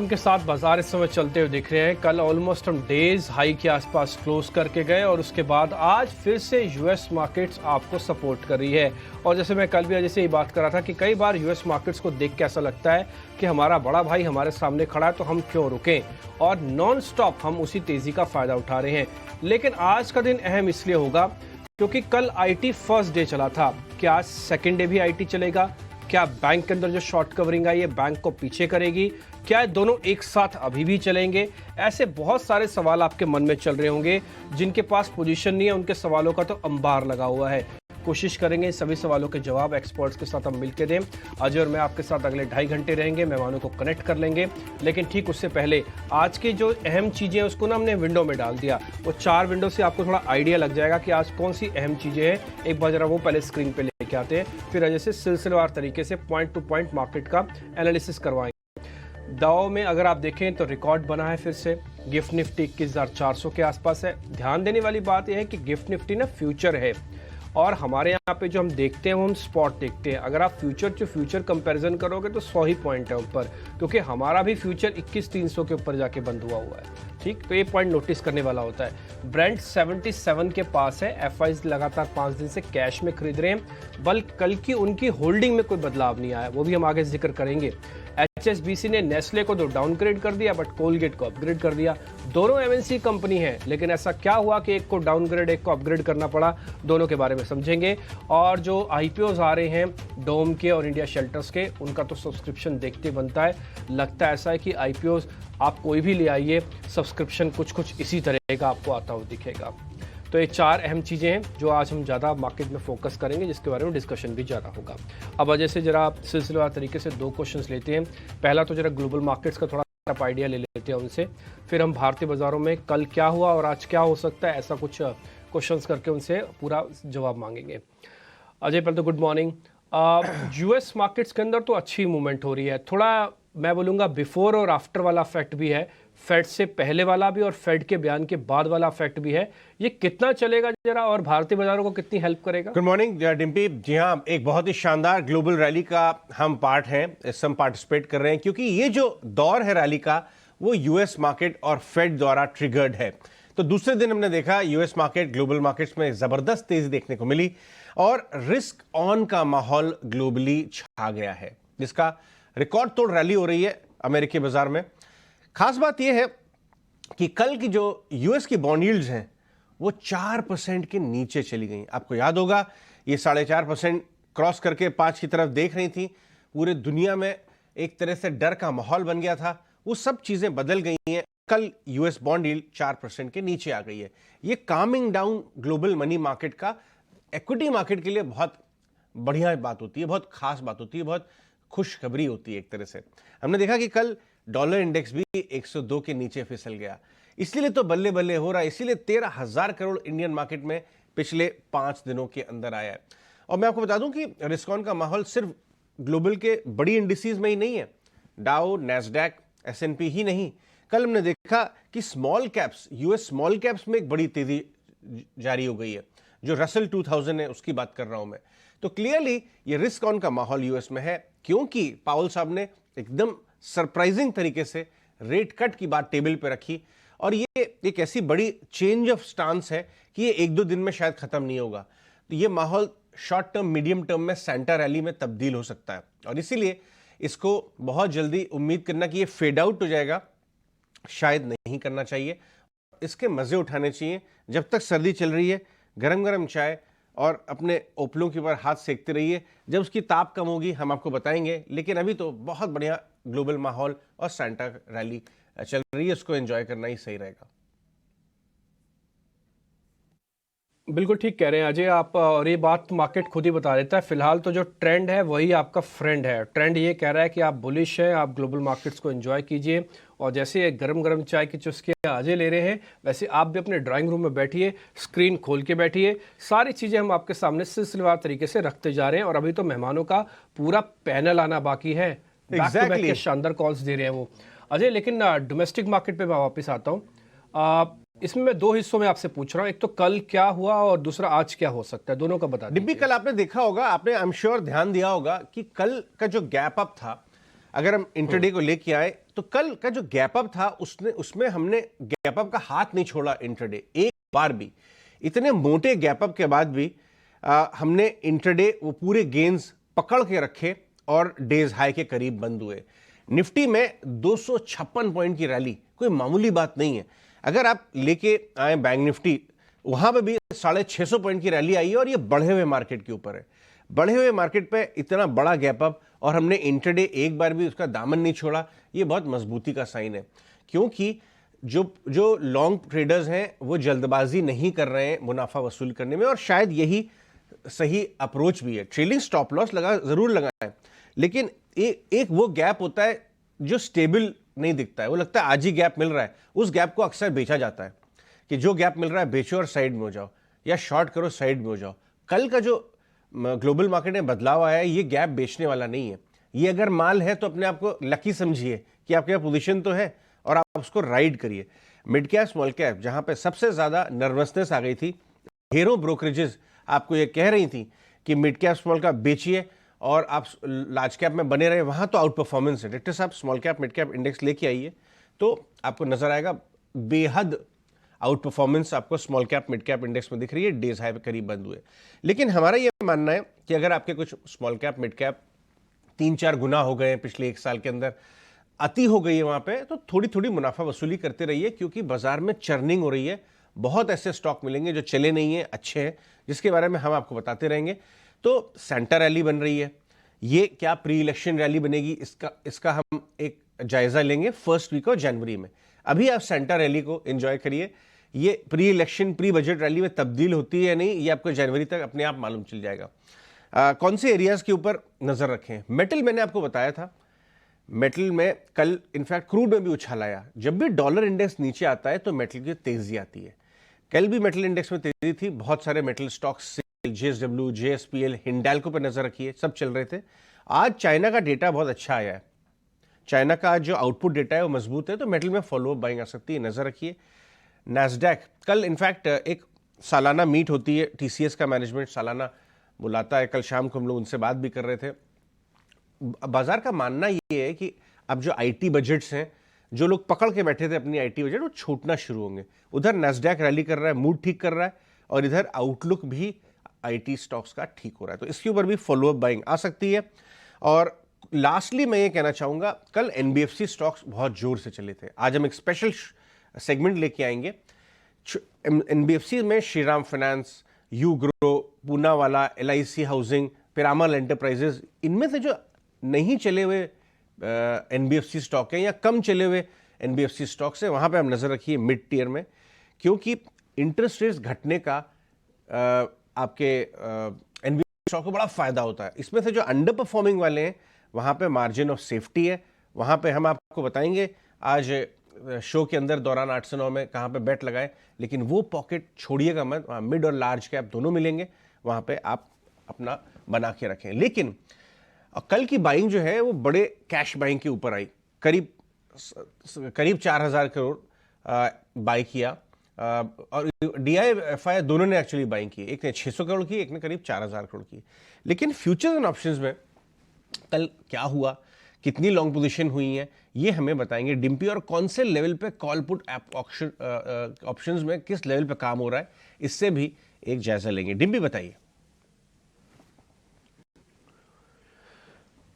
के साथ बाजार इस समय चलते हुए दिख रहे हैं। कल ऑलमोस्ट हम डेज हाई के आसपास क्लोज करके गए और उसके बाद आज फिर से यूएस मार्केट्स आपको सपोर्ट कर रही है। और जैसे मैं कल भी जैसे ये बात कर रहा था कि कई बार यूएस मार्केट्स को देख के ऐसा लगता है कि हमारा बड़ा भाई हमारे सामने खड़ा है तो हम क्यों रुकें, और नॉन स्टॉप हम उसी तेजी का फायदा उठा रहे हैं। लेकिन आज का दिन अहम इसलिए होगा क्योंकि कल आईटी फर्स्ट डे चला था। क्या आज सेकेंड डे भी आईटी चलेगा? क्या बैंक के अंदर जो शॉर्ट कवरिंग आई है बैंक को पीछे करेगी? क्या दोनों एक साथ अभी भी चलेंगे? ऐसे बहुत सारे सवाल आपके मन में चल रहे होंगे। जिनके पास पोजीशन नहीं है उनके सवालों का तो अंबार लगा हुआ है। कोशिश करेंगे सभी सवालों के जवाब एक्सपर्ट्स के साथ हम मिलकर दें। अजय और मैं आपके साथ अगले 2.5 घंटे रहेंगे, मेहमानों को कनेक्ट कर लेंगे। लेकिन ठीक उससे पहले आज की जो अहम चीज़ें हैं उसको ना हमने विंडो में डाल दिया। वो 4 विंडो से आपको थोड़ा आइडिया लग जाएगा कि आज कौन सी अहम चीज़ें हैं। एक बार जरा वो पहले स्क्रीन पर लेके आते हैं, फिर अजय से सिलसिलेवार तरीके से पॉइंट टू पॉइंट मार्केट का एनालिसिस करवाएंगे। दाव में अगर आप देखें तो रिकॉर्ड बना है फिर से। गिफ्ट निफ्टी 21,400 के आसपास है। ध्यान देने वाली बात यह है कि गिफ्ट निफ्टी ना फ्यूचर है और हमारे यहाँ पे जो हम देखते हैं वो हम स्पॉट देखते हैं। अगर आप फ्यूचर टू फ्यूचर कंपैरिजन करोगे तो 100 ही पॉइंट है ऊपर, क्योंकि हमारा भी फ्यूचर 21,300 के ऊपर जाके बंद हुआ है। ठीक, तो ये पॉइंट नोटिस करने वाला होता है। ब्रेंट 77 के पास है। एफआईज लगातार 5 दिन से कैश में खरीद रहे हैं, बल्कि कल की उनकी होल्डिंग में कोई बदलाव नहीं आया, वो भी हम आगे जिक्र करेंगे। एचएसबीसी ने नेस्ले को तो डाउनग्रेड कर दिया बट कोलगेट को अपग्रेड कर दिया। दोनों एमएनसी कंपनी है, लेकिन ऐसा क्या हुआ कि एक को डाउनग्रेड एक को अपग्रेड करना पड़ा, दोनों के बारे में समझेंगे। और जो आईपीओज आ रहे हैं डोम के और इंडिया शेल्टर्स के, उनका तो सब्सक्रिप्शन देखते बनता है। लगता ऐसा है कि आईपीओज आप कोई भी ले आइए, सब्सक्रिप्शन कुछ इसी तरह का आपको आता हुआ दिखेगा। तो ये 4 अहम चीज़ें हैं जो आज हम ज़्यादा मार्केट में फोकस करेंगे, जिसके बारे में डिस्कशन भी ज़्यादा होगा। अब वजह से जरा सिलसिलेवार तरीके से 2 क्वेश्चंस लेते हैं। पहला तो जरा ग्लोबल मार्केट्स का थोड़ा आप आइडिया ले लेते हैं उनसे, फिर हम भारतीय बाजारों में कल क्या हुआ और आज क्या हो सकता है, ऐसा कुछ क्वेश्चंस करके उनसे पूरा जवाब मांगेंगे। अजय, पहले तो गुड मॉर्निंग। यूएस मार्केट्स के अंदर तो अच्छी मूवमेंट हो रही है। थोड़ा मैं बोलूँगा बिफोर और आफ्टर वाला इफेक्ट भी है, फेड से पहले वाला भी और फेड के बयान के बाद वाला इफेक्ट भी है। ये कितना चलेगा जरा, और भारतीय बाजारों को कितनी हेल्प करेगा? Good morning Dimpy. जी हाँ, एक बहुत ही शानदार ग्लोबल रैली का हम पार्ट हैं, इसमें पार्टिसिपेट कर रहे हैं, क्योंकि ये जो दौर है रैली का वो यूएस मार्केट और फेड द्वारा ट्रिगर्ड है। तो दूसरे दिन हमने देखा यूएस मार्केट ग्लोबल मार्केट्स में जबरदस्त तेजी देखने को मिली और रिस्क ऑन का माहौल ग्लोबली छा गया है, जिसका रिकॉर्ड तोड़ रैली हो रही है अमेरिकी बाजार में। खास बात यह है कि कल की जो यूएस की बॉन्ड यील्ड्स हैं वो 4% के नीचे चली गई। आपको याद होगा ये 4.5% क्रॉस करके 5 की तरफ देख रही थी। पूरे दुनिया में एक तरह से डर का माहौल बन गया था, वो सब चीजें बदल गई हैं। कल यूएस बॉन्ड यील्ड 4% के नीचे आ गई है। ये Kameng down global money market का इक्विटी मार्केट के लिए बहुत बढ़िया बात होती है, बहुत खास बात होती है, बहुत खुशखबरी होती है एक तरह से। हमने देखा कि कल डॉलर इंडेक्स भी 102 के नीचे फिसल गया, इसीलिए तो बल्ले बल्ले हो रहा है। इसीलिए 13,000 करोड़ इंडियन मार्केट में पिछले 5 दिनों के अंदर आया है। और मैं आपको बता दूं कि रिस्क ऑन का माहौल सिर्फ ग्लोबल के बड़ी इंडिसेस में ही नहीं है, डाउ, नैस्डैक, एसएनपी ही नहीं। कल हमने देखा कि small caps, US small caps में एक बड़ी तेजी जारी हो गई है। जो रसल 2000 है उसकी बात कर रहा हूं मैं। तो क्लियरली ये रिस्क ऑन का माहौल यूएस में है, क्योंकि पावल साहब ने एकदम सरप्राइजिंग तरीके से रेट कट की बात टेबल पे रखी। और ये एक ऐसी बड़ी चेंज ऑफ स्टांस है कि ये 1-2 दिन में शायद खत्म नहीं होगा। तो ये माहौल शॉर्ट टर्म मीडियम टर्म में सेंटा रैली में तब्दील हो सकता है, और इसीलिए इसको बहुत जल्दी उम्मीद करना कि ये फेड आउट हो जाएगा शायद नहीं करना चाहिए। इसके मजे उठाने चाहिए। जब तक सर्दी चल रही है गरम गरम चाय और अपने ओपलों के ऊपर हाथ सेकते रहिए। जब उसकी ताप कम होगी हम आपको बताएंगे, लेकिन अभी तो बहुत बढ़िया ग्लोबल माहौल और सेंटा रैली चल रही है, उसको एंजॉय करना ही सही रहेगा। बिल्कुल ठीक कह रहे हैं अजय आप, और ये बात मार्केट खुद ही बता देता है। फिलहाल तो जो ट्रेंड है वही आपका फ्रेंड है। ट्रेंड ये कह रहा है कि आप बुलिश हैं, आप ग्लोबल मार्केट्स को एंजॉय कीजिए, और जैसे ये गरम गरम चाय की चुस्कियाँ अजय ले रहे हैं वैसे आप भी अपने ड्राइंग रूम में बैठिए, स्क्रीन खोल के बैठिए। सारी चीज़ें हम आपके सामने सिलसिलेवार तरीके से रखते जा रहे हैं, और अभी तो मेहमानों का पूरा पैनल आना बाकी है। बैक टू बैक के शानदार कॉल्स दे रहे हैं वो अजय। लेकिन डोमेस्टिक मार्केट पे मैं वापस आता हूँ। इसमें मैं 2 हिस्सों में आपसे पूछ रहा हूँ, एक तो कल क्या हुआ और दूसरा आज क्या हो सकता है, दोनों का बता दीजिए। कल आपने देखा होगा, आपने आई एम श्योर ध्यान दिया होगा कि कल का जो गैप अप था, अगर हम इंटरडे को लेके आए तो कल का जो गैप अप था उसमें हमने गैप अप का हाथ नहीं छोड़ा इंट्राडे एक बार भी। इतने मोटे गैप अप के बाद भी हमने इंट्राडे वो पूरे गेन्स पकड़ के रखे और डेज हाई के करीब बंद हुए। निफ्टी में 256 पॉइंट की रैली कोई मामूली बात नहीं है। अगर आप लेके आए बैंक निफ्टी, वहां पे भी 650 पॉइंट की रैली आई है और ये बढ़े हुए मार्केट के ऊपर है। बढ़े हुए मार्केट पे इतना बड़ा गैप अप और हमने इंट्राडे एक बार भी उसका दामन नहीं छोड़ा, ये बहुत मजबूती का साइन है। क्योंकि जो लॉन्ग ट्रेडर्स हैं वो जल्दबाजी नहीं कर रहे हैं मुनाफा वसूल करने में, और शायद यही सही अप्रोच भी है। ट्रेलिंग स्टॉप लॉस जरूर लगाएं, लेकिन एक वो गैप होता है जो स्टेबल नहीं दिखता है, वो लगता है आज ही गैप मिल रहा है, उस गैप को अक्सर बेचा जाता है कि जो गैप मिल रहा है बेचो और साइड में हो जाओ, या शॉर्ट करो साइड में हो जाओ। कल का जो ग्लोबल मार्केट में बदलाव आया है, ये गैप बेचने वाला नहीं है। ये अगर माल है तो अपने आप को लकी समझिए कि आपके पास पोजीशन तो है और आप उसको राइड करिए। मिड कैप स्मॉल कैप जहां पे सबसे ज्यादा नर्वसनेस आ गई थी, ढेरों ब्रोकरेजेस आपको ये कह रही थी कि मिड कैप स्मॉल कैप बेचिए और आप लार्ज कैप में बने रहे, वहां तो आउट परफॉर्मेंस है। डायरेक्टर साहब small cap mid cap index लेके आइए तो आपको नजर आएगा बेहद आउट परफॉर्मेंस आपको small cap mid cap index में दिख रही है। डेज हाई पे करीब बंद हुए। लेकिन हमारा यह मानना है कि अगर आपके कुछ स्मॉल कैप मिड कैप 3-4 गुना हो गए पिछले एक साल के अंदर, अति हो गई है वहां पे, तो थोड़ी थोड़ी मुनाफा वसूली करते रहिए, क्योंकि बाजार में चर्निंग हो रही है। बहुत ऐसे स्टॉक मिलेंगे जो चले नहीं है, अच्छे हैं, जिसके बारे में हम आपको बताते रहेंगे। तो सेंटा रैली बन रही है, ये क्या प्री इलेक्शन रैली बनेगी, इसका हम एक जायजा लेंगे फर्स्ट वीक ऑफ जनवरी में। अभी आप सेंटा रैली को एंजॉय करिए। ये pre election pre budget rally में तब्दील होती है या नहीं, ये आपको जनवरी तक अपने आप मालूम चल जाएगा। कौन से एरियाज के ऊपर नजर रखें? मेटल मैंने आपको बताया था, मेटल में कल इनफैक्ट क्रूड में भी उछाल आया। जब भी डॉलर इंडेक्स नीचे आता है तो मेटल की तेजी आती है। कल भी मेटल इंडेक्स में तेजी थी। बहुत सारे metal stocks, JSW, JSPL, Hindalco पर नजर रखिए, सब चल रहे थे। आज चाइना का डेटा बहुत अच्छा आया है। चाइना का आज जो आउटपुट डेटा है वो मजबूत है, तो मेटल में फॉलोअप बाइंग आ सकती है, नजर रखिए। नैस्डैक कल इनफैक्ट एक सालाना मीट होती है, TCS का मैनेजमेंट सालाना बुलाता है। कल शाम को हम लोग उनसे बात भी कर रहे थे। बाजार का मानना ये है कि अब जो IT बजट्स हैं, जो लोग पकड़ के बैठे थे अपनी IT बजट, वो छूटना शुरू होंगे। उधर नैस्डैक रैली कर रहा है, मूड ठीक कर रहा है, और इधर आउटलुक भी IT स्टॉक्स का ठीक हो रहा है, तो इसके ऊपर भी फॉलोअप बाइंग आ सकती है। और लास्टली मैं ये कहना चाहूंगा, कल NBFC स्टॉक्स बहुत जोर से चले थे। आज हम एक स्पेशल सेगमेंट लेके आएंगे। NBFC में Shriram finance, Ugro, Poonawalla, LIC housing, Piramal enterprises, इनमें से जो नहीं चले हुए NBFC स्टॉक हैं या कम चले हुए NBFC स्टॉक्स हैं, वहां पे हम नजर रखिए मिड टियर में, क्योंकि इंटरेस्ट रेट्स घटने का आपके NBFC स्टॉक को बड़ा फायदा होता है। इसमें से जो अंडर परफॉर्मिंग वाले हैं, वहां पे मार्जिन ऑफ सेफ्टी है। वहां पे हम आपको बताएंगे आज शो के अंदर दौरान 8 से 9 में कहां पे बेट लगाएं, लेकिन वो पॉकेट छोड़िएगा मत। वहां मिड और लार्ज कैप दोनों मिलेंगे, वहां पे आप अपना बना के रखें। लेकिन कल की बाइंग जो है वो बड़े कैश बाइंग के ऊपर आई, करीब 4000 करोड़ बाई किया, और DIFI दोनों ने एक्चुअली बाइंग की। एक ने 600 करोड़ की, एक ने करीब 4000 करोड़ की। लेकिन फ्यूचर्स एंड ऑप्शंस में कल क्या हुआ, कितनी लॉन्ग पोजीशन हुई है, ये हमें बताएंगे डिम्पी, और कौन से लेवल पे कॉल पुट ऑप्शंस में किस लेवल पे काम हो रहा है, इससे भी एक जायजा लेंगे। डिम्पी बताइए।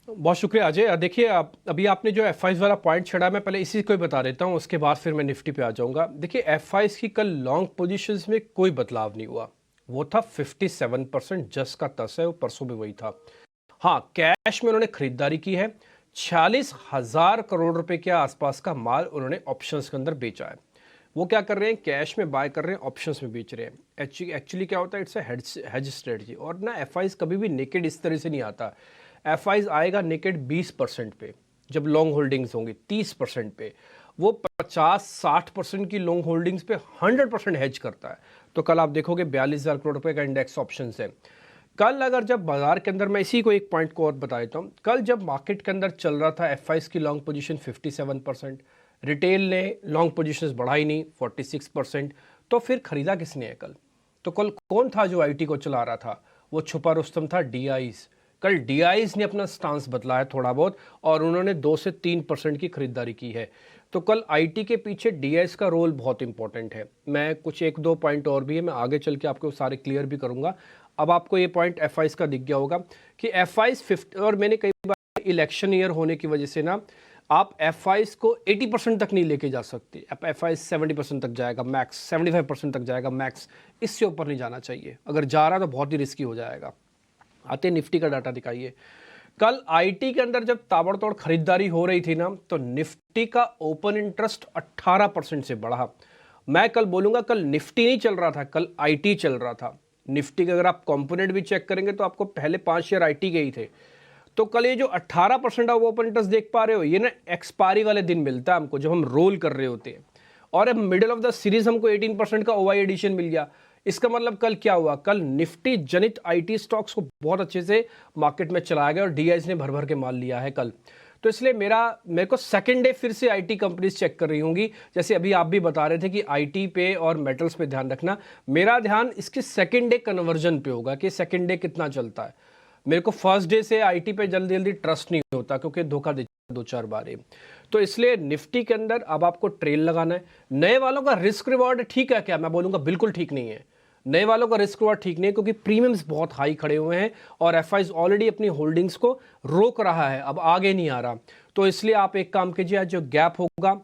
बहुत शुक्रिया अजय। देखिए, अभी आपने जो FIs वाला पॉइंट छड़ा, मैं पहले इसी को ही बता देता हूं, उसके बाद फिर मैं निफ्टी पे आ जाऊंगा। देखिए, FIs की कल लॉन्ग पोजीशंस में कोई बदलाव नहीं हुआ। वो था 57% जस का तस है, वो परसों भी वही था। हाँ, कैश में उन्होंने खरीदारी की है, 46,000 करोड़ रुपए के आसपास का माल उन्होंने ऑप्शंस के अंदर बेचा है। वो क्या कर रहे हैं, कैश में बाय कर रहे हैं, ऑप्शंस में बेच रहे हैं। एक्चुअली क्या होता है, इट्स अ हेज स्ट्रेटजी। और ना FIs कभी भी नेकेड इस तरह से नहीं आता। FIs आएगा नेकेड 20% पे, जब लॉन्ग होल्डिंग्स होंगी 30% पे। वो 50-60% की लॉन्ग होल्डिंग्स पे 100% हेज करता है। तो कल आप देखोगे 42,000 करोड़ रुपए का इंडेक्स ऑप्शंस है। कल अगर जब बाजार के अंदर, मैं इसी को एक पॉइंट को और बता देता हूँ, कल जब मार्केट के अंदर चल रहा था FIs की लॉन्ग पोजीशन 57%, रिटेल ने लॉन्ग पोजीशंस बढ़ाई नहीं 46%, तो फिर खरीदा किसने है कल? तो कल कौन था जो IT को चला रहा था? वो छुपा रुस्तम था DIs, कल डीआईज ने अपना स्टांस बदला है थोड़ा बहुत और उन्होंने 2 से 3% की खरीदारी की है। तो कल आईटी के पीछे डीआईज का रोल बहुत इंपॉर्टेंट है। मैं कुछ 1-2 पॉइंट और भी है, मैं आगे चल के आपको सारे क्लियर भी करूंगा। अब आपको ये पॉइंट एफआईज का दिख गया होगा कि एफआईज 50, और मैंने कई बार इलेक्शन ईयर होने की वजह से ना आप एफआईज को 80% तक नहीं लेके जा सकते। अब एफआईज 70% तक जाएगा मैक्स, 75% तक जाएगा मैक्स, इससे ऊपर नहीं जाना चाहिए। अगर जा रहा तो बहुत ही रिस्की हो जाएगा। आते निफ्टी का डाटा दिखाइए। कल आईटी के अंदर जब ताबड़तोड़ खरीदारी हो रही थी ना, तो निफ्टी का ओपन इंटरेस्ट 18% से बढ़ा। मैं कल बोलूंगा कल निफ्टी नहीं चल रहा था, कल आईटी चल रहा था। निफ्टी के अगर आप कंपोनेंट भी चेक करेंगे तो आपको पहले 5 शेयर आईटी के ही थे। तो कल ये जो 18% ऑफ ओपन इंटरेस्ट देख पा रहे हो, ये ना एक्सपायरी वाले दिन मिलता है हमको जब हम रोल कर रहे होते हैं, और अब मिडिल ऑफ द सीरीज हमको 18% का ओवाई एडिशन मिल गया। इसका मतलब कल क्या हुआ, कल निफ्टी जनित आईटी स्टॉक्स को बहुत अच्छे से मार्केट में चलाया गया और डीआईज ने भर भर के माल लिया है कल। तो इसलिए मेरे को सेकंड डे फिर से आईटी कंपनीज चेक कर रही होंगी। जैसे अभी आप भी बता रहे थे कि आईटी पे और मेटल्स पे ध्यान रखना, मेरा ध्यान इसके सेकंड डे कन्वर्जन पे होगा कि सेकंड डे कितना चलता है। मेरे को फर्स्ट डे से आईटी पे जल्दी जल्दी ट्रस्ट नहीं होता क्योंकि धोखा दे 2-4 बार। तो इसलिए निफ्टी के अंदर अब आपको ट्रेल लगाना है। नए वालों का रिस्क रिवॉर्ड ठीक है क्या? मैं बोलूंगा बिल्कुल ठीक नहीं है। नए वालों का रिस्क रिवॉर्ड ठीक नहीं है क्योंकि प्रीमियम्स बहुत हाई खड़े हुए हैं और एफआईज ऑलरेडी अपनी होल्डिंग्स को रोक रहा है, अब आगे नहीं आ रहा। तो इसलिए आप एक काम कीजिए, आज जो गैप होगा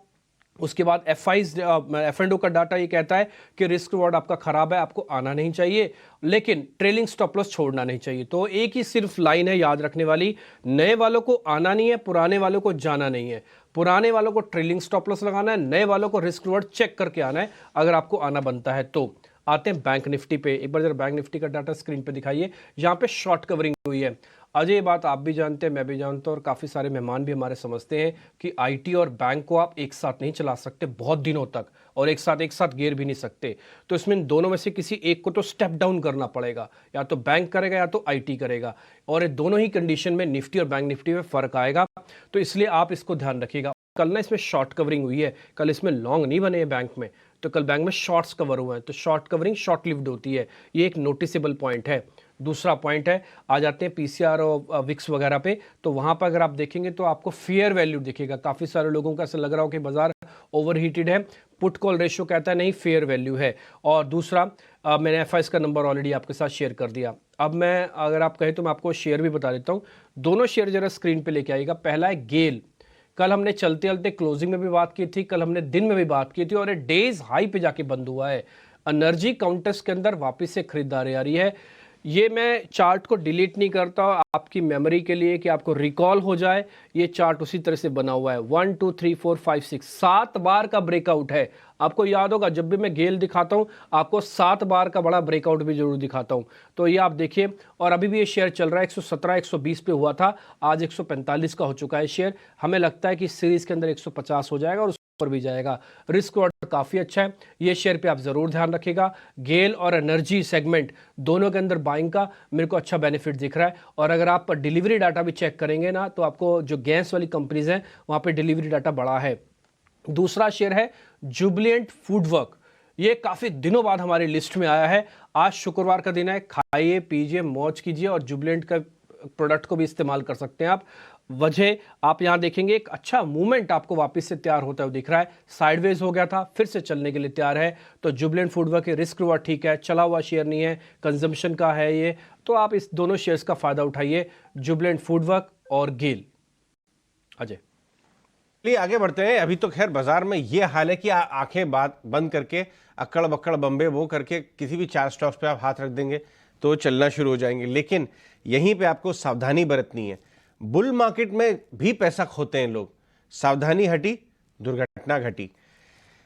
उसके बाद एफ&ओ का डाटा ये कहता है कि रिस्क रिवॉर्ड आपका खराब है, आपको आना नहीं चाहिए, लेकिन ट्रेलिंग स्टॉप लॉस छोड़ना नहीं चाहिए। तो एक ही सिर्फ लाइन है याद रखने वाली, नए वालों को आना नहीं है, पुराने वालों को जाना नहीं है। पुराने वालों को ट्रेलिंग स्टॉप लॉस लगाना है, नए वालों को रिस्क रिवॉर्ड चेक करके आना है अगर आपको आना बनता है। तो आते हैं बैंक निफ्टी पे। एक बार जरा बैंक निफ्टी का डाटा स्क्रीन पे दिखाइए। यहाँ पे शॉर्ट कवरिंग हुई है। अजय, ये बात आप भी जानते हैं, मैं भी जानता हूँ और काफ़ी सारे मेहमान भी हमारे समझते हैं कि आईटी और बैंक को आप एक साथ नहीं चला सकते बहुत दिनों तक, और एक साथ गिर भी नहीं सकते। तो इसमें दोनों में से किसी एक को तो स्टेप डाउन करना पड़ेगा, या तो बैंक करेगा या तो आईटी करेगा, और ये दोनों ही कंडीशन में निफ्टी और बैंक निफ्टी में फ़र्क आएगा। तो इसलिए आप इसको ध्यान रखिएगा। कल ना इसमें शॉर्ट कवरिंग हुई है, कल इसमें लॉन्ग नहीं बने हैं बैंक में, तो कल बैंक में शॉर्ट्स कवर हुए हैं। तो शॉर्ट कवरिंग शॉर्ट लिव्ड होती है, ये एक नोटिसेबल पॉइंट है। दूसरा पॉइंट है, आ जाते हैं पीसीआर और विक्स वगैरह पे, तो वहां पर अगर आप देखेंगे तो आपको फेयर वैल्यू दिखेगा। काफ़ी सारे लोगों का ऐसा लग रहा हो कि बाजार ओवरहीटेड है, पुट कॉल रेशियो कहता है नहीं फेयर वैल्यू है। और दूसरा मैंने एफआईएस का नंबर ऑलरेडी आपके साथ शेयर कर दिया। अब मैं अगर आप कहें तो मैं आपको शेयर भी बता देता हूँ। दोनों शेयर जरा स्क्रीन पर लेके आइएगा। पहला है गेल। कल हमने चलते चलते क्लोजिंग में भी बात की थी, कल हमने दिन में भी बात की थी, और ये डेज हाई पे जाके बंद हुआ है। एनर्जी काउंटर्स के अंदर वापस से खरीदारी आ रही है। ये मैं चार्ट को डिलीट नहीं करता, आपकी मेमोरी के लिए कि आपको रिकॉल हो जाए। ये चार्ट उसी तरह से बना हुआ है। 1 2 3 4 5 6 7 बार का ब्रेकआउट है। आपको याद होगा जब भी मैं गेल दिखाता हूं आपको 7 बार का बड़ा ब्रेकआउट भी जरूर दिखाता हूं। तो ये आप देखिए, और अभी भी ये शेयर चल रहा है। 117 120 पे हुआ था, आज 145 का हो चुका है शेयर। हमें लगता है कि सीरीज के अंदर 150 हो जाएगा और पर भी जाएगा। रिस्क ऑर्डर काफी अच्छा है, ये शेयर पे आप जरूर ध्यान रखिएगा। गेल और एनर्जी सेगमेंट दोनों के अंदर बाइंग का मेरे को अच्छा बेनिफिट दिख रहा है। और अगर आप डिलीवरी डाटा भी चेक करेंगे ना, तो आपको जो गैस वाली कंपनीज हैं वहां पे डिलीवरी डाटा बड़ा है। दूसरा शेयर है जुबिलेंट फूडवर्क। ये काफी दिनों बाद हमारी लिस्ट में आया है। आज शुक्रवार का दिन है, खाइए पीजिए मौज कीजिए और जुबिलेंट का प्रोडक्ट को भी इस्तेमाल कर सकते हैं आप। वजह आप यहां देखेंगे एक अच्छा मूवमेंट आपको वापस से तैयार होता हुआ दिख रहा है। साइडवेज हो गया था, फिर से चलने के लिए तैयार है। तो जुबिलेंट फूडवर्क के रिस्क रिवॉर्ड ठीक है, चला हुआ शेयर नहीं है, कंजम्पशन का है ये। तो आप इस दोनों शेयर्स का फायदा उठाइए, जुबिलेंट फूडवर्क और गेल। अजय आगे बढ़ते हैं। अभी तो खैर बाजार में ये हाल है कि आंखें बंद करके अक्कड़ बक्कड़ बम्बे वो करके किसी भी 4 स्टॉक्स पे आप हाथ रख देंगे तो चलना शुरू हो जाएंगे। लेकिन यहीं पे आपको सावधानी बरतनी है। बुल मार्केट में भी पैसा खोते हैं लोग, सावधानी हटी दुर्घटना घटी।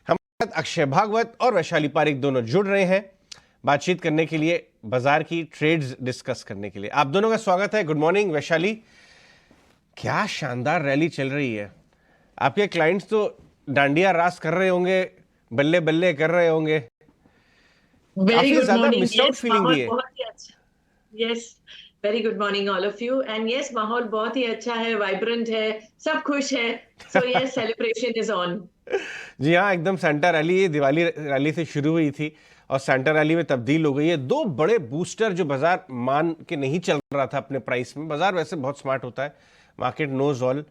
हमारे साथ अक्षय भागवत और वैशाली पारिक दोनों जुड़ रहे हैं बातचीत करने के लिए, बाजार की ट्रेड्स डिस्कस करने के लिए। आप दोनों का स्वागत है। Good morning Vaishali. क्या शानदार रैली चल रही है। आपके क्लाइंट्स तो डांडिया रास कर रहे होंगे, बल्ले बल्ले कर रहे होंगे। Very good morning. Missed out feeling भी है। बहुत ही अच्छा। Yes, very good morning all of you. And yes, माहौल बहुत ही अच्छा है, वाइब्रेंट है, सब खुश है। So yes, celebration is on. जी हाँ, एकदम सेंटा रैली, दिवाली रैली से शुरू हुई थी और सेंटर रैली में तब्दील हो गई है। दो बड़े बूस्टर जो बाजार मान के नहीं चल रहा था अपने प्राइस में। बाजार वैसे बहुत स्मार्ट होता है, मार्केट नोज ऑल,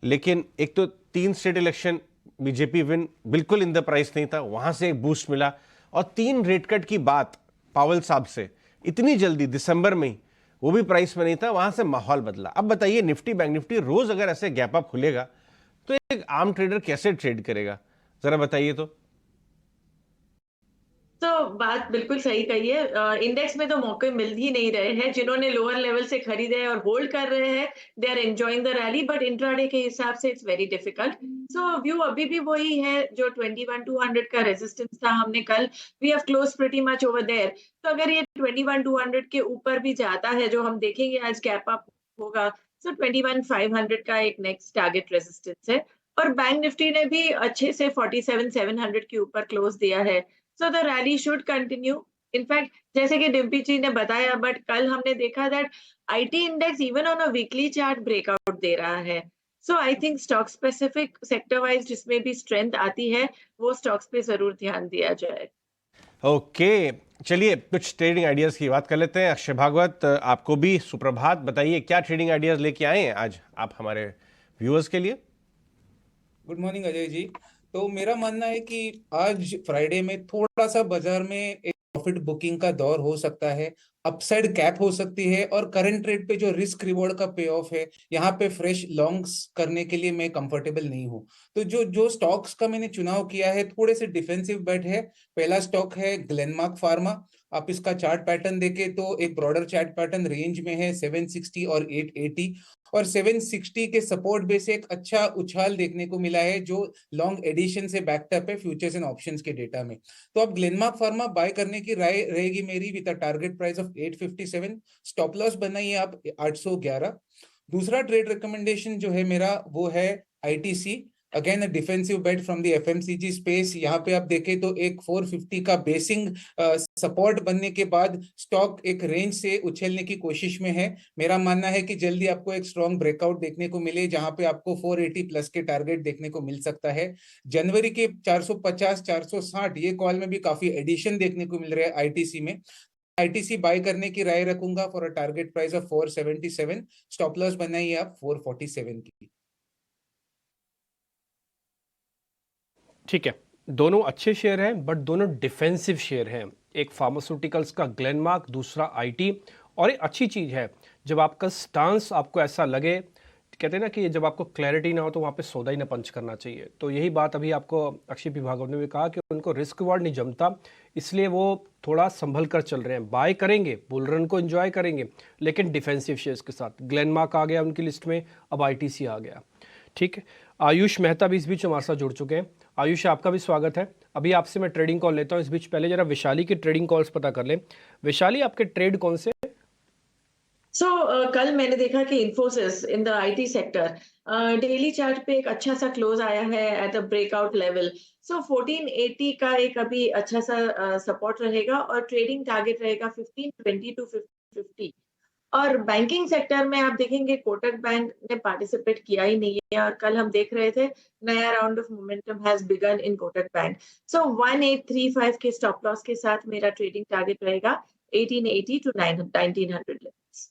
लेकिन एक तो 3 स्टेट इलेक्शन बीजेपी विन बिल्कुल इन द प्राइस नहीं था, वहां से एक बूस्ट मिला, और 3 रेट कट की बात पावल साहब से इतनी जल्दी दिसंबर में ही, वो भी प्राइस में नहीं था, वहां से माहौल बदला। अब बताइए, निफ्टी बैंक निफ्टी रोज अगर ऐसे गैप अप खुलेगा तो एक आम ट्रेडर कैसे ट्रेड करेगा, जरा बताइए तो। तो बात बिल्कुल सही कही है। इंडेक्स में तो मौके मिल ही नहीं रहे हैं। जिन्होंने लोअर लेवल से खरीदे हैं और होल्ड कर रहे हैं, they are enjoying the rally, but intraday के हिसाब से it's very difficult. So view अभी भी वही है जो 21,200 का रेजिस्टेंस था। हमने कल we have close pretty much over there. तो अगर ये 21,200 के ऊपर भी जाता है, जो हम देखेंगे आज गैप अप होगा, सो 21,500 का एक नेक्स्ट टारगेट रेजिस्टेंस है। और बैंक निफ्टी ने भी अच्छे से 47,700 के ऊपर क्लोज दिया है। So the rally should continue. In fact, जैसे कि डिम्पी जी ने बताया, बट कल हमने देखा that IT index even on a weekly chart breakout दे रहा है। So I think stock specific sector wise जिसमें भी स्ट्रेंथ आती है, वो स्टॉक्स पे जरूर ध्यान दिया जाए। ओके, चलिए कुछ ट्रेडिंग आइडियाज की बात कर लेते हैं। अक्षय भागवत, आपको भी सुप्रभात। बताइए क्या ट्रेडिंग आइडियाज लेके आए हैं आज आप हमारे व्यूअर्स के लिए। Good morning Ajay ji. तो मेरा मानना है कि आज फ्राइडे में थोड़ा सा बाजार में एक प्रॉफिट बुकिंग का दौर हो सकता है, अपसाइड कैप हो सकती है, और करंट रेट पे जो रिस्क रिवॉर्ड का पे ऑफ है, यहाँ पे फ्रेश लॉन्ग्स करने के लिए मैं कंफर्टेबल नहीं हूँ। तो जो जो स्टॉक्स का मैंने चुनाव किया है, थोड़े से डिफेंसिव बेट है। पहला स्टॉक है ग्लेनमार्क फार्मा। आप इसका चार्ट पैटर्न देखें तो एक ब्रॉडर चार्ट पैटर्न रेंज में है 760 और 880, और 760 के सपोर्ट बेस एक अच्छा उछाल देखने को मिला है, जो लॉन्ग एडिशन से बैकअप है फ्यूचर्स एंड ऑप्शंस के डेटा में। तो अब ग्लेनमार्क फार्मा बाय करने की राय रहेगी मेरी, with a target price of 857। Stop loss बनाइए आप 811। दूसरा ट्रेड रिकमेंडेशन जो है मेरा, वो है ITC. Again a defensive bet from the FMCG space. यहाँ पे आप देखें तो एक 450 का बेसिंग सपोर्ट बनने के बाद स्टॉक एक रेंज से उछलने की कोशिश में है। मेरा मानना है कि जल्दी आपको एक स्ट्रॉन्ग ब्रेकआउट देखने को मिले, जहां पे आपको 480 प्लस के टारगेट देखने को मिल सकता है। जनवरी के 450 460 ये कॉल में भी काफी एडिशन देखने को मिल रहा है आईटीसी में। आईटीसी बाय करने की राय रखूंगा for a target price of 477। Stop loss बनाइए आप 447 की। ठीक है, दोनों अच्छे शेयर हैं बट दोनों डिफेंसिव शेयर हैं। एक फार्मास्यूटिकल्स का ग्लेनमार्क, दूसरा आईटी। और एक अच्छी चीज़ है, जब आपका स्टांस आपको ऐसा लगे, कहते हैं ना कि जब आपको क्लैरिटी ना हो तो वहाँ पे सौदा ही ना पंच करना चाहिए। तो यही बात अभी आपको अक्षय पी भागवत ने भी कहा कि उनको रिस्क रिवॉर्ड नहीं जमता, इसलिए वो थोड़ा संभल कर चल रहे हैं। बाय करेंगे, बुल रन को एंजॉय करेंगे, लेकिन डिफेंसिव शेयर्स के साथ। ग्लेनमार्क आ गया उनकी लिस्ट में, अब आईटीसी आ गया। ठीक है, आयुष मेहता भी इस बीच हमारे साथ जुड़ चुके हैं। आयुष, आपका भी स्वागत है। अभी आपसे मैं ट्रेडिंग कॉल लेता हूँ, इस बीच पहले जरा विशाली की ट्रेडिंग कॉल्स पता कर लें। विशाली, आपके ट्रेड कौन से? कल मैंने देखा कि Infosys in the IT sector daily chart पे एक अच्छा सा क्लोज आया है एट अ ब्रेकआउट लेवल। 1480 का एक अभी अच्छा सा सपोर्ट रहेगा, और ट्रेडिंग टारगेट रहेगा 1520 टू 50। और बैंकिंग सेक्टर में आप देखेंगे कोटक बैंक ने पार्टिसिपेट किया ही नहीं है, और कल हम देख रहे थे नया round of momentum has begin in Kotak bank. 1835 के स्टॉप लॉस के साथ मेरा ट्रेडिंग टारगेट रहेगा 1880 टू 1900 लेवल्स।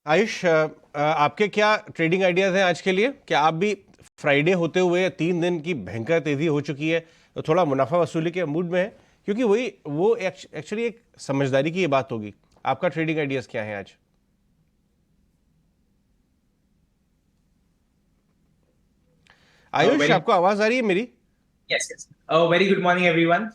आयुष, आपके क्या ट्रेडिंग आइडियाज हैं आज के लिए? क्या आप भी फ्राइडे होते हुए 3 दिन की भयंकर तेजी हो चुकी है तो थोड़ा मुनाफा वसूली के मूड में है? क्योंकि वो एक्चुअली एक समझदारी की ये बात होगी। आपका ट्रेडिंग आइडियाज क्या है आज? आयुष, आपको आवाज आ रही है मेरी? Yes yes. Very good morning everyone.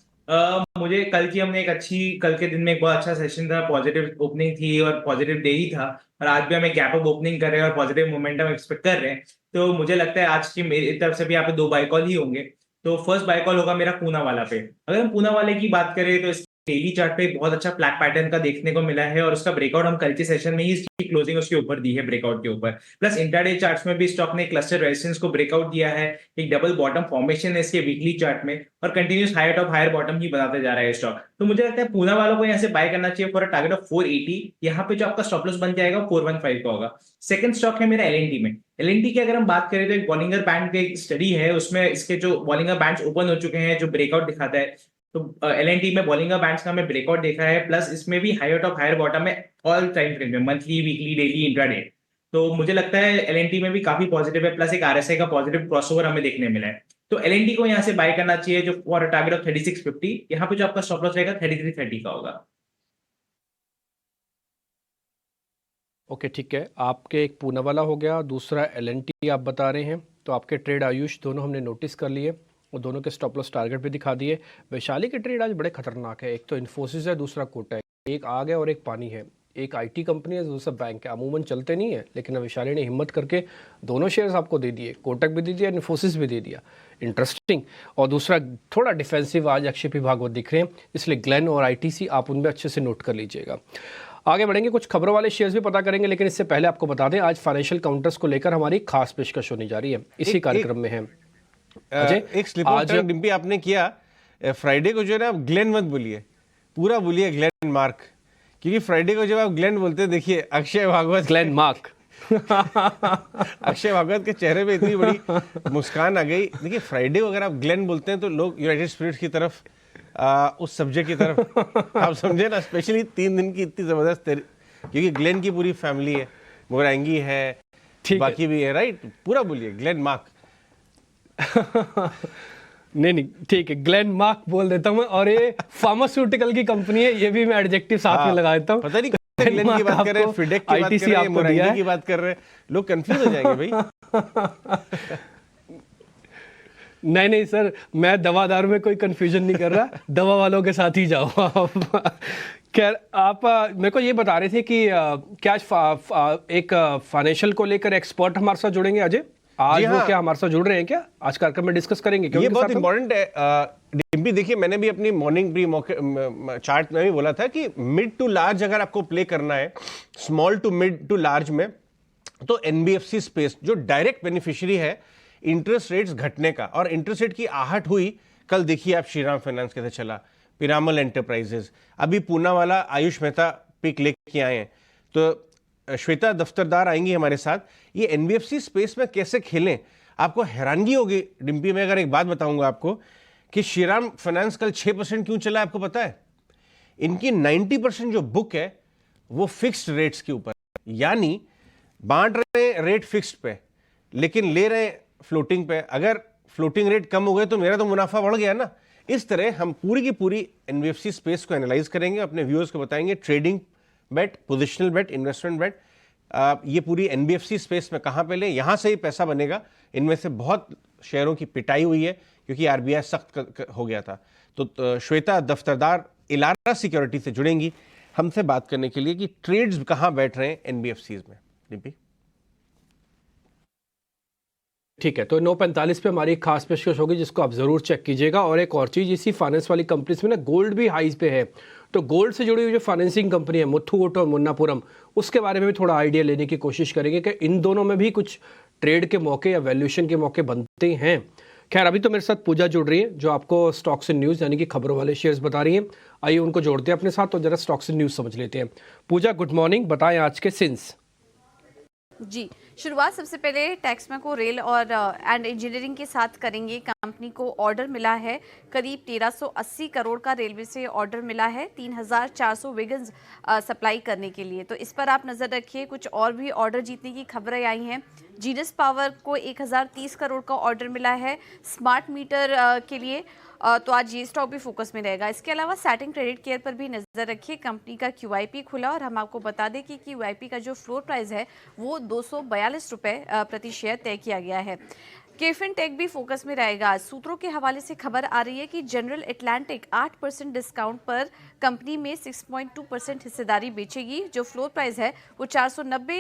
मुझे कल के दिन में एक बहुत अच्छा सेशन था, पॉजिटिव ओपनिंग थी और पॉजिटिव डे ही था, और आज भी हम एक गैप अप ओपनिंग कर रहे हैं और पॉजिटिव मोमेंटम एक्सपेक्ट कर रहे हैं। तो मुझे लगता है आज की मेरी तरफ से भी यहाँ पे 2 बाय कॉल ही होंगे। तो फर्स्ट बाय कॉल होगा मेरा पूना वाला पे। अगर हम पूना वाले की बात करें तो डेली चार्ट पे बहुत अच्छा फ्लैग पैटर्न का देखने को मिला है और उसका ब्रेकआउट हम कल के सेशन में ही इसकी क्लोजिंग उसके ऊपर दी है ब्रेकआउट के ऊपर। प्लस इंट्राडे चार्ट्स में भी स्टॉक ने क्लस्टर रेजिस्टेंस को ब्रेकआउट दिया है, एक डबल बॉटम फॉर्मेशन है इसके वीकली चार्ट में और continuous higher top higher bottom ही बनाते जा रहा है स्टॉक। तो मुझे लगता है पूना वालों को यहाँ से बाय करना चाहिए फॉर अ टारगेट ऑफ 480। यहाँ पे जो आपका स्टॉप लॉस बन जाएगा 415 का होगा। सेकंड स्टॉक है मेरा एलएनटी में। एलएनटी की अगर हम बात करें तो एक बॉलिंगर बैंड की स्टडी है, उसमें इसके जो बॉलिंगर बैंड्स ओपन हो चुके हैं जो ब्रेकआउट दिखाता है, तो एलएनटी में बॉलिंगर बैंड्स का हमें ब्रेकआउट देखा है। प्लस इसमें भी हायर टॉप हायर बॉटम में ऑल टाइम फ्रेम में मंथली वीकली डेली इंट्राडे। तो मुझे लगता है एलएनटी में भी काफी पॉजिटिव है। प्लस एक आरएसआई का पॉजिटिव क्रॉसओवर हमें देखने मिला है। तो एलएनटी को यहाँ से बाय करना चाहिए जो फॉर अ टारगेट ऑफ 3650। यहाँ पे जो आपका स्टॉप लॉस रहेगा 3330 का होगा। ओके ठीक है, आपके एक पूना वाला हो गया, दूसरा एलएनटी आप बता रहे हैं। तो आपके ट्रेड आयुष दोनों हमने नोटिस कर लिए और दोनों के स्टॉप लॉस टारगेट भी दिखा दिए। वैशाली के ट्रेड आज बड़े खतरनाक है, एक तो इन्फोसिस है, दूसरा कोटक है, एक आग है और एक पानी है, एक आईटी कंपनी है, दूसरा बैंक है। अमूमन चलते नहीं है, लेकिन वैशाली ने हिम्मत करके दोनों शेयर्स आपको दे दिए, कोटक भी दे दिया, इन्फोसिस भी दे दिया। इंटरेस्टिंग। और दूसरा थोड़ा डिफेंसिव आज अक्षय पी भागवत दिख रहे हैं, इसलिए ग्लेन और आईटीसी आप उनमें अच्छे से नोट कर लीजिएगा। आगे बढ़ेंगे, कुछ खबरों वाले शेयर्स भी पता करेंगे, लेकिन इससे पहले आपको बता दें आज फाइनेंशियल काउंटर्स को लेकर हमारी खास पेशकश होने जा रही है, इसी कार्यक्रम में है। एक स्लिप ऑफ टंग डिम्पी आपने किया फ्राइडे को, जो है ना ग्लेन मत बोलिए, पूरा बोलिए ग्लेन मार्क, क्योंकि फ्राइडे को जब आप ग्लेन बोलते हैं, देखिए अक्षय भागवत ग्लेन मार्क अक्षय भागवत के चेहरे पे इतनी बड़ी मुस्कान आ गई। देखिए फ्राइडे को अगर आप ग्लेन बोलते हैं तो लोग यूनाइटेड स्पिरिट्स की तरफ उस सब्जेक्ट की तरफ आप समझे ना, स्पेशली 3 दिन की इतनी जबरदस्त, क्योंकि ग्लेन की पूरी फैमिली है, मोरंगी है, बाकी भी है, राइट? पूरा बोलिए ग्लेन मार्क। नहीं ठीक है, ग्लेन मार्क बोल देता हूँ। और ये फार्मास्यूटिकल की कंपनी है, ये भी मैं एडजेक्टिव साथ में लगा देता हूँ। पता नहीं ग्लेन की बात कर रहे हैं, फिडेक की बात कर रहे हैं, मोरंगी की बात कर रहे हैं, लोग कंफ्यूज हो जाएंगे भाई। नहीं सर, मैं दवादार में कोई कंफ्यूजन नहीं कर रहा, दवा वालों के साथ ही जाओ आप। खैर आप मेरे को ये बता रहे थे कि क्या एक फाइनेंशियल को लेकर एक्सपर्ट हमारे साथ जुड़ेंगे अजय आज? वो क्या हमारे साथ जुड़ रहे हैं क्या आज कार्यक्रम में डिस्कस करेंगे? ये बहुत इंपॉर्टेंट है डिम्पी। देखिए मैंने भी अपनी मॉर्निंग प्री चार्ट में भी बोला था कि मिड टू लार्ज अगर आपको प्ले करना है, small to mid to large में, तो एनबीएफसी स्पेस जो डायरेक्ट बेनिफिशियरी है इंटरेस्ट रेट्स घटने का, और इंटरेस्ट रेट की आहट हुई कल। देखिए आप श्रीराम फाइनेंस कैसे चला, पिरामल एंटरप्राइजेस, अभी पूना वाला आयुष मेहता पिक लेके आए हैं, तो श्वेता दफ्तरदार आएंगी हमारे साथ। ये एनबीएफसी स्पेस में कैसे खेलें, आपको हैरानगी होगी डिम्पी। मैं अगर एक बात बताऊंगा आपको कि श्रीराम फाइनेंस कल 6% क्यों चला है, आपको पता है? इनकी 90% जो बुक है वो फिक्स्ड रेट्स के ऊपर, यानी बांट रहे हैं रेट फिक्स्ड पे लेकिन ले रहे हैं फ्लोटिंग पे। अगर फ्लोटिंग रेट कम हो गए तो मेरा तो मुनाफा बढ़ गया ना। इस तरह हम पूरी की पूरी एनबीएफसी स्पेस को एनालाइज करेंगे, अपने व्यूअर्स को बताएंगे ट्रेडिंग बेट, पोजिशनल बेट, इन्वेस्टमेंट बेट, ये पूरी एनबीएफसी स्पेस में कहाँ पे लें, यहाँ से ही पैसा बनेगा। इनमें से बहुत शेयरों की पिटाई हुई है क्योंकि आरबीआई सख्त हो गया था। तो श्वेता दफ्तरदार इलारा सिक्योरिटी से जुड़ेंगी हमसे बात करने के लिए कि ट्रेड्स कहाँ बैठ रहे हैं एनबीएफसीज में। डिम्पी ठीक है, तो 9:45 पे हमारी खास पेशकश होगी जिसको आप जरूर चेक कीजिएगा। और एक और चीज़, इसी फाइनेंस वाली कंपनीज में ना गोल्ड भी हाईज पे है, तो गोल्ड से जुड़ी हुई जो फाइनेंसिंग कंपनी है मुथूट और मुन्नापुरम, उसके बारे में भी थोड़ा आइडिया लेने की कोशिश करेंगे कि इन दोनों में भी कुछ ट्रेड के मौके या वैल्यूएशन के मौके बनते हैं। खैर अभी तो मेरे साथ पूजा जुड़ रही है जो आपको स्टॉक्स इन न्यूज़ यानी कि खबरों वाले शेयर्स बता रही हैं। आइए उनको जोड़ते हैं अपने साथ और जरा स्टॉक्स इन न्यूज़ समझ लेते हैं। पूजा गुड मॉर्निंग, बताएं आज के सिंस। जी, शुरुआत सबसे पहले टैक्समैको रेल और एंड इंजीनियरिंग के साथ करेंगे। कंपनी को ऑर्डर मिला है करीब 1380 करोड़ का, रेलवे से ऑर्डर मिला है 3400 वेगन्स सप्लाई करने के लिए, तो इस पर आप नज़र रखिए। कुछ और भी ऑर्डर जीतने की खबरें आई हैं। जीनस पावर को 1030 करोड़ का ऑर्डर मिला है स्मार्ट मीटर के लिए, तो आज ये स्टॉक भी फोकस में रहेगा। इसके अलावा सैटिन क्रेडिट केयर पर भी नज़र रखिए। कंपनी का QIP खुला और हम आपको बता दें कि QIP का जो फ्लोर प्राइस है वो 242 रुपये प्रति शेयर तय किया गया है। केफिन टेक भी फोकस में रहेगा। सूत्रों के हवाले से खबर आ रही है कि जनरल एटलांटिक 8% डिस्काउंट पर कंपनी में 6.2% हिस्सेदारी बेचेगी। जो फ्लोर प्राइस है वो 490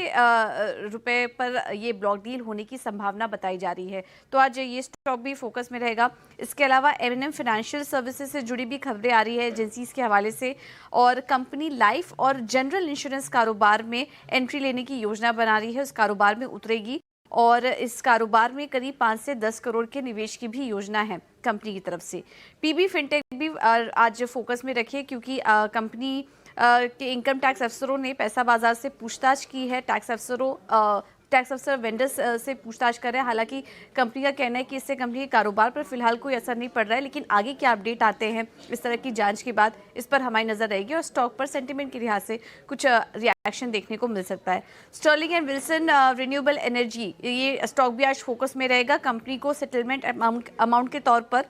रुपए पर ये ब्लॉक डील होने की संभावना बताई जा रही है। तो आज ये स्टॉक भी फोकस में रहेगा। इसके अलावा M&M फाइनेंशियल सर्विसेज से जुड़ी भी खबरें आ रही है एजेंसीज के हवाले से, और कंपनी लाइफ और जनरल इंश्योरेंस कारोबार में एंट्री लेने की योजना बना रही है। उस कारोबार में उतरेगी और इस कारोबार में करीब 5 से 10 करोड़ के निवेश की भी योजना है कंपनी की तरफ से। PB फिनटेक भी आज फोकस में रखिए, क्योंकि कंपनी के इनकम टैक्स अफसरों ने पैसा बाजार से पूछताछ की है। टैक्स अफसर वेंडर्स से पूछताछ कर रहे हैं। हालांकि कंपनी का कहना है कि इससे कंपनी के कारोबार पर फिलहाल कोई असर नहीं पड़ रहा है, लेकिन आगे क्या अपडेट आते हैं इस तरह की जांच के बाद, इस पर हमारी नजर रहेगी और स्टॉक पर सेंटीमेंट के लिहाज से कुछ रिएक्शन देखने को मिल सकता है। Sterling and Wilson renewable energy, ये स्टॉक भी आज फोकस में रहेगा। कंपनी को सेटलमेंट अमाउंट के तौर पर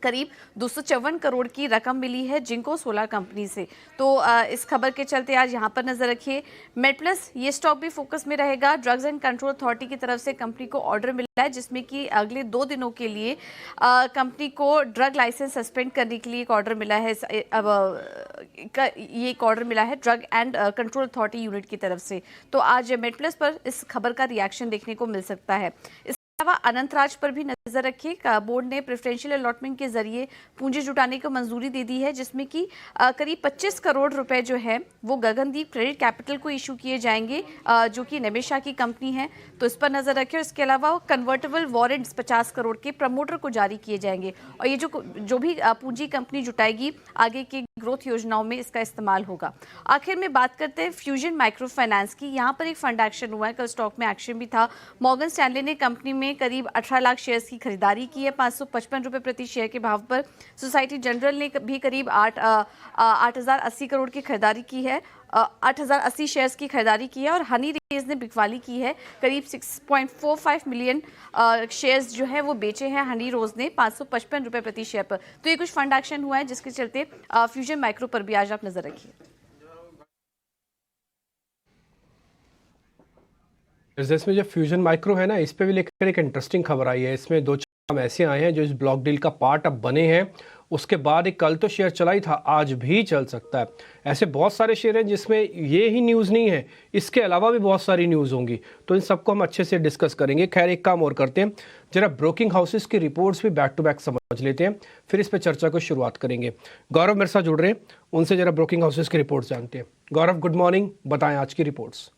करीब 254 करोड़ की रकम मिली है जिनको सोलर कंपनी से। तो इस खबर के चलते आज यहाँ पर नजर रखिए। मेडप्लस, ये स्टॉक भी फोकस में रहेगा। ड्रग्स एंड कंट्रोल अथॉरिटी की तरफ से कंपनी को ऑर्डर मिला है, जिसमें कि अगले 2 दिनों के लिए कंपनी को ड्रग लाइसेंस सस्पेंड करने के लिए एक ऑर्डर मिला है। ये एक ऑर्डर मिला है drug and control authority unit की तरफ से। तो आज मेडप्लस पर इस खबर का रिएक्शन देखने को मिल सकता है। अलावा अनंतराज पर भी नजर रखिए। बोर्ड ने प्रेफरेंशियल अलॉटमेंट के जरिए पूंजी जुटाने को मंजूरी दे दी है, जिसमें कि करीब 25 करोड़ रुपए जो है वो गगनदीप क्रेडिट कैपिटल को इशू किए जाएंगे, जो कि निमेशा की कंपनी है। तो इस पर नजर रखिए। इसके अलावा कन्वर्टेबल वारंट्स 50 करोड़ के प्रमोटर को जारी किए जाएंगे, और ये जो भी पूंजी कंपनी जुटाएगी आगे की ग्रोथ योजनाओं में इसका इस्तेमाल होगा। आखिर में बात करते हैं फ्यूजन माइक्रो फाइनेंस की। यहाँ पर एक फंड एक्शन हुआ है, कल स्टॉक में एक्शन भी था। मॉर्गन स्टैनली ने कंपनी में करीब 18 लाख शेयर्स की खरीदारी की है 555 रुपए प्रति शेयर के भाव पर। सोसाइटी जनरल ने भी करीब 8,080 करोड़ की खरीदारी की है, 8,080 शेयर्स की खरीदारी की है, और हनी रेज ने बिकवाली की है। करीब 6.45 मिलियन शेयर्स जो है वो बेचे हैं हनी रोज ने 555 रुपए प्रति शेयर पर। तो ये कुछ फंड एक्शन हुआ है जिसके चलते फ्यूजन माइक्रो पर भी आज आप नजर रखिए। बिजनेस में जो फ्यूजन माइक्रो है ना, इस पे भी लेकर एक इंटरेस्टिंग खबर आई है। इसमें 2 नाम ऐसे आए हैं जो इस ब्लॉक डील का पार्ट अब बने हैं। उसके बाद एक कल तो शेयर चला ही था, आज भी चल सकता है। ऐसे बहुत सारे शेयर हैं जिसमें ये ही न्यूज़ नहीं है, इसके अलावा भी बहुत सारी न्यूज़ होंगी। तो इन सबको हम अच्छे से डिस्कस करेंगे। खैर, एक काम और करते हैं, जरा ब्रोकिंग हाउसेस की रिपोर्ट्स भी बैक टू बैक समझ लेते हैं, फिर इस पर चर्चा को शुरुआत करेंगे। गौरव मेरे साथ जुड़ रहे हैं, उनसे जरा ब्रोकिंग हाउसेस की रिपोर्ट्स जानते हैं। गौरव, गुड मॉर्निंग, बताएं आज की रिपोर्ट्स।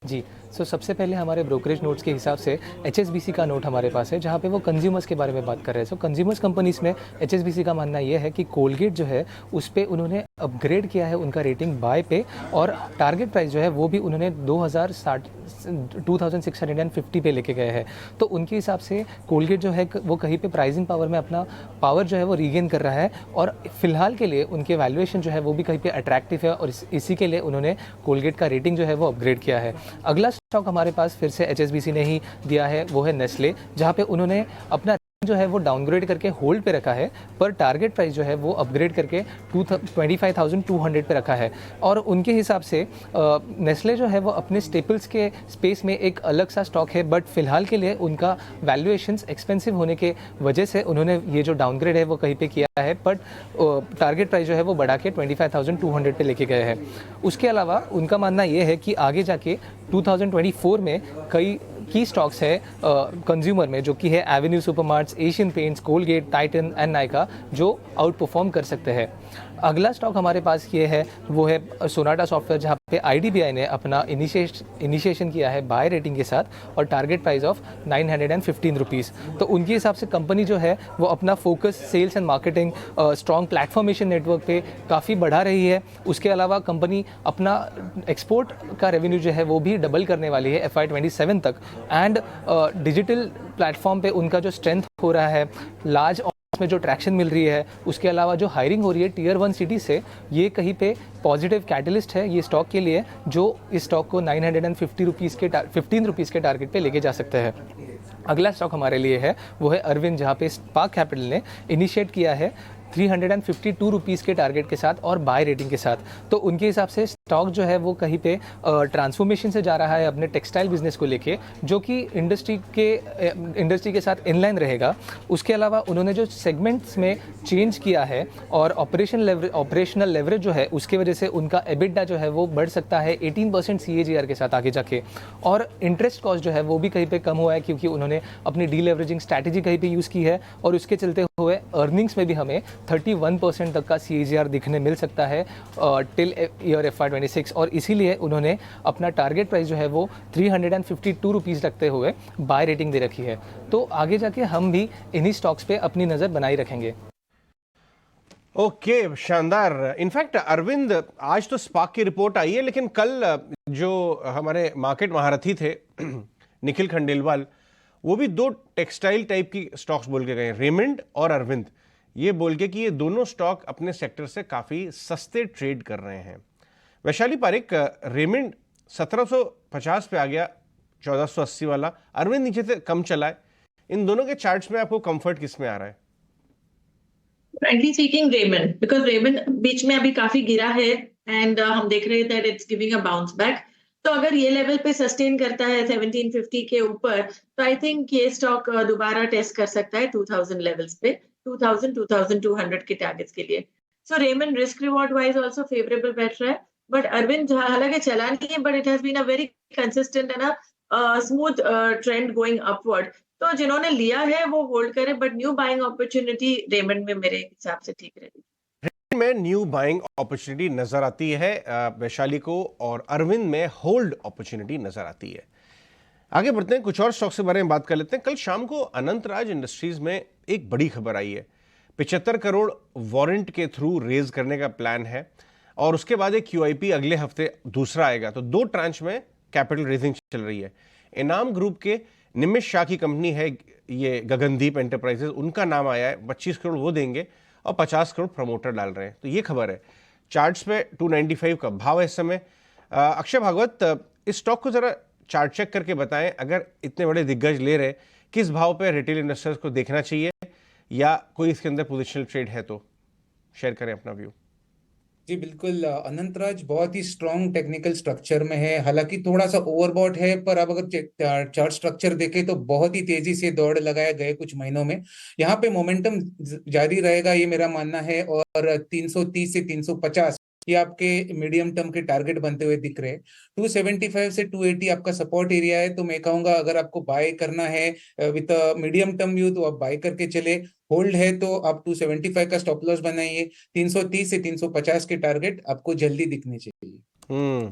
जी, सबसे पहले हमारे ब्रोकरेज नोट्स के हिसाब से HSBC का नोट हमारे पास है, जहाँ पे वो कंज्यूमर्स के बारे में बात कर रहे हैं। कंज्यूमर्स कंपनीज में HSBC का मानना ये है कि कोलगेट जो है उस पर उन्होंने अपग्रेड किया है उनका रेटिंग बाय पे, और टारगेट प्राइस जो है वो भी उन्होंने 2650 पे लेके गए हैं। तो उनके हिसाब से कोलगेट जो है वो कहीं पे प्राइसिंग पावर में अपना पावर जो है वो रीगेन कर रहा है, और फिलहाल के लिए उनके वैल्यूएशन जो है वो भी कहीं पे अट्रैक्टिव है, और इसी के लिए उन्होंने कोलगेट का रेटिंग जो है वो अपग्रेड किया है। अगला स्टॉक हमारे पास फिर से HSBC ने ही दिया है, वो है नेस्ले, जहाँ पे उन्होंने अपना जो है वो डाउनग्रेड करके होल्ड पे रखा है, पर टारगेट प्राइस जो है वो अपग्रेड करके 25,200 पे रखा है। और उनके हिसाब से नेस्ले जो है वो अपने स्टेपल्स के स्पेस में एक अलग सा स्टॉक है, बट फिलहाल के लिए उनका वैल्यूएशंस एक्सपेंसिव होने के वजह से उन्होंने ये जो डाउनग्रेड है वो कहीं पे किया है, बट टारगेट प्राइस जो है वो बढ़ा के 25,200 पे लेके गए हैं। उसके अलावा उनका मानना ये है कि आगे जाके 2024 में कई की स्टॉक्स है कंज्यूमर में, जो कि है Avenue Supermarts, Asian paints, Colgate, Titan and Nykaa, जो आउट परफॉर्म कर सकते हैं। अगला स्टॉक हमारे पास ये है, वो है सोनाटा सॉफ्टवेयर, जहाँ पे IDBI ने अपना इनिशिएशन किया है बाय रेटिंग के साथ, और टारगेट प्राइस ऑफ 915 रुपीज़। तो उनके हिसाब से कंपनी जो है वो अपना focus sales and marketing, strong प्लेटफॉर्मेशन नेटवर्क पे काफ़ी बढ़ा रही है। उसके अलावा कंपनी अपना एक्सपोर्ट का रेवेन्यू जो है वो भी डबल करने वाली है FY27 तक, एंड डिजिटल प्लेटफॉर्म पे उनका जो स्ट्रेंथ हो रहा है, लार्ज में जो ट्रैक्शन मिल रही है, उसके अलावा जो हायरिंग हो रही है टियर 1 सिटी से, ये कहीं पे पॉजिटिव कैटलिस्ट है ये स्टॉक के लिए, जो इस स्टॉक को 950 रुपीज़ के 15 रुपीज़ के टारगेट पे लेके जा सकते हैं। अगला स्टॉक हमारे लिए है वो है अरविंद, जहाँ पे स्पार्क कैपिटल ने इनिशिएट किया है 352 रुपीज़ के टारगेट के साथ और बाय रेटिंग के साथ। तो उनके हिसाब से स्टॉक जो है वो कहीं पे ट्रांसफॉर्मेशन से जा रहा है अपने टेक्सटाइल बिजनेस को लेके, जो कि इंडस्ट्री के साथ इनलाइन रहेगा। उसके अलावा उन्होंने जो सेगमेंट्स में चेंज किया है और ऑपरेशनल लेवरेज जो है उसकी वजह से उनका एबिटा जो है वो बढ़ सकता है 18% CAGR के साथ आगे जाके। और इंटरेस्ट कॉस्ट जो है वो भी कहीं पे कम हुआ है क्योंकि उन्होंने अपनी डीलेवरेजिंग स्ट्रैटेजी कहीं पे यूज़ की है, और उसके चलते हुए अर्निंग्स में भी हमें 31% तक का CAGR दिखने मिल सकता है टिल ईयर FY26। और इसीलिए उन्होंने अपना टारगेट प्राइस जो है वो 352 रुपीज़ रखते हुए बाय रेटिंग दे रखी है। तो आगे जाके हम भी इन्हीं स्टॉक्स पे अपनी नज़र बनाए रखेंगे। ओके, शानदार। इनफैक्ट अरविंद, आज तो स्पार्क की रिपोर्ट आई है, लेकिन कल जो हमारे मार्केट महारथी थे निखिल खंडेलवाल, वो भी दो टेक्सटाइल टाइप की स्टॉक्स बोल के गए, रेमंड और अरविंद, ये बोल के कि ये दोनों स्टॉक अपने सेक्टर से काफ़ी सस्ते ट्रेड कर रहे हैं। वैशाली पारिक, रेमंड 1750 पे आ गया, 1480 वाला, अरविंद नीचे से कम चला है। इन दोनों के चार्ट्स में आपको कंफर्ट किस में आ रहा है? Frankly speaking Raymond, because Raymond बीच में अभी काफी गिरा है एंड हम देख रहे हैं that it's giving a bounce back. तो अगर ये लेवल पे सस्टेन करता है 1750 के ऊपर, तो आई थिंक ये स्टॉक दोबारा टेस्ट कर सकता है 2000 लेवल्स पे, 2200 के टारगेट्स के लिए। So Raymond risk reward wise also favourable बैठ रहा है, बट अरविंद हालांकि चला नहीं है, but it has been a very consistent and smooth trend going upward. तो जिन्होंने लिया है वो होल्ड करें, but new buying opportunity Raymond में मेरे हिसाब से ठीक रहेगी। में न्यू बाइंग अपॉर्चुनिटी नजर आती है वैशाली को, और अरविंद में होल्ड अपॉर्चुनिटी नजर आती है। आगे बढ़ते हैं, कुछ और स्टॉक्स के बारे में बात कर लेते हैं। कल शाम को अनंतराज इंडस्ट्रीज में एक बड़ी खबर आई है। 75 करोड़ वारंट के थ्रू रेज करने का प्लान है, और उसके बाद एक QIP अगले हफ्ते दूसरा आएगा। तो 2 ट्रांच में कैपिटल रेजिंग चल रही है। इनाम ग्रुप के निमिष शाह की कंपनी है ये गगनदीप एंटरप्राइजेस, उनका नाम आया है, 25 करोड़ वो देंगे और 50 करोड़ प्रमोटर डाल रहे हैं। तो ये खबर है। चार्ट्स पे 295 का भाव है इस समय। अक्षय भागवत, इस स्टॉक को जरा चार्ट चेक करके बताएं, अगर इतने बड़े दिग्गज ले रहे, किस भाव पे रिटेल इन्वेस्टर्स को देखना चाहिए, या कोई इसके अंदर पोजिशनल ट्रेड है तो शेयर करें अपना व्यू। जी बिल्कुल, अनंतराज बहुत ही स्ट्रॉन्ग टेक्निकल स्ट्रक्चर में है, हालांकि थोड़ा सा ओवरबॉट है, पर अब अगर चार्ट स्ट्रक्चर देखे तो बहुत ही तेजी से दौड़ लगाया गए कुछ महीनों में। यहाँ पे मोमेंटम जारी रहेगा, ये मेरा मानना है, और 330 से 350 ये आपके मीडियम टर्म के टारगेट बनते हुए दिख रहे हैं। 275 से 280 आपका सपोर्ट एरिया है। तो मैं कहूंगा अगर आपको बाय करना है विद मीडियम टर्म व्यू तो आप बाय करके चले, होल्ड है तो आप 275 का स्टॉप लॉस बनाइए। 330 से 350 के टारगेट आपको जल्दी दिखने चाहिए।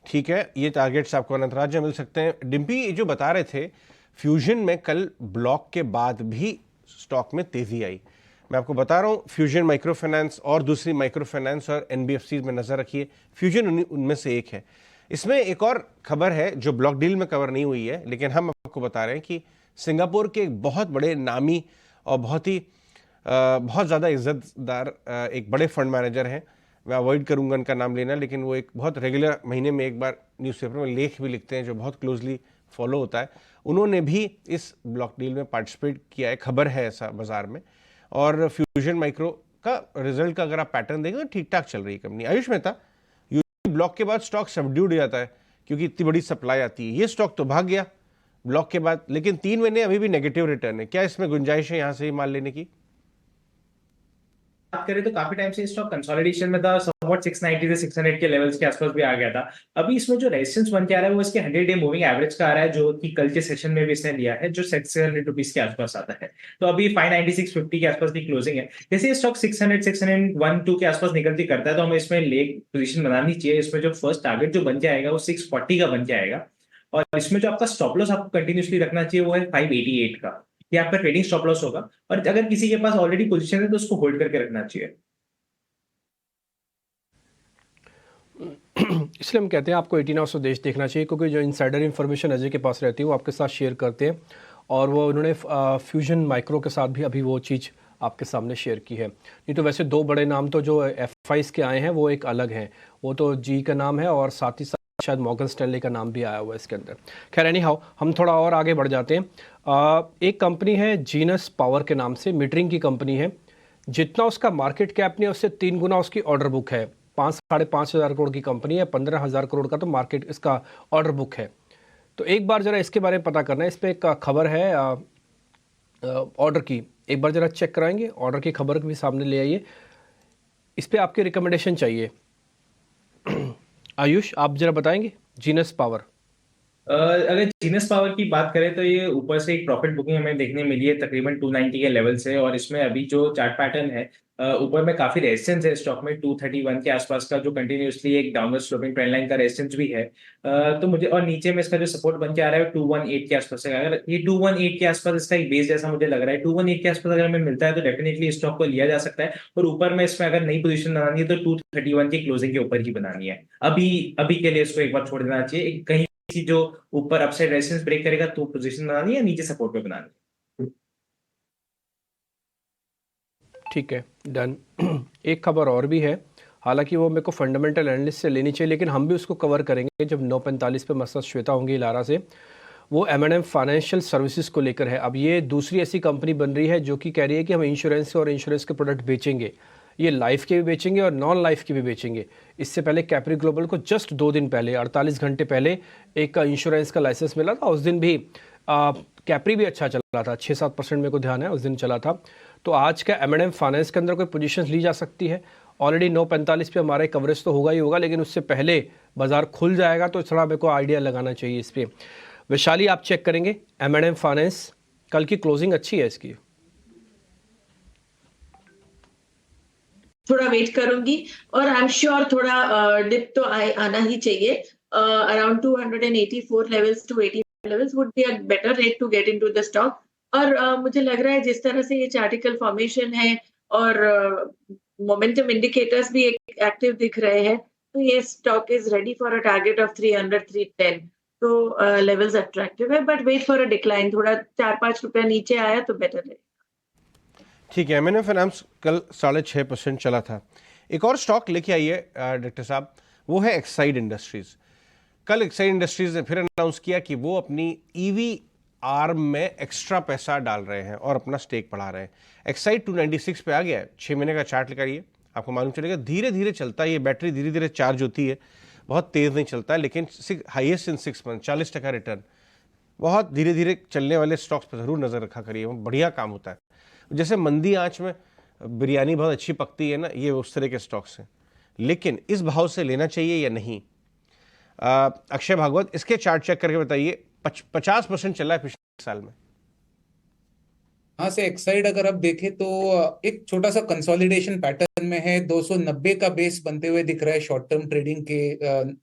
ठीक है, ये टारगेट्स आपको अनंतराज में मिल सकते हैं। डिम्पी जो बता रहे थे, फ्यूजन में कल ब्लॉक के बाद भी स्टॉक में तेजी आई। मैं आपको बता रहा हूँ, फ्यूजन माइक्रो फाइनेंस और दूसरी माइक्रो फाइनेंस और NBFC में नजर रखिए। फ्यूजन उनमें से एक है। इसमें एक और खबर है जो ब्लॉक डील में कवर नहीं हुई है, लेकिन हम आपको बता रहे हैं कि सिंगापुर के एक बहुत बड़े नामी और बहुत ज़्यादा इज्जतदार एक बड़े फंड मैनेजर हैं। मैं अवॉइड करूंगा उनका नाम लेना, लेकिन वो एक बहुत रेगुलर महीने में एक बार न्यूज़पेपर में लेख भी लिखते हैं जो बहुत क्लोजली फॉलो होता है। उन्होंने भी इस ब्लॉक डील में पार्टिसिपेट किया है, खबर है ऐसा बाजार में। और फ्यूजन माइक्रो का रिजल्ट का अगर आप पैटर्न देखें तो ठीक ठाक चल रही है कंपनी। आयुष मेहता, ब्लॉक के बाद स्टॉक सबड्यूड हो जाता है क्योंकि इतनी बड़ी सप्लाई आती है। ये स्टॉक तो भाग गया ब्लॉक के बाद, लेकिन 3 महीने अभी भी नेगेटिव रिटर्न है। क्या इसमें गुंजाइश है यहाँ से ही माल लेने की? बात करें तो काफी टाइम से स्टॉक कंसोलिडेशन में था, समवॉट 690 से 600 के लेवल्स के आसपास भी आ गया था। अभी इसमें जो रेजिस्टेंस बन के आ रहा है वो इसके 100-डे मूविंग एवरेज का आ रहा है, जो कि कल के सेशन में भी इसने लिया है, जो 600 रुपीज के आसपास आता है। तो अभी 596.50 के आसपास की क्लोजिंग है। जैसे ये स्टॉक 600-601-2 के आसपास निकलती करता है तो हमें इसमें लेग पोजीशन बनानी चाहिए। इसमें जो फर्स्ट टारगेट जो बन के आएगा वो 640 का बन के आएगा, और इसमें जो आपका स्टॉप लॉस आपको कंटिन्यूसली रखना चाहिए वो है 588 का। ये आपका ट्रेडिंग स्टॉप लॉस होगा, और अगर किसी के पास ऑलरेडी पोजीशन है तो उसको होल्ड करके रखना चाहिए। इसलिए हम कहते हैं आपको 18 आवर्स स्वदेश देखना चाहिए, क्योंकि जो इनसाइडर इन्फॉर्मेशन अजय के पास रहती है वो आपके साथ शेयर करते हैं, और वो उन्होंने फ्यूजन माइक्रो के साथ भी अभी वो चीज़ आपके सामने शेयर की है। नहीं तो वैसे 2 बड़े नाम तो जो FIs के आए हैं वो एक अलग हैं, वो तो जी का नाम है और साथ ही साथ शायद मॉर्गन स्टैनली का नाम भी आया हुआ है इसके अंदर। खैर एनी हाउ, हम थोड़ा और आगे बढ़ जाते हैं। एक कंपनी है जीनस पावर के नाम से, मीटरिंग की कंपनी है। जितना उसका मार्केट कैप नहीं है उससे 3 गुना उसकी ऑर्डर बुक है। 5-5.5 हज़ार करोड़ की कंपनी है, 15,000 करोड़ का तो मार्केट इसका ऑर्डर बुक है। तो एक बार ज़रा इसके बारे में पता करना है। इस पर एक खबर है ऑर्डर की, एक बार ज़रा चेक कराएंगे, ऑर्डर की खबर भी सामने ले आइए। इस पर आपकी रिकमेंडेशन चाहिए। आयुष, आप ज़रा बताएंगे जीनस पावर। अगर जीनस पावर की बात करें तो ये ऊपर से एक प्रॉफिट बुकिंग हमें देखने मिली है तकरीबन 290 के लेवल से, और इसमें अभी जो चार्ट पैटर्न है ऊपर में काफी रेजिस्टेंस है स्टॉक में 231 के आसपास का, जो कंटिन्यूअसली एक डाउनवर्ड स्लोपिंग ट्रेंड लाइन का रेजिस्टेंस भी है। तो मुझे, और नीचे में इसका जो सपोर्ट बन के आ रहा है 218 के आसपास है। अगर ये 218 के आसपास इसका एक बेस जैसा मुझे लग रहा है, 218 के आसपास अगर हमें मिलता है तो डेफिनेटली स्टॉक को लिया जा सकता है। और ऊपर में इसमें अगर नई पोजीशन बनानी है तो 231 की क्लोजिंग के ऊपर ही बनानी है। अभी अभी के लिए इसको एक बार छोड़ देना चाहिए। कहीं जो ऊपर अपसाइड रेजिस्टेंस ब्रेक करेगा तो पोजीशन बनानी है, नीचे सपोर्ट पे बनानी है। ठीक है, डन। एक खबर और भी है, हालांकि वो मेरे को फंडामेंटल एनालिस्ट से लेनी चाहिए, लेकिन हम भी उसको कवर करेंगे जब 9:45 पे मसरत श्वेता होंगी लारा से। वो M&M फाइनेंशियल सर्विसेज को लेकर है। अब ये दूसरी ऐसी कंपनी बन रही है जो कि कह रही है कि हम इंश्योरेंस और इंश्योरेंस के प्रोडक्ट बेचेंगे। ये लाइफ के भी बेचेंगे और नॉन लाइफ के भी बेचेंगे। इससे पहले कैप्री ग्लोबल को जस्ट 2 दिन पहले, 48 घंटे पहले एक इंश्योरेंस का लाइसेंस मिला था। उस दिन भी कैप्री भी अच्छा चला था, 6-7% मेरे को ध्यान है उस दिन चला था। तो आज का M&M फाइनेंस के अंदर कोई पोजीशन ली जा सकती है। ऑलरेडी 9:45 पे हमारे कवरेज तो होगा ही होगा, लेकिन उससे पहले बाजार खुल जाएगा तो थोड़ा मेरे को आइडिया लगाना चाहिए इस पर। वैशाली, आप चेक करेंगे M&M फाइनेंस, कल की क्लोजिंग अच्छी है इसकी। थोड़ा वेट करूंगी और आई एम श्योर थोड़ा डिप तो आना ही चाहिए। Around 284 levels to 80 levels would be a better rate to get into the stock. और मुझे लग रहा है जिस तरह से ये चार्टिकल फॉर्मेशन है और मोमेंटम इंडिकेटर्स भी एक्टिव दिख रहे हैं, तो ये stock is ready for a target of 300-310। तो लेवल्स अट्रैक्टिव है, but wait for a decline. थोड़ा 4-5 रुपया नीचे आया तो बेटर है। ठीक है, M&M फाइनेंस कल 6.5% चला था। एक और स्टॉक लेके आइए डायरेक्टर साहब, वो है एक्साइड इंडस्ट्रीज। कल एक्साइड इंडस्ट्रीज ने फिर अनाउंस किया कि वो अपनी ईवी आर्म में एक्स्ट्रा पैसा डाल रहे हैं और अपना स्टेक बढ़ा रहे हैं। एक्साइड 296 पे आ गया है। 6 महीने का चार्ट लगाइए, आपको मालूम चलेगा धीरे धीरे चलता है। ये बैटरी धीरे धीरे चार्ज होती है, बहुत तेज़ नहीं चलता है, लेकिन हाईएस्ट इन 6 मंथ 40% रिटर्न। बहुत धीरे धीरे चलने वाले स्टॉक्स पर ज़रूर नज़र रखा करिए, वो बढ़िया काम होता है। जैसे मंदी आंच में बिरयानी बहुत अच्छी पकती है ना, ये उस तरह के स्टॉक्स हैं। लेकिन इस भाव से लेना चाहिए या नहीं? अक्षय भागवत, इसके चार्ट चेक करके बताइए। 50% चला है पिछले साल में। हाँ से एक्साइड अगर आप देखें तो एक छोटा सा कंसोलिडेशन पैटर्न में है। 290 का बेस बनते हुए दिख रहा है शॉर्ट टर्म ट्रेडिंग के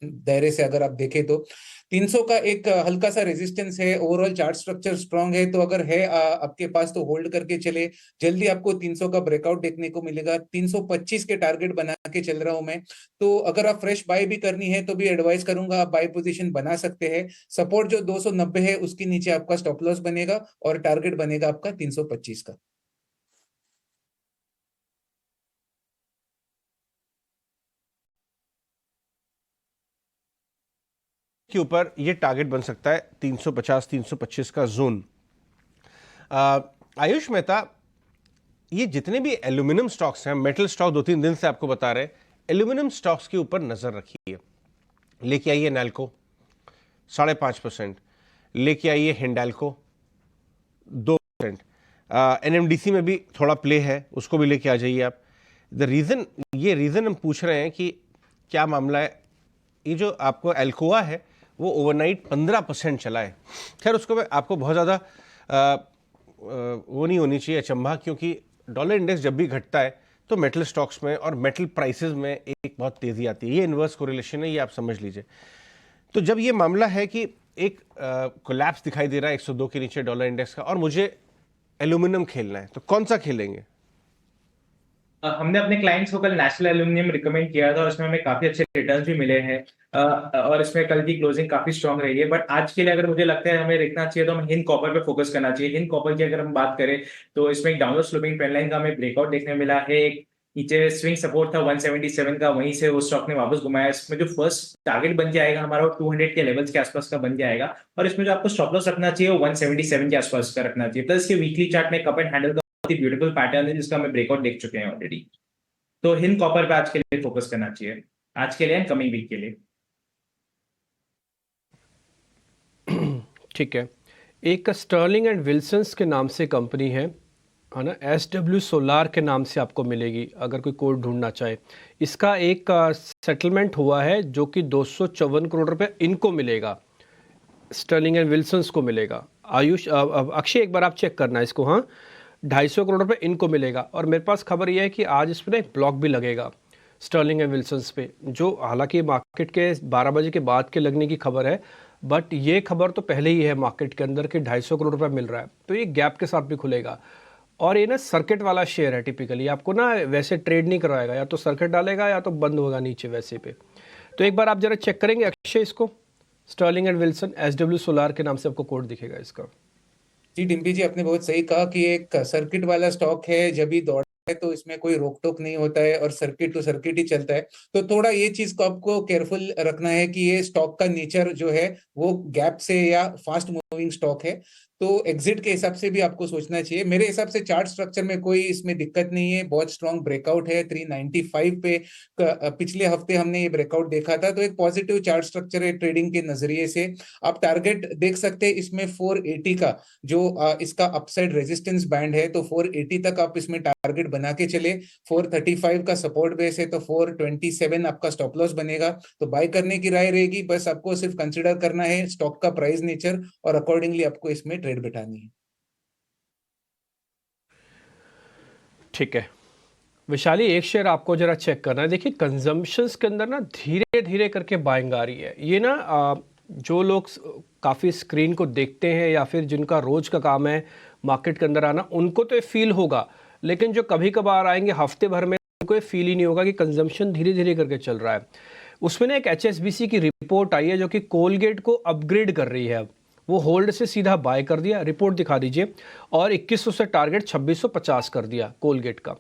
दायरे से। अगर आप देखें तो 300 का एक हल्का सा रेजिस्टेंस है। ओवरऑल चार्ट स्ट्रक्चर स्ट्रांग है, तो अगर है आपके पास तो होल्ड करके चले। जल्दी आपको 300 का ब्रेकआउट देखने को मिलेगा। 325 के टारगेट बना के चल रहा हूं मैं, तो अगर आप फ्रेश बाय भी करनी है तो भी एडवाइस करूंगा आप बाय पोजीशन बना सकते हैं। सपोर्ट जो 290 है उसके नीचे आपका स्टॉप लॉस बनेगा और टारगेट बनेगा आपका 325 का। के ऊपर ये टारगेट बन सकता है 350-325 का जोन। आयुष मेहता, ये जितने भी एल्यूमिनियम स्टॉक्स हैं, मेटल स्टॉक 2-3 दिन से आपको बता रहे हैं, एल्यूमिनियम स्टॉक्स के ऊपर नजर रखिए। लेके आइए नैल्को 5.5%, लेके आइए हिंडाल्को 2%, NMDC में भी थोड़ा प्ले है, उसको भी लेके आ जाइए आप। ये रीजन हम पूछ रहे हैं कि क्या मामला है। ये जो आपको एल्कोआ है वो ओवरनाइट 15% चला है। खैर उसको आपको बहुत ज़्यादा वो नहीं होनी चाहिए अचंभा, क्योंकि डॉलर इंडेक्स जब भी घटता है तो मेटल स्टॉक्स में और मेटल प्राइसेस में एक बहुत तेज़ी आती है। ये इन्वर्स कोरिलेशन है, ये आप समझ लीजिए। तो जब ये मामला है कि एक कोलैप्स दिखाई दे रहा है 102 के नीचे डॉलर इंडेक्स का, और मुझे एल्यूमिनियम खेलना है, तो कौन सा खेलेंगे? हमने अपने क्लाइंट्स को कल नेशनल एल्यूमिनियम रिकमेंड किया था, उसमें हमें काफी अच्छे रिटर्न्स भी मिले हैं और इसमें कल की क्लोजिंग काफी स्ट्रांग रही है। बट आज के लिए अगर मुझे लगता है हमें देखना चाहिए तो हमें हिंद कॉपर पे फोकस करना चाहिए। हिंद कॉपर की अगर हम बात करें तो इसमें एक डाउनवर्ड स्लोपिंग ट्रेंड लाइन का हमें ब्रेकआउट देखने मिला है। एक नीचे स्विंग सपोर्ट था 177 का, वहीं से वो स्टॉक ने वापस घुमाया। इसमें जो फर्स्ट टारगेट बन जाएगा हमारा 200 के लेवल्स के आसपास का बन जाएगा, और इसमें जो आपको स्टॉप लॉस रखना चाहिए वो 177 के आसपास का रखना चाहिए। प्लस के वीकली चार्ट में कप एंड हैंडल का ब्यूटीफुल पैटर्न है जिसका हमें ब्रेकआउट देख चुके हैं ऑलरेडी। तो हिंद कॉपर पे आज के लिए फोकस करना चाहिए, आज के लिए, कमिंग वीक के लिए। ठीक है, एक स्टर्लिंग एंड विल्सन्स के नाम से कंपनी है ना, SW सोलार के नाम से आपको मिलेगी अगर कोई कोड ढूंढना चाहे। इसका एक सेटलमेंट हुआ है जो कि 254 करोड़ रुपए इनको मिलेगा, स्टर्लिंग एंड विल्सन्स को मिलेगा। आयुष अक्षय एक बार आप चेक करना इसको, हाँ 250 करोड़ रुपए इनको मिलेगा। और मेरे पास खबर यह है कि आज इस पर एक ब्लॉक भी लगेगा स्टर्लिंग एंड विल्सन्स पे, जो हालांकि मार्केट के 12 बजे के बाद के लगने की खबर है, बट ये खबर तो पहले ही है मार्केट के अंदर कि 250 करोड़ रुपए मिल रहा है, तो ये गैप के साथ भी खुलेगा। और ये ना सर्किट वाला शेयर है, टिपिकली आपको ना वैसे ट्रेड नहीं करवाएगा, या तो सर्किट डालेगा या तो बंद होगा नीचे वैसे पे। तो एक बार आप जरा चेक करेंगे अक्षय इसको, Sterling and Wilson, SW solar के नाम से आपको कोड दिखेगा इसका। जी डिम्पी जी, आपने बहुत सही कहा कि एक सर्किट वाला स्टॉक है, जब भी दौड़ता है तो इसमें कोई रोक टोक नहीं होता है और सर्किट टू सर्किट ही चलता है। तो थोड़ा ये चीज को आपको केयरफुल रखना है कि ये स्टॉक का नेचर जो है वो गैप से या फास्ट मूविंग स्टॉक है, तो एग्जिट के हिसाब से भी आपको सोचना चाहिए। मेरे हिसाब से चार्ट स्ट्रक्चर में कोई इसमें दिक्कत नहीं है, बहुत स्ट्रॉन्ग ब्रेकआउट है 395 पे, पिछले हफ्ते हमने ये ब्रेकआउट देखा था, तो एक पॉजिटिव चार्ट स्ट्रक्चर है ट्रेडिंग के नजरिए से। आप टारगेट देख सकते हैं इसमें 480 का जो इसका अपसाइड रेजिस्टेंस बैंड है, तो 480 तक आप इसमें टारगेट बना के चले। 435 का सपोर्ट बेस है, तो 427 आपका स्टॉप लॉस बनेगा। तो बाय करने की राय रहेगी, बस आपको सिर्फ कंसिडर करना है स्टॉक का प्राइस नेचर और अकॉर्डिंगली आपको इसमें ट्रेड बिठानी है। ठीक है विशाली, एक शेयर आपको जरा चेक करना है। देखिए कंजम्पशंस के अंदर ना धीरे धीरे करके बाइंग आ रही है। ये ना जो लोग काफ़ी स्क्रीन को देखते हैं या फिर जिनका रोज का काम है मार्केट के अंदर आना, उनको तो ये फील होगा, लेकिन जो कभी कभार आएंगे हफ्ते भर में, उनको ये फील ही नहीं होगा कि कंजम्पशन धीरे धीरे करके चल रहा है। उसमें ना एक HSBC की रिपोर्ट आई है जो कि कोलगेट को अपग्रेड कर रही है। अब वो होल्ड से सीधा बाय कर दिया, रिपोर्ट दिखा दीजिए, और 2100 से टारगेट 2650 कर दिया कोलगेट का।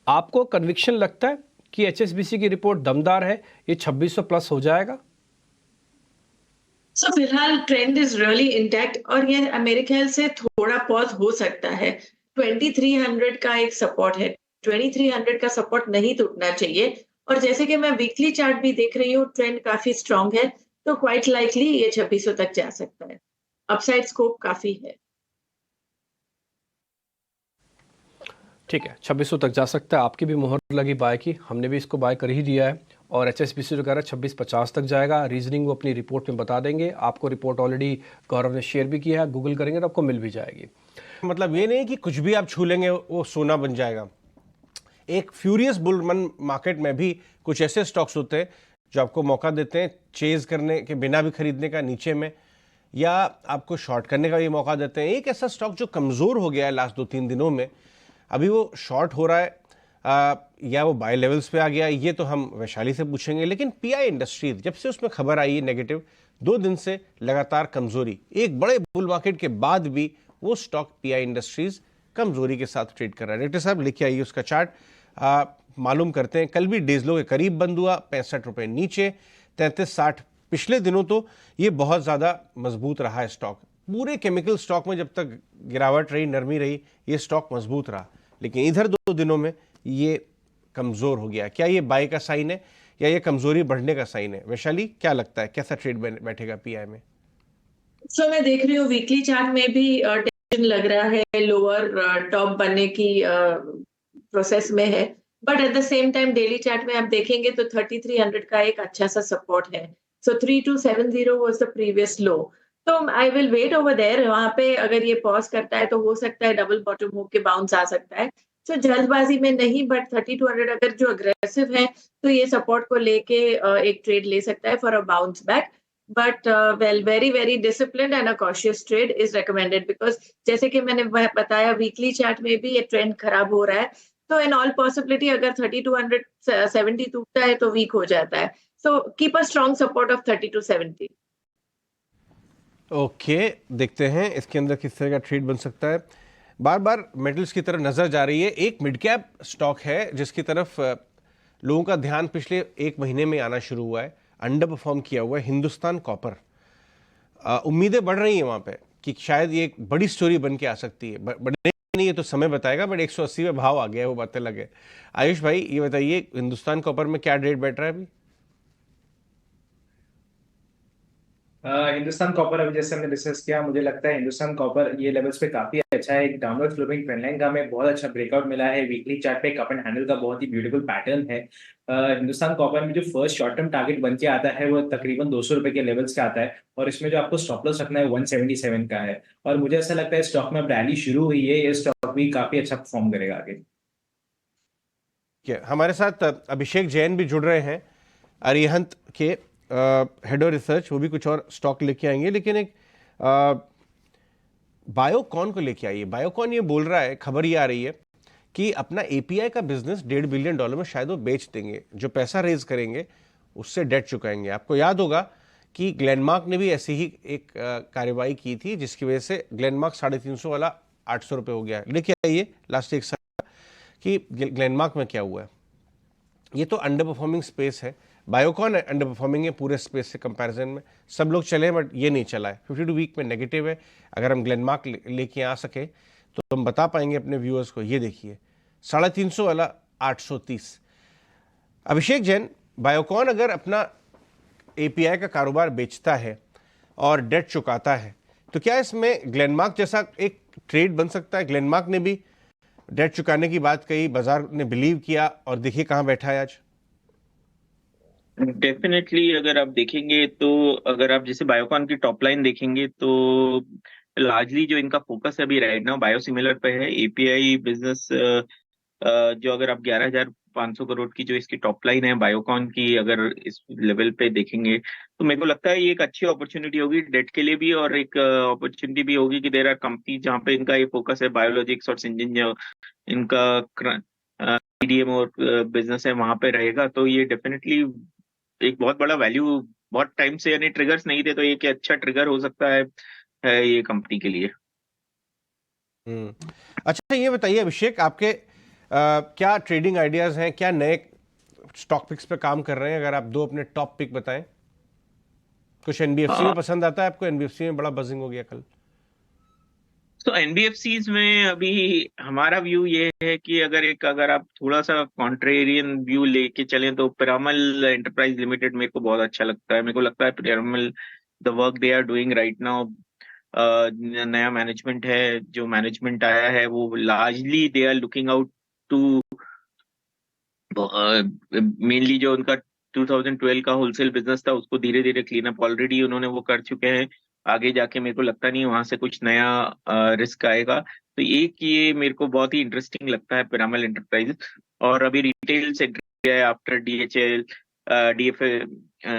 आपको कन्विक्शन लगता है कि HSBC की रिपोर्ट दमदार है, ये 2600 प्लस हो जाएगा? सो फिलहाल ट्रेंड इज रियली इंटैक्ट, और ये मेरे ख्याल से थोड़ा पॉज हो सकता है। 2300 का एक सपोर्ट है, 2300 का सपोर्ट नहीं टूटना चाहिए। और जैसे कि मैं वीकली चार्ट भी देख रही हूँ, ट्रेंड काफी स्ट्रांग है, तो क्वाइट लाइकली ये 2600 तक जा सकता है, अपसाइड स्कोप काफी है। ठीक है, 2600 तक जा सकता है। आपकी भी मुहर लगी बाय की, हमने भी इसको बाय कर ही दिया है। और HSBC जो कह रहा है 2650 तक जाएगा। रीजनिंग वो अपनी रिपोर्ट में बता देंगे आपको। रिपोर्ट ऑलरेडी गौरव ने शेयर भी किया है, गूगल करेंगे तो आपको मिल भी जाएगी। मतलब ये नहीं कि कुछ भी आप छू लेंगे वो सोना बन जाएगा। एक फ्यूरियस बुल मार्केट में भी कुछ ऐसे स्टॉक्स होते हैं जो आपको मौका देते हैं चेज करने के बिना भी खरीदने का नीचे में, या आपको शॉर्ट करने का भी मौका देते हैं। एक ऐसा स्टॉक जो कमज़ोर हो गया है लास्ट 2-3 दिनों में, अभी वो शॉर्ट हो रहा है या वो बाय लेवल्स पे आ गया, ये तो हम वैशाली से पूछेंगे। लेकिन PI इंडस्ट्रीज, जब से उसमें खबर आई है नेगेटिव, 2 दिन से लगातार कमजोरी, एक बड़े बुल मार्केट के बाद भी वो स्टॉक PI इंडस्ट्रीज कमजोरी के साथ ट्रेड कर रहा है। डायरेक्टर साहब लिख के आइए उसका चार्ट, मालूम करते हैं। कल भी डेजलो के करीब बंद हुआ, 65 रुपये नीचे, 33.60। पिछले दिनों तो ये बहुत ज़्यादा मजबूत रहा है स्टॉक। पूरे केमिकल स्टॉक में जब तक गिरावट रही, नरमी रही, ये स्टॉक मजबूत रहा। लेकिन इधर 2 दिनों में ये कमज़ोर हो गया। क्या ये बाय का साइन है या ये कमज़ोरी बढ़ने का साइन है? वैशाली क्या लगता है, कैसा ट्रेड बैठेगा PI में? सो मैं देख रही हूँ वीकली चार्ट में भी टेंशन लग रहा है, लोअर टॉप बनने की प्रोसेस में है। But at the same time daily chart में आप देखेंगे तो 3300 का एक अच्छा सा सपोर्ट है। So 3270 was the previous low, तो I will wait over there. वहां पे अगर ये पॉज करता है तो हो सकता है डबल बॉटम होके बाउंस आ सकता है। तो जल्दबाजी में नहीं, बट 3200 अगर जो अग्रेसिव है तो ये सपोर्ट को लेके एक ट्रेड ले सकता है for a bounce back. But well, very very disciplined and a cautious trade is recommended, because जैसे कि मैंने बताया वीकली चार्ट में भी ये ट्रेंड खराब हो रहा है। तो इन ऑल पॉसिबिलिटी अगर 3270 टूटता है तो वीक हो जाता है। So keep a strong support of 3270। Okay, देखते हैं इसके अंदर किस तरह का ट्रेड बन सकता है। बार बार मेटल्स की तरफ नजर जा रही है। एक मिड कैप स्टॉक है जिसकी तरफ लोगों का ध्यान पिछले 1 महीने में आना शुरू हुआ है, अंडर परफॉर्म किया हुआ है, हिंदुस्तान कॉपर। उम्मीदें बढ़ रही हैं वहाँ पे कि शायद ये एक बड़ी स्टोरी बन के आ सकती है, बड़े नहीं, ये तो समय बताएगा, बट 180 में भाव आ गया है, वो बातें लगे। आयुष भाई ये बताइए, हिंदुस्तान कॉपर में क्या रेट बैठ रहा है अभी? हिंदुस्तान कॉपर अभी जैसे हमने डिस्कस किया, मुझे लगता है हिंदुस्तान कॉपर ये लेवल्स पे काफी अच्छा है। एक डाउनवर्ड स्लोपिंग ट्रेंड लाइन का हमें बहुत अच्छा ब्रेकआउट मिला है। वीकली चार्ट पे कप एंड हैंडल का बहुत ही ब्यूटीफुल पैटर्न है। हिंदुस्तान कॉपर में जो फर्स्ट शॉर्ट टर्म टारगेट बन के आता है वो तकरीबन 200 रुपए के लेवल्स का आता है, और इसमें जो आपको स्टॉप लॉस रखना है 177 का है। और मुझे ऐसा लगता है स्टॉक में अब रैली शुरू हुई है, ये स्टॉक भी काफी अच्छा परफॉर्म करेगा आगे। हमारे साथ अभिषेक जैन भी जुड़ रहे हैं, अरिहंत के हेड ऑफ रिसर्च, वो भी कुछ और स्टॉक लेके आएंगे। लेकिन एक बायोकॉन को लेके आइए। बायोकॉन ये बोल रहा है, खबर ये आ रही है कि अपना एपीआई का बिजनेस $1.5 बिलियन में शायद वो बेच देंगे। जो पैसा रेज करेंगे उससे डेट चुकाएंगे। आपको याद होगा कि ग्लेनमार्क ने भी ऐसी ही एक कार्रवाई की थी, जिसकी वजह से ग्लेनमार्क 350 वाला 800 रुपये हो गया। लेके आइए लास्ट एक साल कि ग्लेनमार्क में क्या हुआ है। ये तो अंडर परफॉर्मिंग स्पेस है, बायोकॉन अंडर परफॉर्मिंग है पूरे स्पेस से कंपैरिजन में। सब लोग चले बट ये नहीं चला है, 52 वीक में नेगेटिव है। अगर हम ग्लेनमार्क लेके आ सके तो हम बता पाएंगे अपने व्यूअर्स को। ये देखिए 350 वाला 830। अभिषेक जैन, बायोकॉन अगर अपना एपीआई का कारोबार बेचता है और डेट चुकाता है तो क्या इसमें ग्लेनमार्क जैसा एक ट्रेड बन सकता है? ग्लेनमार्क ने भी डेट चुकाने की बात कही, बाजार ने बिलीव किया और देखिए कहाँ बैठा है आज। डेफिनेटली अगर आप देखेंगे तो, अगर आप जैसे बायोकॉन की टॉप लाइन देखेंगे तो लार्जली जो इनका फोकस है अभी राइट नाउ बायोसिमिलर पे है। एपीआई बिजनेस जो अगर आप 11,500 करोड़ की जो इसकी टॉप लाइन है बायोकॉन की, अगर इस लेवल पे देखेंगे तो मेरे को लगता है ये एक अच्छी अपॉर्चुनिटी होगी डेट के लिए भी, और एक अपॉर्चुनिटी भी होगी कि देयर आर कंपनी जहाँ पे इनका ये फोकस है बायोलॉजिक्स और सिंजिन जो इनका सीडीएमओ और बिजनेस है वहां पे रहेगा। तो ये डेफिनेटली एक बहुत बड़ा वैल्यू, बहुत टाइम से यानी ट्रिगर्स नहीं थे तो ये एक अच्छा ट्रिगर हो सकता है ये कंपनी के लिए। अच्छा ये बताइए अभिषेक, आपके क्या ट्रेडिंग आइडियाज हैं, क्या नए स्टॉक पिक्स पे काम कर रहे हैं? अगर आप दो अपने टॉप पिक बताएं। कुछ एनबीएफसी में पसंद आता है आपको? एनबीएफसी में बड़ा बजिंग हो गया कल। तो एनबीएफसीज में अभी हमारा व्यू ये है कि अगर आप थोड़ा सा कॉन्ट्रेरियन व्यू लेके चलें तो पिरामल एंटरप्राइज लिमिटेड मेरे को बहुत अच्छा लगता है। मेरे को लगता है Piramal the work they are doing right now, नया मैनेजमेंट है, जो मैनेजमेंट आया है वो largely they are looking out to mainly जो उनका 2012 का होलसेल बिजनेस था उसको धीरे धीरे क्लीन अप ऑलरेडी उन्होंने वो कर चुके हैं। आगे जाके मेरे को लगता नहीं वहां से कुछ नया रिस्क आएगा। तो एक ये मेरे को बहुत ही इंटरेस्टिंग लगता है पिरामल एंटरप्राइज। और अभी रिटेल सेक्टर है आफ्टर डीएचएल डीएफए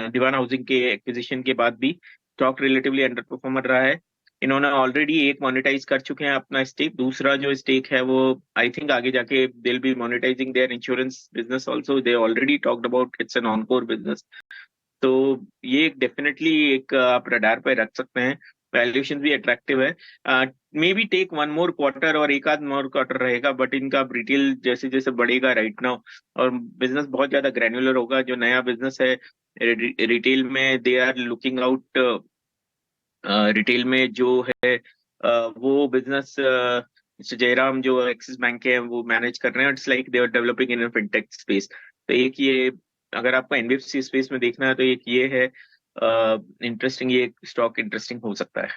दीवान हाउसिंग के एक्विजिशन के बाद भी स्टॉक रिलेटिवली अंडर परफॉर्मर रहा है। इन्होंने ऑलरेडी एक मोनेटाइज कर चुके हैं अपना स्टेक, दूसरा जो स्टेक है वो आई थिंक आगे जाके they will be monetising their insurance business also. They already talked about it's an on core business. तो ये डेफिनेटली एक आप रडार पे रख सकते हैं। वैल्यूएशन भी अट्रैक्टिव है। Maybe take one more quarter और एक आध मोर क्वार्टर रहेगा, बट इनका रिटेल जैसे जैसे बढ़ेगा राइट नाउ और बिजनेस बहुत ज्यादा ग्रैन्युलर होगा। जो नया बिजनेस है रिटेल में they are looking out, retail में जो है वो बिजनेस मिस्टर जयराम जो एक्सिस बैंक के हैं वो मैनेज कर रहे हैं। It's like they are developing in fintech space. तो एक ये अगर आपको एनबीएफसी स्पेस में देखना है तो एक ये है इंटरेस्टिंग, ये स्टॉक इंटरेस्टिंग हो सकता है।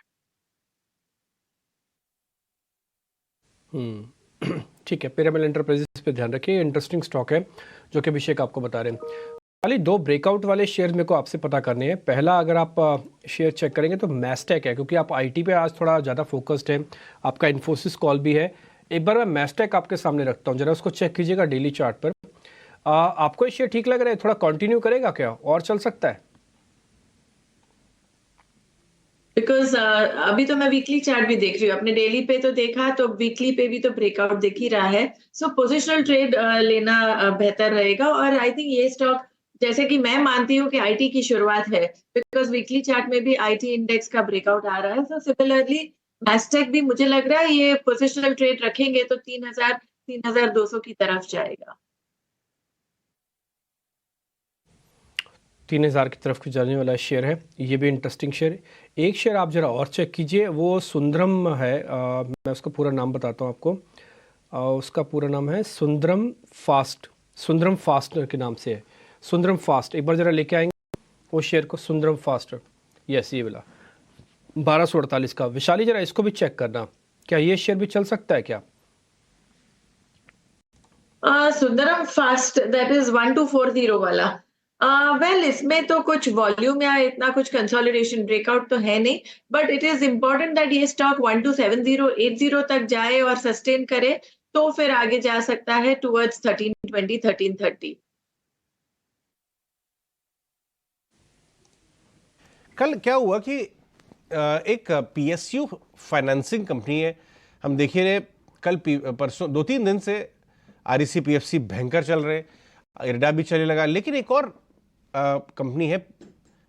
ठीक है, पिरामल एंटरप्राइजेस पे ध्यान रखिए, इंटरेस्टिंग स्टॉक है जो कि अभिषेक आपको बता रहे हैं। खाली दो ब्रेकआउट वाले शेयर मेरे को आपसे पता करने हैं। पहला अगर आप शेयर चेक करेंगे तो मैस्टेक है, क्योंकि आप आईटी पे आज थोड़ा ज़्यादा फोकस्ड है, आपका इन्फोसिस कॉल भी है। एक बार मैं मैस्टेक आपके सामने रखता हूँ, जरा उसको चेक कीजिएगा डेली चार्ट पर। आपको ये शेयर ठीक लग रहा है? थोड़ा कंटिन्यू करेगा क्या और चल सकता है? बिकॉज अभी तो मैं वीकली चार्ट भी देख रही हूँ, अपने डेली पे तो देखा तो वीकली पे भी तो ब्रेकआउट दिख ही रहा है। सो पोजिशनल ट्रेड लेना बेहतर रहेगा। और आई थिंक ये स्टॉक जैसे कि मैं मानती हूँ कि आईटी की शुरुआत है, बिकॉज वीकली चार्ट में भी आईटी इंडेक्स का ब्रेकआउट आ रहा है। सो सिमिलरली मैस्टेक भी मुझे लग रहा है ये पोजिशनल ट्रेड रखेंगे तो 3,200 की तरफ जाएगा। 3,000 की तरफ जाने वाला शेयर है, ये भी इंटरेस्टिंग शेयर। एक शेयर आप जरा और चेक कीजिए, वो सुंदरम है, मैं उसका पूरा नाम बताता हूँ आपको। उसका पूरा नाम है सुंदरम फास्टनर के नाम से है, सुंदरम फास्ट। एक बार ज़रा लेके आएंगे वो शेयर को, सुंदरम फास्टर, यस ये वाला 1248 का। विशाली जरा इसको भी चेक करना, क्या ये शेयर भी चल सकता है क्या? सुंदरम फास्ट दैट इज 1240 वाला। वेल इसमें तो कुछ वॉल्यूम या इतना कुछ कंसोलिडेशन ब्रेकआउट तो है नहीं, but it is important that ये स्टॉक 127080 तक जाए और सस्टेन करे, तो फिर आगे जा सकता है टुवर्ड्स 1320 1330। कल क्या हुआ कि एक PSU फाइनेंसिंग कंपनी है, हम देखिए रहे कल परसों 2-3 दिन से REC PFC भयंकर चल रहे, इरडा भी चलने लगा, लेकिन एक और कंपनी है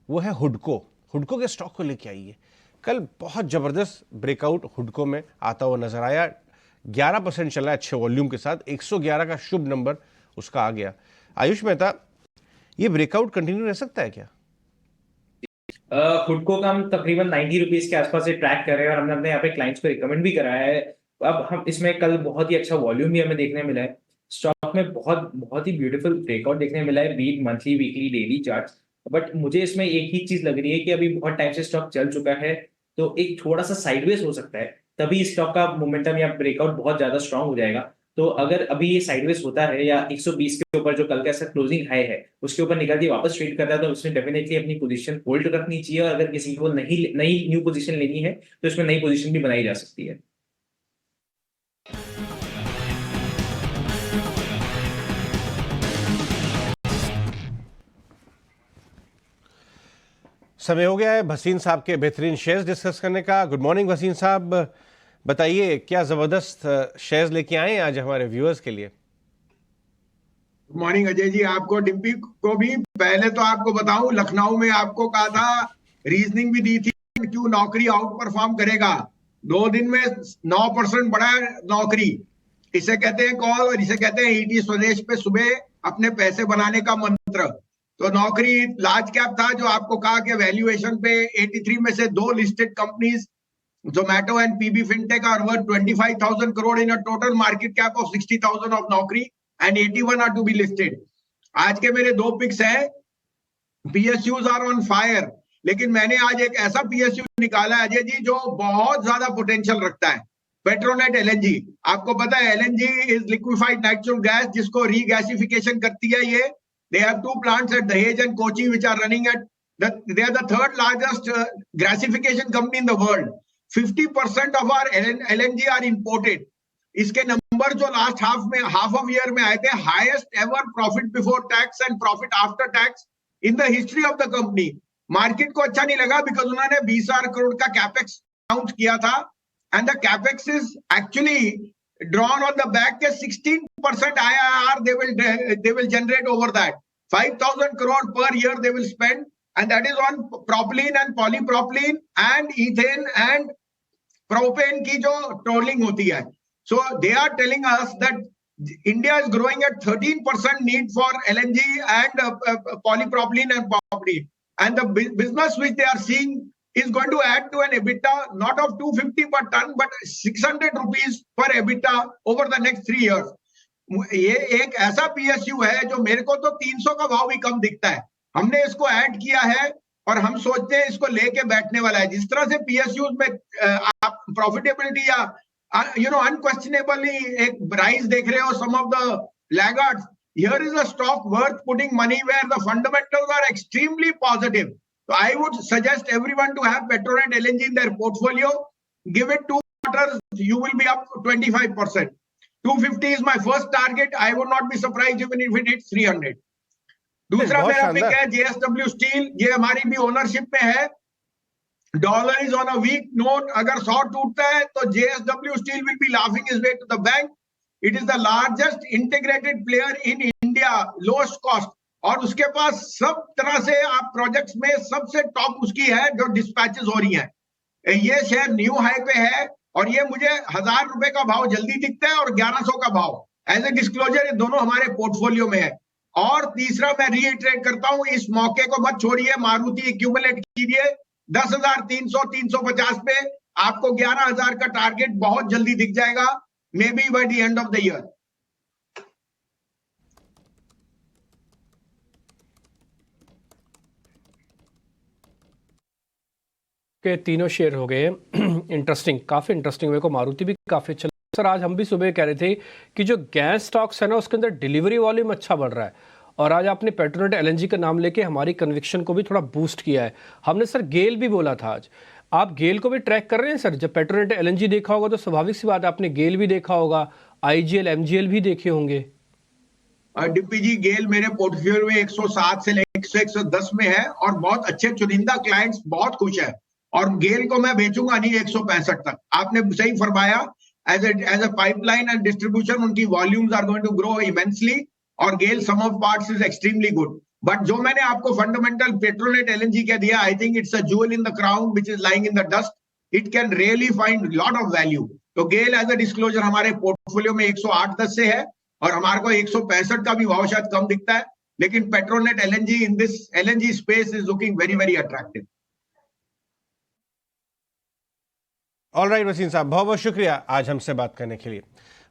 वो है हुडको के स्टॉक को लेके आई है। कल बहुत ज़बरदस्त ब्रेकआउट हुडको में आता हुआ नजर आया, 11% चला है अच्छे वॉल्यूम के साथ, 111 का शुभ नंबर उसका आ गया। आयुष मेहता, ये ब्रेकआउट कंटिन्यू रह सकता है क्या? हुडको का हम तकरीबन 90 रुपीज के आसपास से ट्रैक कर रहे हैं और हमने अपने यहाँ पे क्लाइंट्स को रिकमेंड भी कराया है। अब हम इसमें कल बहुत ही अच्छा वॉल्यूम भी हमें देखने मिला है, स्टॉक में बहुत ही ब्यूटीफुल ब्रेकआउट देखने मिला है, beat monthly weekly daily charts. But मुझे इसमें एक ही चीज लग रही है कि अभी बहुत टाइम से स्टॉक चल चुका है, तो एक थोड़ा सा साइडवेज हो सकता है, तभी स्टॉक का मोमेंटम या ब्रेकआउट बहुत ज्यादा स्ट्रांग हो जाएगा। तो अगर अभी ये साइडवेज होता है या 120 के ऊपर जो कल का ऐसा क्लोजिंग हाई है उसके ऊपर निकल के वापस ट्रेड करता है, तो उसमें डेफिनेटली अपनी पोजीशन होल्ड रखनी चाहिए, और अगर किसी को नई न्यू पोजीशन लेनी है तो इसमें नई पोजीशन भी बनाई जा सकती है। समय हो गया है भसीन साहब के बेहतरीन शेयर्स डिस्कस करने का। गुड मॉर्निंग भसीन साहब, बताइए क्या जबरदस्त शेयर्स लेके आए हैं आज हमारे व्यूअर्स के लिए? गुड मॉर्निंग अजय जी, आपको डिम्पी को भी। पहले तो आपको बताऊं, लखनऊ में आपको कहा था, रीजनिंग भी दी थी क्यों नौकरी आउट परफॉर्म करेगा। 2 दिन में 9% बढ़ा नौकरी। इसे कहते हैं कॉल, और इसे कहते हैं ईटी स्वदेश पे सुबह अपने पैसे बनाने का मंत्र। तो नौकरी लार्ज कैप था, जो आपको कहा कि वैल्यूएशन पे 83 में से 2 listed companies Zomato and PB Fintech are worth 25,000 crore in a total market cap of 60,000 of Naukri, and 81 are to be listed. आज के मेरे 2 पिक्स हैं, PSUs are on fire, लेकिन मैंने आज एक ऐसा PSU निकाला है अजय जी जो बहुत ज्यादा पोटेंशियल रखता है, पेट्रोनेट LNG। आपको पता है LNG is liquefied natural gas, जिसको रीगैसिफिकेशन करती है ये। They have 2 plants at Dahej and Kochi which are running at they are the 3rd largest gasification company in the world. 50% of our LNG are imported. इसके number जो last half of year में आए थे, highest ever profit before tax and profit after tax in the history of the company. Market को अच्छा नहीं लगा because उन्होंने 20,000 करोड़ का कैपेक्स अनाउंस किया था, and the capex is actually drawn on the back के 16% IRR they will generate over that. 5,000 crore per year they will spend, and that is on propylene and polypropylene and ethane and propane की जो tolling होती है. So they are telling us that India is growing at 13% need for LNG and polypropylene and propylene, and the business which they are seeing is going to add to an EBITDA not of 250 per ton but 600 rupees per EBITDA over the next 3 years. ये एक ऐसा PSU है जो मेरे को तो 300 का भाव भी कम दिखता है। हमने इसको ऐड किया है और हम सोचते हैं इसको लेके बैठने वाला है। जिस तरह से PSUs में आप प्रॉफिटेबिलिटी या अनक्वेश्चनेबली एक राइज देख रहे हो, some of the laggards, here is a stock worth putting money where the fundamentals are extremely positive. So I would suggest everyone to have Petronet LNG in their portfolio. Give it 2 quarters, you will be up 25%. 250 is my first target. I would not be surprised even if it hits 300. दूसरा मेरा pick है JSW Steel। ये हमारी भी ownership में है। Dollar is on a weak note. अगर 100 टूटता है तो JSW Steel will be laughing his way to the bank. It is the largest integrated player in India, lowest cost. और उसके पास सब तरह से आप प्रोजेक्ट्स में सबसे टॉप उसकी है जो डिस्पैचेस हो रही हैं। ये शेयर न्यू हाई पे है और ये मुझे 1,000 रुपए का भाव जल्दी दिखता है और 1100 का भाव। एज ए डिस्क्लोजर, ये दोनों हमारे पोर्टफोलियो में है। और तीसरा मैं रीइटरेट करता हूं, इस मौके को मत छोड़िए, मारुति एक्यूमुलेट कीजिए 10,300 350 पे। आपको 11,000 का टारगेट बहुत जल्दी दिख जाएगा। maybe by the end of the year. के तीनों शेयर हो गए इंटरेस्टिंग, काफ़ी इंटरेस्टिंग। मेरे को मारुति भी काफ़ी अच्छा लगा। सर आज हम भी सुबह कह रहे थे कि जो गैस स्टॉक्स है ना उसके अंदर डिलीवरी वॉल्यूम अच्छा बढ़ रहा है, और आज आपने पेट्रोनेट एलएनजी का नाम लेके हमारी कन्विक्शन को भी थोड़ा बूस्ट किया है। हमने सर गेल भी बोला था आज, आप गेल को भी ट्रैक कर रहे हैं सर? जब पेट्रोनेट एलएनजी देखा होगा तो स्वाभाविक सी बात है आपने गेल भी देखा होगा, आईजीएल एमजीएल भी देखे होंगे। डिप्पी जी, गेल मेरे पोर्टफोलियो में 107 से लेकर 110 में है और बहुत अच्छे चुनिंदा क्लाइंट्स बहुत खुश है, और गेल को मैं बेचूंगा नहीं 165 तक। आपने सही फरमाया, as a pipeline and distribution उनकी volumes are going to grow immensely, और GAIL some of parts is extremely good. But जो मैंने आपको फंडामेंटल पेट्रोनेट एलएनजी का दिया, I think it's a jewel in the crown which is lying in the dust, it can really find lot of value. तो GAIL as a disclosure हमारे portfolio में 108-10 से है, और हमारे को 165 का भी भाव शायद कम दिखता है, लेकिन Petronet LNG in this LNG space is looking very very attractive. All right Wasim sahab, बहुत बहुत शुक्रिया आज हमसे बात करने के लिए।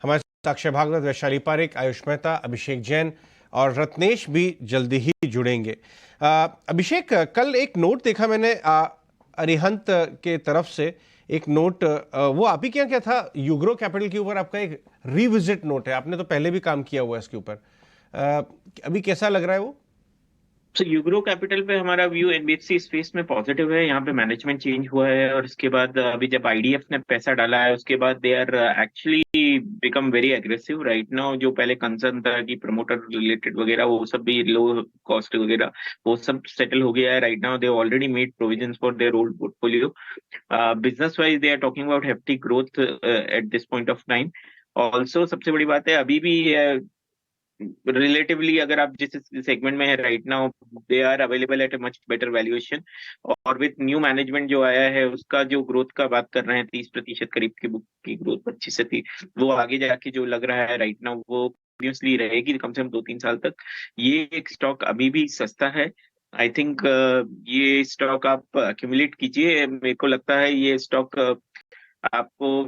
हमारे साथ अक्षय भागवत, वैशाली पारिक, आयुष मेहता, अभिषेक जैन और रत्नेश भी जल्दी ही जुड़ेंगे। अभिषेक, कल एक नोट देखा मैंने अरिहंत के तरफ से, एक नोट वो आप ही के यहाँ क्या था, यूग्रो कैपिटल के ऊपर आपका एक रिविजिट नोट है, आपने तो पहले भी काम किया हुआ है इसके ऊपर, अभी कैसा लग रहा है वो? सो यूग्रो कैपिटल पे हमारा व्यू एनबीएफसी स्पेस में पॉजिटिव है। यहाँ पे मैनेजमेंट चेंज हुआ है, और इसके बाद अभी जब आईडीएफ ने पैसा डाला है उसके बाद they are actually become very aggressive right now. जो पहले कंसर्न था कि प्रमोटर रिलेटेड वगैरह वो सब भी लो कॉस्ट वगैरह वो सब सेटल हो गया है right now. They already made provisions for their old portfolio. Business wise they are talking about hefty growth at this point of time. Also सबसे बड़ी बात है अभी भी रिलेटिवली अगर आप जिस सेगमेंट में है right now they are available at a much better valuation, और विद न्यू मैनेजमेंट जो आया है उसका जो ग्रोथ का बात कर रहे हैं 30% करीब की बुक की ग्रोथ 25 से 30, वो आगे जाके जो लग रहा है राइट नाउ वो कंटिन्यूसली रहेगी कम से कम 2-3 साल तक। ये एक स्टॉक अभी भी सस्ता है। आई थिंक ये स्टॉक आप एक्यूमुलेट कीजिए। मेरे को लगता है ये स्टॉक आपको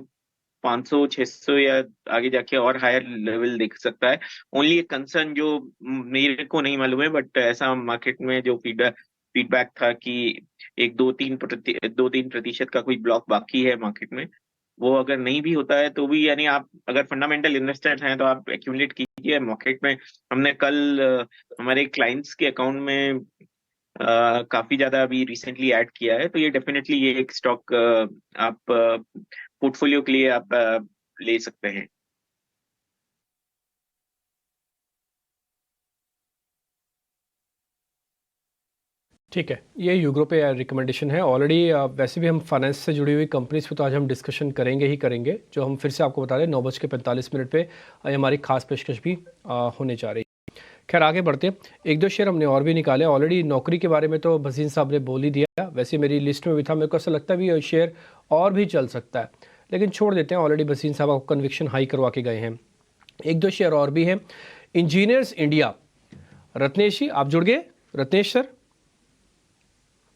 500-600 या आगे जाके और हायर लेवल दिख सकता है। ओनली एक कंसर्न जो मेरे को नहीं मालूम है बट ऐसा मार्केट में जो फीडबैक था कि एक 2-3% का कोई ब्लॉक बाकी है मार्केट में, वो अगर नहीं भी होता है तो भी यानी आप अगर फंडामेंटल इन्वेस्टर हैं तो आप एक्यूमुलेट कीजिए मार्केट में। हमने कल हमारे क्लाइंट्स के अकाउंट में काफी ज्यादा अभी रिसेंटली ऐड किया है, तो ये डेफिनेटली ये एक स्टॉक आप पोर्टफोलियो के लिए आप ले सकते हैं। ठीक है, ये यूग्रो पे रिकमेंडेशन है ऑलरेडी। वैसे भी हम फाइनेंस से जुड़ी हुई कंपनीज पे तो आज हम डिस्कशन करेंगे ही करेंगे, जो हम फिर से आपको बता दें 9:45 पे हमारी खास पेशकश भी होने जा रही है। खैर आगे बढ़ते हैं, 1-2 शेयर हमने और भी निकाले। ऑलरेडी नौकरी के बारे में तो भसीन साहब ने बोल ही दिया, वैसे मेरी लिस्ट में भी था, मेरे को ऐसा लगता है भी ये शेयर और भी चल सकता है, लेकिन छोड़ देते हैं। ऑलरेडी भसीन साहब आपको कन्विक्शन हाई करवा के गए हैं। 1-2 शेयर और भी हैं। इंजीनियर्स इंडिया, रत्नेश जी आप जुड़ गए। Ratnesh sir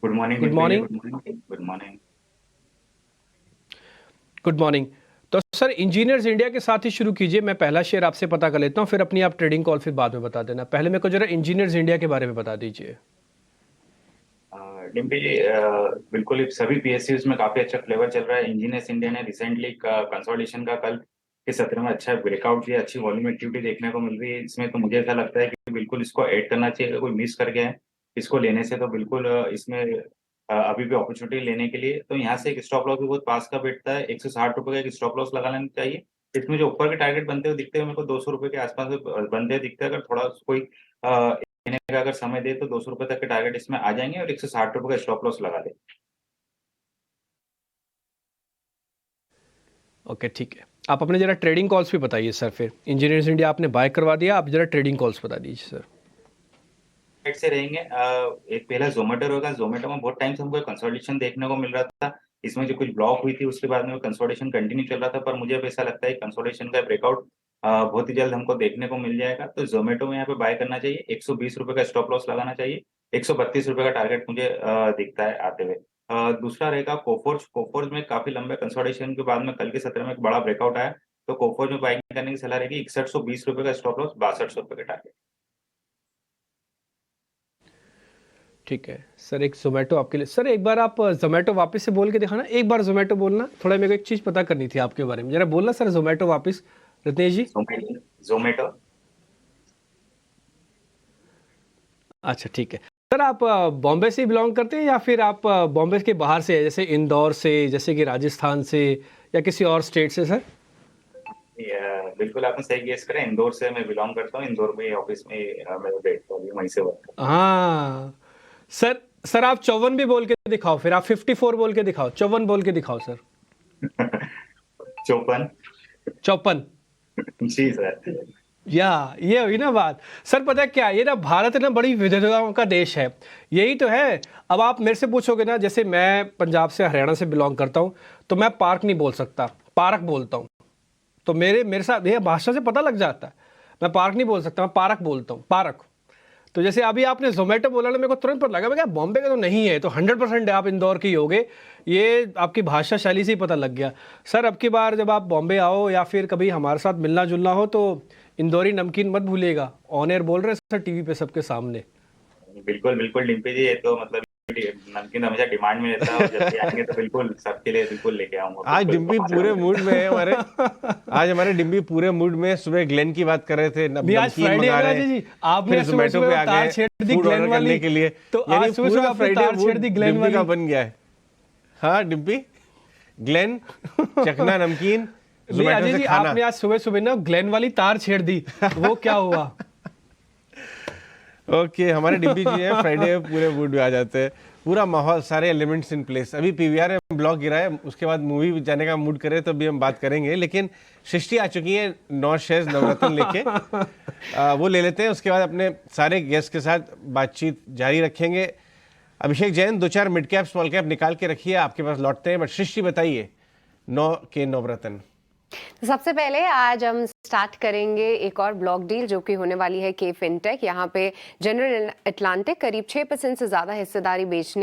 good morning. Good morning. Good morning. Good morning. तो सर इंजीनियर्स इंडिया के साथ ही शुरू कीजिए, मैं पहला शेयर आपसे पता कर लेता हूँ, फिर अपनी आप ट्रेडिंग कॉल फिर बाद में बता देना। पहले मेरे को जरा इंजीनियर्स इंडिया के बारे में बता दीजिए। डिम्पी जी बिल्कुल सभी पीएसयूज में काफी अच्छा फ्लेवर चल रहा है। इंजीनियर्स इंडिया ने रिसेंटली कंसोलिडेशन का कल के सत्र में अच्छा ब्रेकआउट दिया, अच्छी वॉल्यूम एक्टिविटी देखने को मिल रही है इसमें, तो मुझे ऐसा लगता है कि बिल्कुल इसको ऐड करना चाहिए। अगर कोई मिस कर गया है इसको लेने से तो बिल्कुल इसमें अभी भी अपॉर्चुनिटी लेने के लिए, तो यहाँ से एक स्टॉप लॉस भी बहुत पास का बैठता है। 160 रुपए का एक स्टॉप लॉस लगा लेना चाहिए। इसमें जो ऊपर के टारगेट बनते हुए दिखते हैं मेरे को 200 रुपए के आसपास बनते हुए दिखते हैं। अगर थोड़ा कोई लेने का अगर समय दे तो 200 रुपए तक के टारगेट इसमें आ जाएंगे, और 160 रुपए का स्टॉप लॉस लगा दे। ओके ठीक है, आप अपने जरा ट्रेडिंग कॉल्स भी बताइए सर। फिर इंजीनियर्स इंडिया आपने बाय करवा दिया, आप जरा ट्रेडिंग कॉल्स बता दीजिए सर। से रहेंगे एक पहला जोमेटो होगा। जोमेटो में बहुत टाइम से हमको कंसोलिडेशन देखने को मिल रहा था, इसमें जो कुछ ब्लॉक हुई थी उसके बाद में कंसोलिडेशन कंटिन्यू चल रहा था, पर मुझे अब ऐसा लगता है कंसोलिडेशन का ब्रेकआउट बहुत ही जल्द हमको देखने को मिल जाएगा। तो जोमेटो में यहाँ पे बाय करना चाहिए, 120 रुपए का स्टॉप लॉस लगाना चाहिए, 132 रुपए का टारगेट मुझे दिखता है आते हुए। दूसरा रहेगा कोफोर्ज। कोफोर्ज में काफी लंबे कंसोलिडेशन के बाद में कल के सत्र में एक बड़ा ब्रेकआउट आया, तो कोफोज में बाइंग करने की सलाह रहेगी। 6120 रुपए का स्टॉप लॉस, 6200 रुपए का टारगेट। ठीक है सर, एक जोमेटो आपके लिए। सर एक बार आप जोमेटो वापस से बोल के दिखाना, एक बार जोमेटो बोलना, थोड़ा मेरे को एक चीज़ पता करनी थी आपके बारे में, जरा बोलना सर जोमेटो वापस, रत्नेश जी। जोमेटो। अच्छा ठीक है सर, आप बॉम्बे से बिलोंग करते हैं या फिर आप बॉम्बे के बाहर से, जैसे इंदौर से, जैसे कि राजस्थान से, या किसी और स्टेट से सर? बिल्कुल आपने सही गेस करा, इंदौर से मैं बिलोंग करता हूँ। इंदौर में ऑफिस में मैं बैठता हूँ, वहीं से वर्क करता हूँ। हाँ सर आप 54 भी बोल के दिखाओ, फिर आप 54 बोल के दिखाओ, 54 बोल के दिखाओ सर। 54 जी सर। ये हुई ना बात। सर पता है क्या, ये ना भारत ना बड़ी विविधताओं का देश है, यही तो है। अब आप मेरे से पूछोगे ना, जैसे मैं पंजाब से, हरियाणा से बिलोंग करता हूँ, तो मैं पार्क नहीं बोल सकता, पार्क बोलता हूँ। तो मेरे साथ ये भाषा से पता लग जाता है, मैं पार्क नहीं बोल सकता, मैं पार्क बोलता हूँ, पार्क। तो जैसे अभी आपने जोमेटो बोला ना, मेरे को तुरंत पता लगा, मैं क्या बॉम्बे का तो नहीं है, तो 100% आप इंदौर के ही होगे, ये आपकी भाषा शैली से ही पता लग गया। सर अब की बार जब आप बॉम्बे आओ या फिर कभी हमारे साथ मिलना जुलना हो, तो इंदौरी नमकीन मत भूलिएगा। ऑन एयर बोल रहे हैं सर, टीवी पे सबके सामने। बिल्कुल बिल्कुल डिम्पी जी, ये तो मतलब नमकीन हमेशा डिमांड में रहता है, और जब भी आएंगे तो बिल्कुल सबके लिए बिल्कुल लेके आऊंगा। आज डिम्पी पूरे मूड में है हमारे। आज हमारे डिम्पी पूरे मूड में। सुबह ग्लेन की बात कर रहे थे, नमकीन मंगा रहे हैं, आपने जोमेटो पे आ गए फूड ऑर्डर करने के लिए, तो आज सुबह फ्राइडे मूड डिम्पी का बन गया है। हाँ डिम्पी, ग्लेन, चखना नमकीन, जोमेटो से खाना। आपने आज सुबह ना ग्लेन वाली तार छेड़ दी, वो क्या हुआ? ओके हमारे डिम्पी जी हैं, फ्राइडे पूरे मूड में आ जाते हैं, पूरा माहौल, सारे एलिमेंट्स इन प्लेस। अभी पीवीआर में ब्लॉग गिरा है, उसके बाद मूवी जाने का मूड करे तो भी हम बात करेंगे, लेकिन सृष्टि आ चुकी है 9 शेयर्स नवरत्न लेके। वो ले लेते हैं, उसके बाद अपने सारे गेस्ट के साथ बातचीत जारी रखेंगे। Abhishek Jain 2-4 mid cap small cap निकाल के रखिए, आपके पास लौटते हैं। बट सृष्टि बताइए 9 के नवरत्न। तो सबसे पहले आज हम स्टार्ट करेंगे एक और ब्लॉक डील जो कि होने वाली है के फिनटेक। यहाँ पे जनरल अटलांटिक करीब 6% से ज़्यादा हिस्सेदारी बेच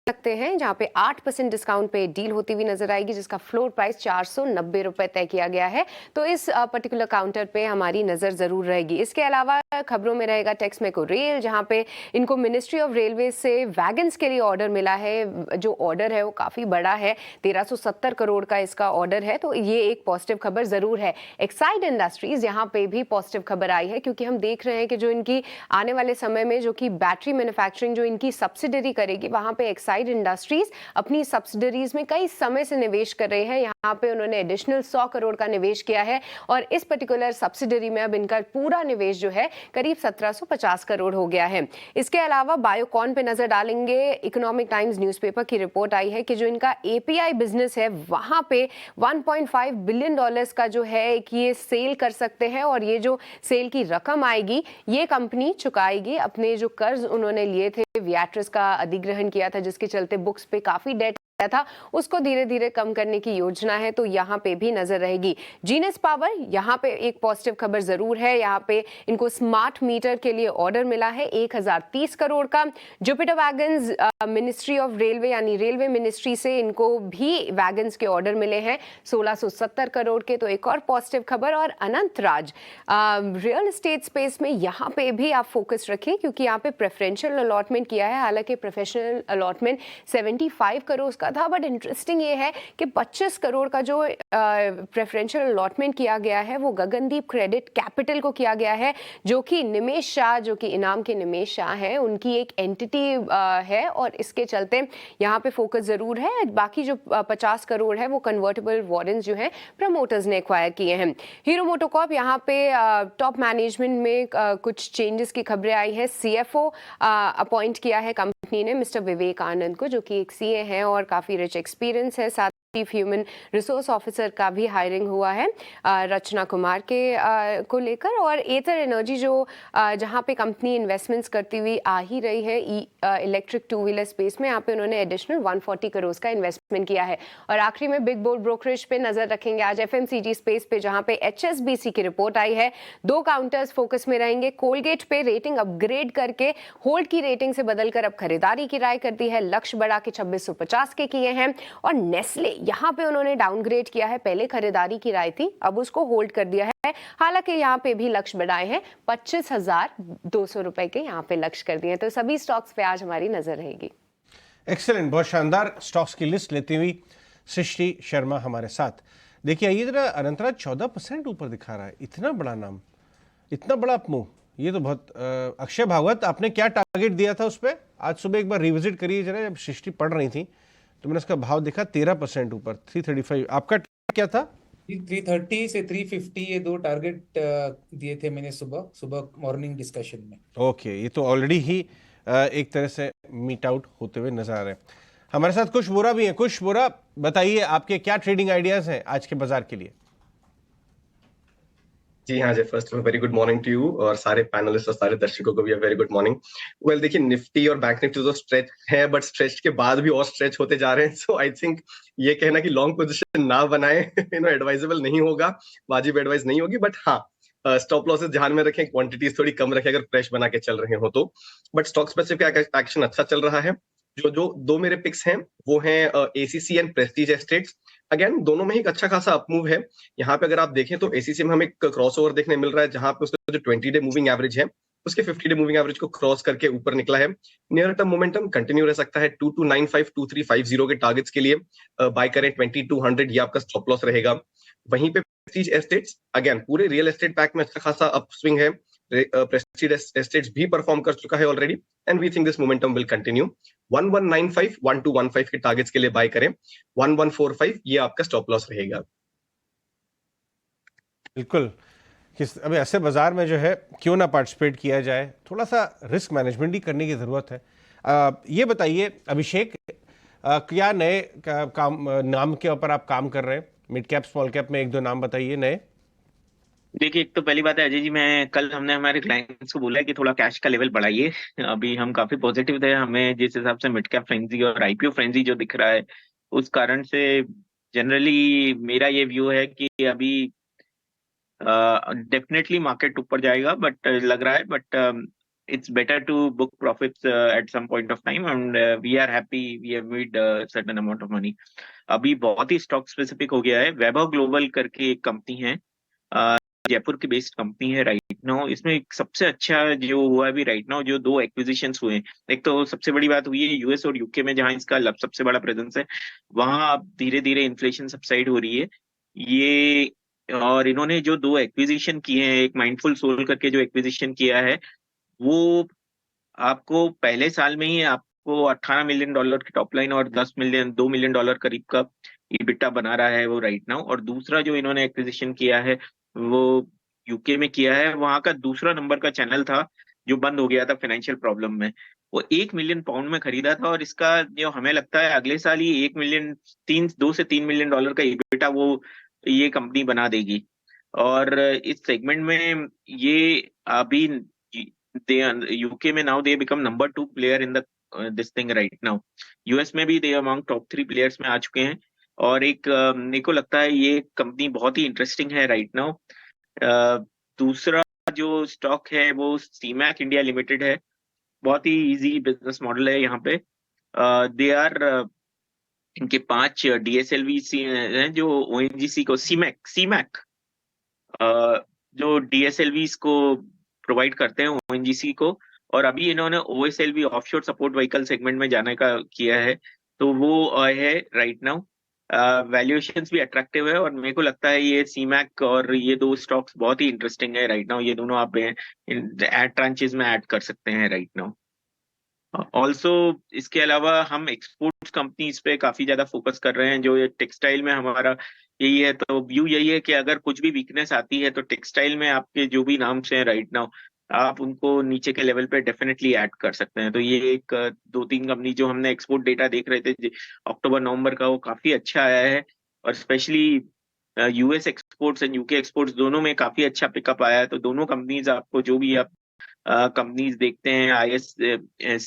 सकते हैं, जहां पे 8% डिस्काउंट पे डील होती हुई नजर आएगी, जिसका फ्लोर प्राइस 490 रुपए तय किया गया है। तो इस पर्टिकुलर काउंटर पे हमारी नजर जरूर रहेगी। इसके अलावा खबरों में रहेगा टेक्समेको रेल, जहां पे इनको मिनिस्ट्री ऑफ रेलवे से वैगन्स के लिए ऑर्डर मिला है। जो ऑर्डर है वो काफी बड़ा है, 1370 करोड़ का इसका ऑर्डर है, तो ये एक पॉजिटिव खबर जरूर है। एक्साइड इंडस्ट्रीज यहाँ पे भी पॉजिटिव खबर आई है, क्योंकि हम देख रहे हैं कि जो इनकी आने वाले समय में जो कि बैटरी मैन्युफैक्चरिंग जो इनकी सब्सिडरी करेगी, वहां पे एक्साइड इंडस्ट्रीज अपनी सब्सिडरीज में कई समय से निवेश कर रहे हैं। यहाँ पे उन्होंने एडिशनल 100 करोड़ का निवेश किया है, और इस पर्टिकुलर सब्सिडरी में अब इनका पूरा निवेश जो है करीब 1750 करोड़ हो गया है। इसके अलावा बायोकॉन पे नजर डालेंगे। इकोनॉमिक टाइम्स न्यूज़पेपर की रिपोर्ट आई है कि जो इनका एपीआई बिजनेस है, वहां पे $1.5 बिलियन का जो है कि ये सेल कर सकते हैं, और ये जो सेल की रकम आएगी ये कंपनी चुकाएगी अपने जो कर्ज उन्होंने लिए थे, वियाट्रिस का अधिग्रहण किया था, जिसके चलते बुक्स पे काफी डेट था, उसको धीरे धीरे कम करने की योजना है, तो यहाँ पे भी नजर रहेगी। जीनस पावर, यहाँ पे एक पॉजिटिव खबर जरूर है। यहाँ पे इनको स्मार्ट मीटर के लिए ऑर्डर मिला है 1030 करोड़ का। Jupiter wagons, ministry of railway यानी रेलवे मिनिस्ट्री से इनको भी वैगन्स के ऑर्डर मिले हैं 1670 करोड़ के, तो एक और पॉजिटिव खबर। और अनंत राज रियल एस्टेट स्पेस में, यहाँ पे भी आप फोकस रखें, क्योंकि यहाँ पे प्रेफरेंशियल अलॉटमेंट किया है। हालांकि प्रोफेशनल अलॉटमेंट 75 करोड़ का था, बट इंटरेस्टिंग ये है कि 25 करोड़ का जो प्रेफरेंशियल अलॉटमेंट किया गया है वो गगनदीप क्रेडिट कैपिटल को किया गया है, जो कि निमेश शाह, जो कि इनाम के निमेश शाह हैं, उनकी एक एंटिटी है, और इसके चलते यहाँ पे फोकस जरूर है। बाकी जो 50 करोड़ है वो कन्वर्टेबल वारंट्स जो हैं प्रमोटर्स ने एक्वायर किए हैं। हीरो मोटोकॉर्प, यहाँ पे टॉप मैनेजमेंट में कुछ चेंजेस की खबरें आई है। सीएफओ अपॉइंट किया है कंपनी ने मिस्टर विवेक आनंद को, जो कि एक सीए हैं और काफी रिच एक्सपीरियंस है। साथ चीफ ह्यूमन रिसोर्स ऑफिसर का भी हायरिंग हुआ है रचना कुमार के को लेकर। और एथर एनर्जी जो जहां पे कंपनी इन्वेस्टमेंट्स करती हुई आ ही रही है इलेक्ट्रिक 2 व्हीलर स्पेस में, यहाँ पे उन्होंने एडिशनल 140 करोड़ का इन्वेस्टमेंट किया है। और आखिरी में बिग बोर्ड ब्रोकरेज पे नजर रखेंगे आज एफएमसीजी स्पेस पे, जहां पे एचएसबीसी की रिपोर्ट आई है। 2 काउंटर्स फोकस में रहेंगे। कोलगेट पे रेटिंग अपग्रेड करके होल्ड की रेटिंग से बदलकर अब खरीदारी की राय कर दी है, लक्ष्य बढ़ा के 2650 के किए हैं। और नेस्ले यहाँ पे उन्होंने डाउनग्रेड किया है, पहले खरीदारी की राय थी, अब उसको होल्ड कर दिया है। हालांकि यहाँ पे भी लक्ष्य बढ़ाए हैं, 25,200 रुपए के यहाँ पे लक्ष्य कर दिए हैं। तो सभी स्टॉक्स पे आज हमारी नजर रहेगी। एक्सेलेंट, बहुत शानदार स्टॉक्स की लिस्ट लेती हुई सृष्टि शर्मा हमारे साथ। देखिए ये जरा अनंतराज 14% ऊपर दिखा रहा है, इतना बड़ा नाम, इतना बड़ा अपमूव, ये तो बहुत अक्षय भागवत, आपने क्या टारगेट दिया था उस पर? आज सुबह एक बार रिविजिट करिए जरा, जब सृष्टि पढ़ रही थी तो मैंने उसका भाव देखा 13% ऊपर, 335। आपका क्या था? 330 से 350 ये दो टारगेट दिए थे मैंने सुबह मॉर्निंग डिस्कशन में। ओके, ये तो ऑलरेडी ही एक तरह से मीट आउट होते हुए नजर आ रहे हैं। हमारे साथ कुछ बोरा भी है। कुछ बोरा, बताइए आपके क्या ट्रेडिंग आइडियाज हैं आज के बाजार के लिए? जी हाँ जी, first very good morning to you और सारे पैनलिस्ट और सारे दर्शकों को भी वेरी गुड मॉर्निंग। वेल देखिए, निफ्टी और बैंक निफ्टी तो स्ट्रेच है, बट स्ट्रेच के बाद भी और स्ट्रेच होते जा रहे हैं। सो आई थिंक ये कहना कि लॉन्ग पोजीशन ना बनाए एडवाइजेबल नहीं होगा, वाजिब एडवाइस नहीं होगी। बट हाँ, स्टॉप लॉसेस ध्यान में रखें, क्वांटिटीज थोड़ी कम रखें अगर फ्रेश बना के चल रहे हो तो। बट स्टॉक स्पेसिफिक एक्शन अच्छा चल रहा है। जो दो मेरे पिक्स हैं वो हैं ACC and Prestige estates. Again दोनों में ही एक अच्छा खासा अपमूव है। यहाँ पे अगर आप देखें तो एसीसी में हमें एक क्रॉसओवर देखने मिल रहा है, जहां पे उसका जो 20 डे मूविंग एवरेज है उसके 50 डे मूविंग एवरेज को क्रॉस करके ऊपर निकला है। नियर टर्म मोमेंटम कंटिन्यू रह सकता है। 2295 2350 के टारगेट्स के लिए बाय करें। 2200 ये आपका स्टॉप लॉस रहेगा। वहीं पे प्रेस्टीज एस्टेट्स, अगेन पूरे रियल एस्टेट पैक में अच्छा खासा अपस्विंग है। प्रेस्टीज एस्टेट्स भी परफॉर्म कर चुका है already and we think this momentum will continue. 1195 1215 के टारगेट्स के लिए बाय करें। 1145 ये आपका स्टॉप लॉस रहेगा। बिल्कुल, अभी ऐसे बाजार में जो है क्यों ना पार्टिसिपेट किया जाए, थोड़ा सा रिस्क मैनेजमेंट ही करने की जरूरत है। ये बताइए अभिषेक, क्या नए काम नाम के ऊपर आप काम कर रहे हैं? मिड कैप स्मॉल कैप में एक दो नाम बताइए नए। देखिए, एक तो पहली बात है अजय जी, हमने हमारे क्लाइंट्स को बोला है कि थोड़ा कैश का लेवल बढ़ाइए। अभी हम काफी पॉजिटिव थे, हमें जिस हिसाब से मिड कैप फ्रेंजी और आईपीओ फ्रेंजी जो दिख रहा है उस कारण से जनरली मेरा ये व्यू है कि अभी डेफिनेटली मार्केट ऊपर जाएगा, बट लग रहा है, but it's better to book profits at some point of time and we are happy we have made a certain amount of money. अभी बहुत ही स्टॉक स्पेसिफिक हो गया है। वैभव ग्लोबल करके एक कंपनी है, जयपुर की बेस्ड कंपनी है राइट नाउ। इसमें एक सबसे अच्छा जो हुआ है अभी राइट नाउ, जो दो एक्विजिशंस हुए हैं। एक तो सबसे बड़ी बात हुई है यूएस और यूके में, जहां इसका सबसे बड़ा प्रेजेंस है, वहां अब धीरे धीरे इन्फ्लेशन सबसाइड हो रही है ये। और इन्होंने जो दो एक्विजिशन किए हैं, एक माइंडफुल सोल करके जो एक्विजिशन किया है वो आपको पहले साल में ही आपको $18 मिलियन की टॉप लाइन और $2 मिलियन करीब का ईबिटा बना रहा है वो राइट नाउ। और दूसरा जो इन्होंने एक्विजिशन किया है वो यूके में किया है, वहां का दूसरा नंबर का चैनल था जो बंद हो गया था फाइनेंशियल प्रॉब्लम में, वो 1 मिलियन पाउंड में खरीदा था। और इसका जो हमें लगता है अगले साल ही 2 से 3 मिलियन डॉलर का ईबिटा वो ये कंपनी बना देगी। और इस सेगमेंट में ये अभी यूके में now they become number 2 player in the this thing right now. US में भी दे अमंग टॉप 3 प्लेयर्स में आ चुके हैं। और एक मेरे को लगता है ये कंपनी बहुत ही इंटरेस्टिंग है राइट नाउ। दूसरा जो स्टॉक है वो सीमैक इंडिया लिमिटेड है। बहुत ही इजी बिजनेस मॉडल है यहाँ पे। दे आर इनके 5 DSLV हैं जो ONGC को सीमैक जो DSLVs को प्रोवाइड करते हैं ONGC को। और अभी इन्होंने OSLV offshore support vehicle segment में जाने का किया है, तो वो है राइट नाउ। वैल्यूएशंस भी अट्रैक्टिव है और मेरे को लगता है ये सीमैक और ये दो स्टॉक्स बहुत ही इंटरेस्टिंग है राइट नाउ। ये दोनों आप एड ट्रांचेस में ऐड कर सकते हैं राइट नाउ। ऑल्सो इसके अलावा हम एक्सपोर्ट्स कंपनीज पे काफी ज्यादा फोकस कर रहे हैं। जो ये टेक्सटाइल में हमारा यही है, तो व्यू यही है कि अगर कुछ भी वीकनेस आती है तो टेक्सटाइल में आपके जो भी नाम्स हैं राइट नाउ आप उनको नीचे के लेवल पे डेफिनेटली ऐड कर सकते हैं। तो ये एक 2-3 कंपनी जो हमने एक्सपोर्ट डेटा देख रहे थे अक्टूबर नवंबर का, वो काफी अच्छा आया है। और specially US exports and UK exports दोनों में काफी अच्छा पिकअप आया है। तो दोनों कंपनीज आपको जो भी आप कंपनीज देखते हैं, IS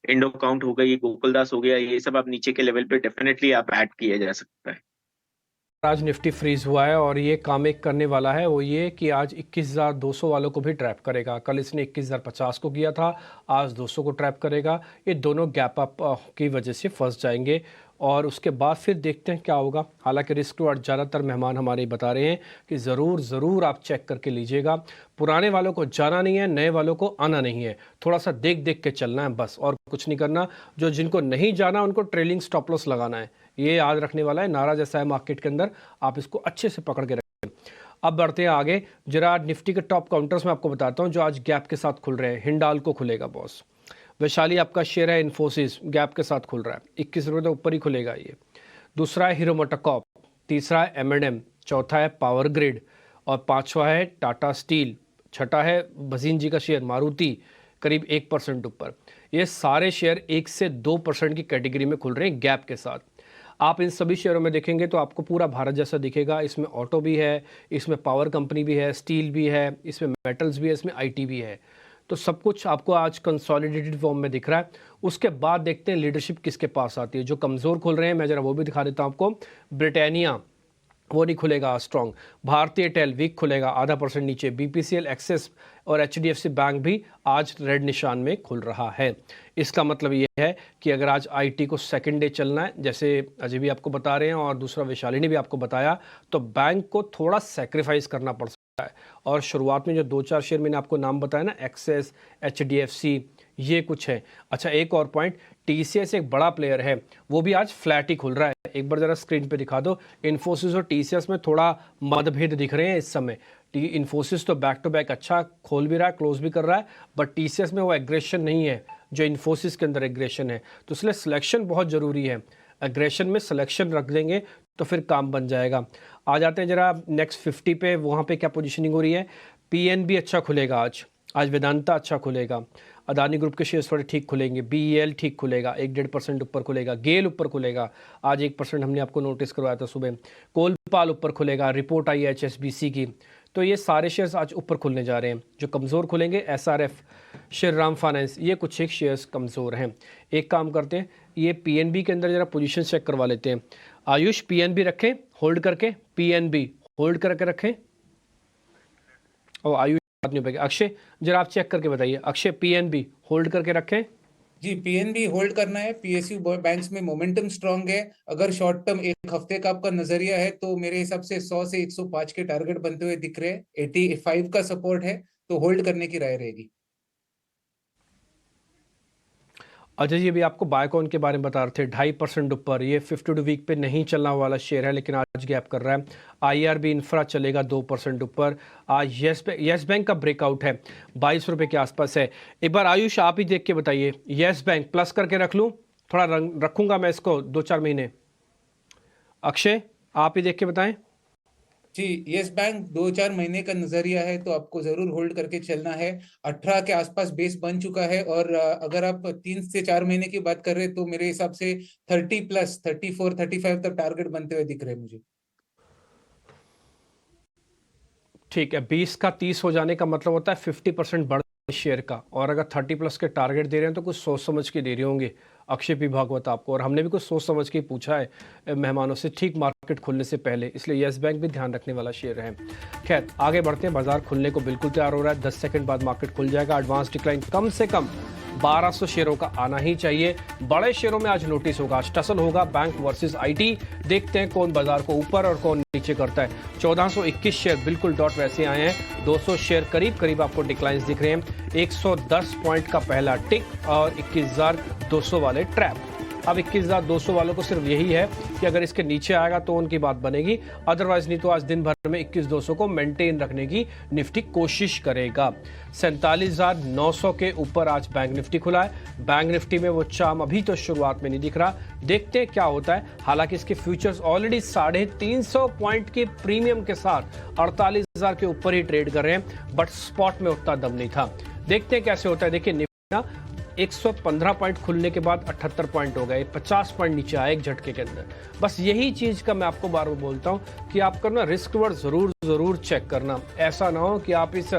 इंडो काउंट हो गई, गोकुलदास हो गया, ये सब आप नीचे के लेवल पे डेफिनेटली आप ऐड किया जा सकता है। आज निफ्टी फ्रीज हुआ है और ये काम एक करने वाला है, वो ये कि आज 21,200 वालों को भी ट्रैप करेगा। कल इसने 21,050 को किया था, आज 200 को ट्रैप करेगा। ये दोनों गैप अप की वजह से फंस जाएंगे और उसके बाद फिर देखते हैं क्या होगा। हालांकि रिस्क टुवर्ड ज़्यादातर मेहमान हमारे बता रहे हैं कि ज़रूर आप चेक करके लीजिएगा। पुराने वालों को जाना नहीं है, नए वालों को आना नहीं है, थोड़ा सा देख के चलना है बस, और कुछ नहीं करना। जो जिनको नहीं जाना उनको ट्रेलिंग स्टॉप लॉस लगाना है, ये याद रखने वाला है। नारा जैसा है मार्केट के अंदर, आप इसको अच्छे से पकड़ के रखें। अब बढ़ते हैं आगे। जरा निफ्टी के टॉप काउंटर्स में आपको बताता हूँ जो आज गैप के साथ खुल रहे हैं। हिंडाल्को खुलेगा बॉस, वैशाली आपका शेयर है, इन्फोसिस गैप के साथ खुल रहा है, 21 रुपये तो ऊपर ही खुलेगा ये। दूसरा है हीरो मोटोकॉर्प, तीसरा है M&M, चौथा है पावर ग्रिड और पांचवा है टाटा स्टील, छठा है भसीन जी का शेयर मारुति करीब 1% ऊपर। ये सारे शेयर 1 से 2% की कैटेगरी में खुल रहे हैं गैप के साथ। आप इन सभी शेयरों में देखेंगे तो आपको पूरा भारत जैसा दिखेगा। इसमें ऑटो भी है, इसमें पावर कंपनी भी है, स्टील भी है, इसमें मेटल्स भी है, इसमें IT भी है। तो सब कुछ आपको आज कंसोलिडेटेड फॉर्म में दिख रहा है। उसके बाद देखते हैं लीडरशिप किसके पास आती है। जो कमज़ोर खुल रहे हैं मैं ज़रा वो भी दिखा देता हूँ आपको। ब्रिटानिया वो नहीं खुलेगा स्ट्रॉन्ग, भारतीय एयरटेल वीक खुलेगा, 0.5% नीचे। BPCL, एक्सिस और HDFC बैंक भी आज रेड निशान में खुल रहा है। इसका मतलब ये है कि अगर आज IT को सेकंड डे चलना है, जैसे अजय भी आपको बता रहे हैं और दूसरा वैशाली ने भी आपको बताया, तो बैंक को थोड़ा सेक्रीफाइस करना पड़ सकता है। और शुरुआत में जो 2-4 शेयर मैंने आपको नाम बताया ना, एक्सिस, HDFC, ये कुछ है। अच्छा एक और पॉइंट, TCS एक बड़ा प्लेयर है, वो भी आज फ्लैट ही खुल रहा है। एक बार जरा स्क्रीन पे दिखा दो। इन्फोसिस और TCS में थोड़ा मतभेद दिख रहे हैं इस समय। इन्फोसिस तो बैक टू बैक अच्छा खोल भी रहा है, क्लोज भी कर रहा है, बट TCS में वो एग्रेशन नहीं है जो इन्फोसिस के अंदर एग्रेशन है। तो इसलिए सिलेक्शन बहुत ज़रूरी है। एग्रेशन में सिलेक्शन रख देंगे तो फिर काम बन जाएगा। आ जाते हैं जरा नेक्स्ट 50 पे, वहाँ पे क्या पोजीशनिंग हो रही है। PNB अच्छा खुलेगा आज वेदांता अच्छा खुलेगा, अदानी ग्रुप के शेयर्स थोड़े ठीक खुलेंगे, BEL ठीक खुलेगा, 1-1.5% ऊपर खुलेगा, गेल ऊपर खुलेगा, आज 1% हमने आपको नोटिस करवाया था सुबह। कोलपाल ऊपर खुलेगा, रिपोर्ट आई है HSBC की। तो ये सारे शेयर्स आज ऊपर खुलने जा रहे हैं। जो कमज़ोर खुलेंगे SRF, श्रीराम फाइनेंस, ये कुछ एक शेयर्स कमज़ोर हैं। एक काम करते हैं, ये PNB के अंदर ज़रा पोजीशन चेक करवा लेते हैं। आयुष PNB रखें होल्ड करके, PNB होल्ड करके रखें। और आयुष बात नहीं हो पाएगी। अक्षय जरा आप चेक करके बताइए। अक्षय PNB होल्ड करके रखें। जी PNB होल्ड करना है। PSU बैंक्स में मोमेंटम स्ट्रांग है। अगर शॉर्ट टर्म एक हफ्ते का आपका नजरिया है तो मेरे हिसाब से 100 से 105 के टारगेट बनते हुए दिख रहे हैं। 85 का सपोर्ट है, तो होल्ड करने की राय रहेगी। अजय जी भी आपको बायकॉन के बारे में बता रहे थे, 2.5% ऊपर। ये 52 वीक पे नहीं चलने वाला शेयर है, लेकिन आज गैप कर रहा है। IRB इंफ्रा चलेगा 2% ऊपर। आज येस बैंक का ब्रेकआउट है, 22 रुपये के आसपास है। एक बार आयुष आप ही देख के बताइए, येस बैंक प्लस करके रख लूँ, थोड़ा रखूंगा मैं इसको 2-4 महीने। अक्षय आप ही देख के बताएं। जी यस बैंक 2-4 महीने का नजरिया है, तो आपको जरूर होल्ड करके चलना है। 18 के आसपास बेस बन चुका है, और अगर आप 3 से 4 महीने की बात कर रहे हैं तो मेरे हिसाब से 30+, 34-35 तक टारगेट बनते हुए दिख रहे हैं मुझे। ठीक है, 20 का 30 हो जाने का मतलब होता है 50% बढ़ शेयर का। और अगर 30+ के टारगेट दे रहे हैं तो कुछ सोच समझ के दे रहे होंगे अक्षय पी भागवत आपको, और हमने भी कुछ सोच समझ के पूछा है मेहमानों से ठीक मार्केट खुलने से पहले, इसलिए येस बैंक भी ध्यान रखने वाला शेयर है। खैर आगे बढ़ते हैं, बाजार खुलने को बिल्कुल तैयार हो रहा है, 10 सेकंड बाद मार्केट खुल जाएगा। एडवांस डिक्लाइन कम से कम 1200 शेयरों का आना ही चाहिए। बड़े शेयरों में आज नोटिस होगा, टसल होगा बैंक वर्सेस IT। देखते हैं कौन बाजार को ऊपर और कौन नीचे करता है। 1421 शेयर बिल्कुल डॉट वैसे आए हैं, 200 शेयर करीब आपको डिक्लाइंस दिख रहे हैं। 110 पॉइंट का पहला टिक और 21,200 वाले ट्रैप। अब 21,200 वालों को सिर्फ यही है कि अगर इसके नीचे आएगा तो उनकी बात बनेगी, अदरवाइज नहीं तो आज दिन भर में 21,200 को मेंटेन रखने की निफ्टी कोशिश करेगा। 47,900 के ऊपर आज बैंक निफ्टी खुला है। बैंक निफ्टी में वो चाम अभी तो शुरुआत में नहीं दिख रहा, देखते हैं क्या होता है। हालांकि इसके फ्यूचर्स ऑलरेडी 350 पॉइंट के प्रीमियम के साथ 48,000 के ऊपर ही ट्रेड कर रहे हैं, बट स्पॉट में उतना दम नहीं था। देखते हैं कैसे होता है। देखिए निफ्टी ना 115 पॉइंट खुलने के बाद 78 पॉइंट हो गए, 50 पॉइंट नीचे आए एक झटके के अंदर। बस यही चीज का मैं आपको बार बार बोलता हूं कि आप करना रिस्क वर्ड जरूर चेक करना। ऐसा ना हो कि आप इस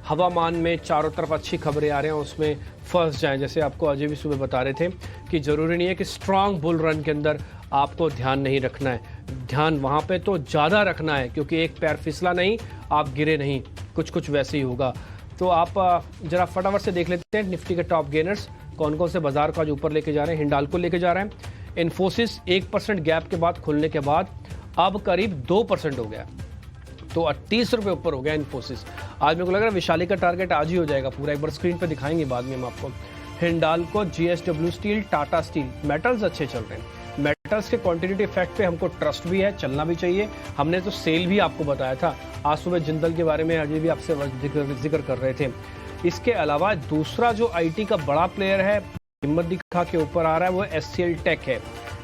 हवामान में चारों तरफ अच्छी खबरें आ रहे हैं उसमें फंस जाएं। जैसे आपको अजय भी सुबह बता रहे थे कि जरूरी नहीं है कि स्ट्रांग बुल रन के अंदर आपको ध्यान नहीं रखना है, ध्यान वहां पे तो ज्यादा रखना है, क्योंकि एक पैर फिसला नहीं, आप गिरे नहीं, कुछ वैसे ही होगा। तो आप जरा फटाफट से देख लेते हैं निफ्टी के टॉप गेनर्स कौन कौन से बाजार को आज ऊपर लेके जा रहे हैं। हिंडाल्को लेके जा रहे हैं इन्फोसिस 1% गैप के बाद खुलने के बाद अब करीब 2% हो गया, तो 38 रुपये ऊपर हो गया इन्फोसिस। आज मेरे को लग रहा है वैशाली का टारगेट आज ही हो जाएगा पूरा, एक बार स्क्रीन पे दिखाएंगे बाद में हम आपको। Hindalco, JSW steel, Tata steel, metals अच्छे चल रहे हैं। मेटल्स के क्वांटिटेटिव इफेक्ट पे हमको ट्रस्ट भी है, चलना भी चाहिए। हमने तो सेल भी आपको बताया था, आज सुबह जिंदल के बारे में अजय भी आपसे जिक्र कर रहे थे। इसके अलावा दूसरा जो आईटी का बड़ा प्लेयर है, हिम्मत दिखा के ऊपर आ रहा है, वो एचसीएल टेक है,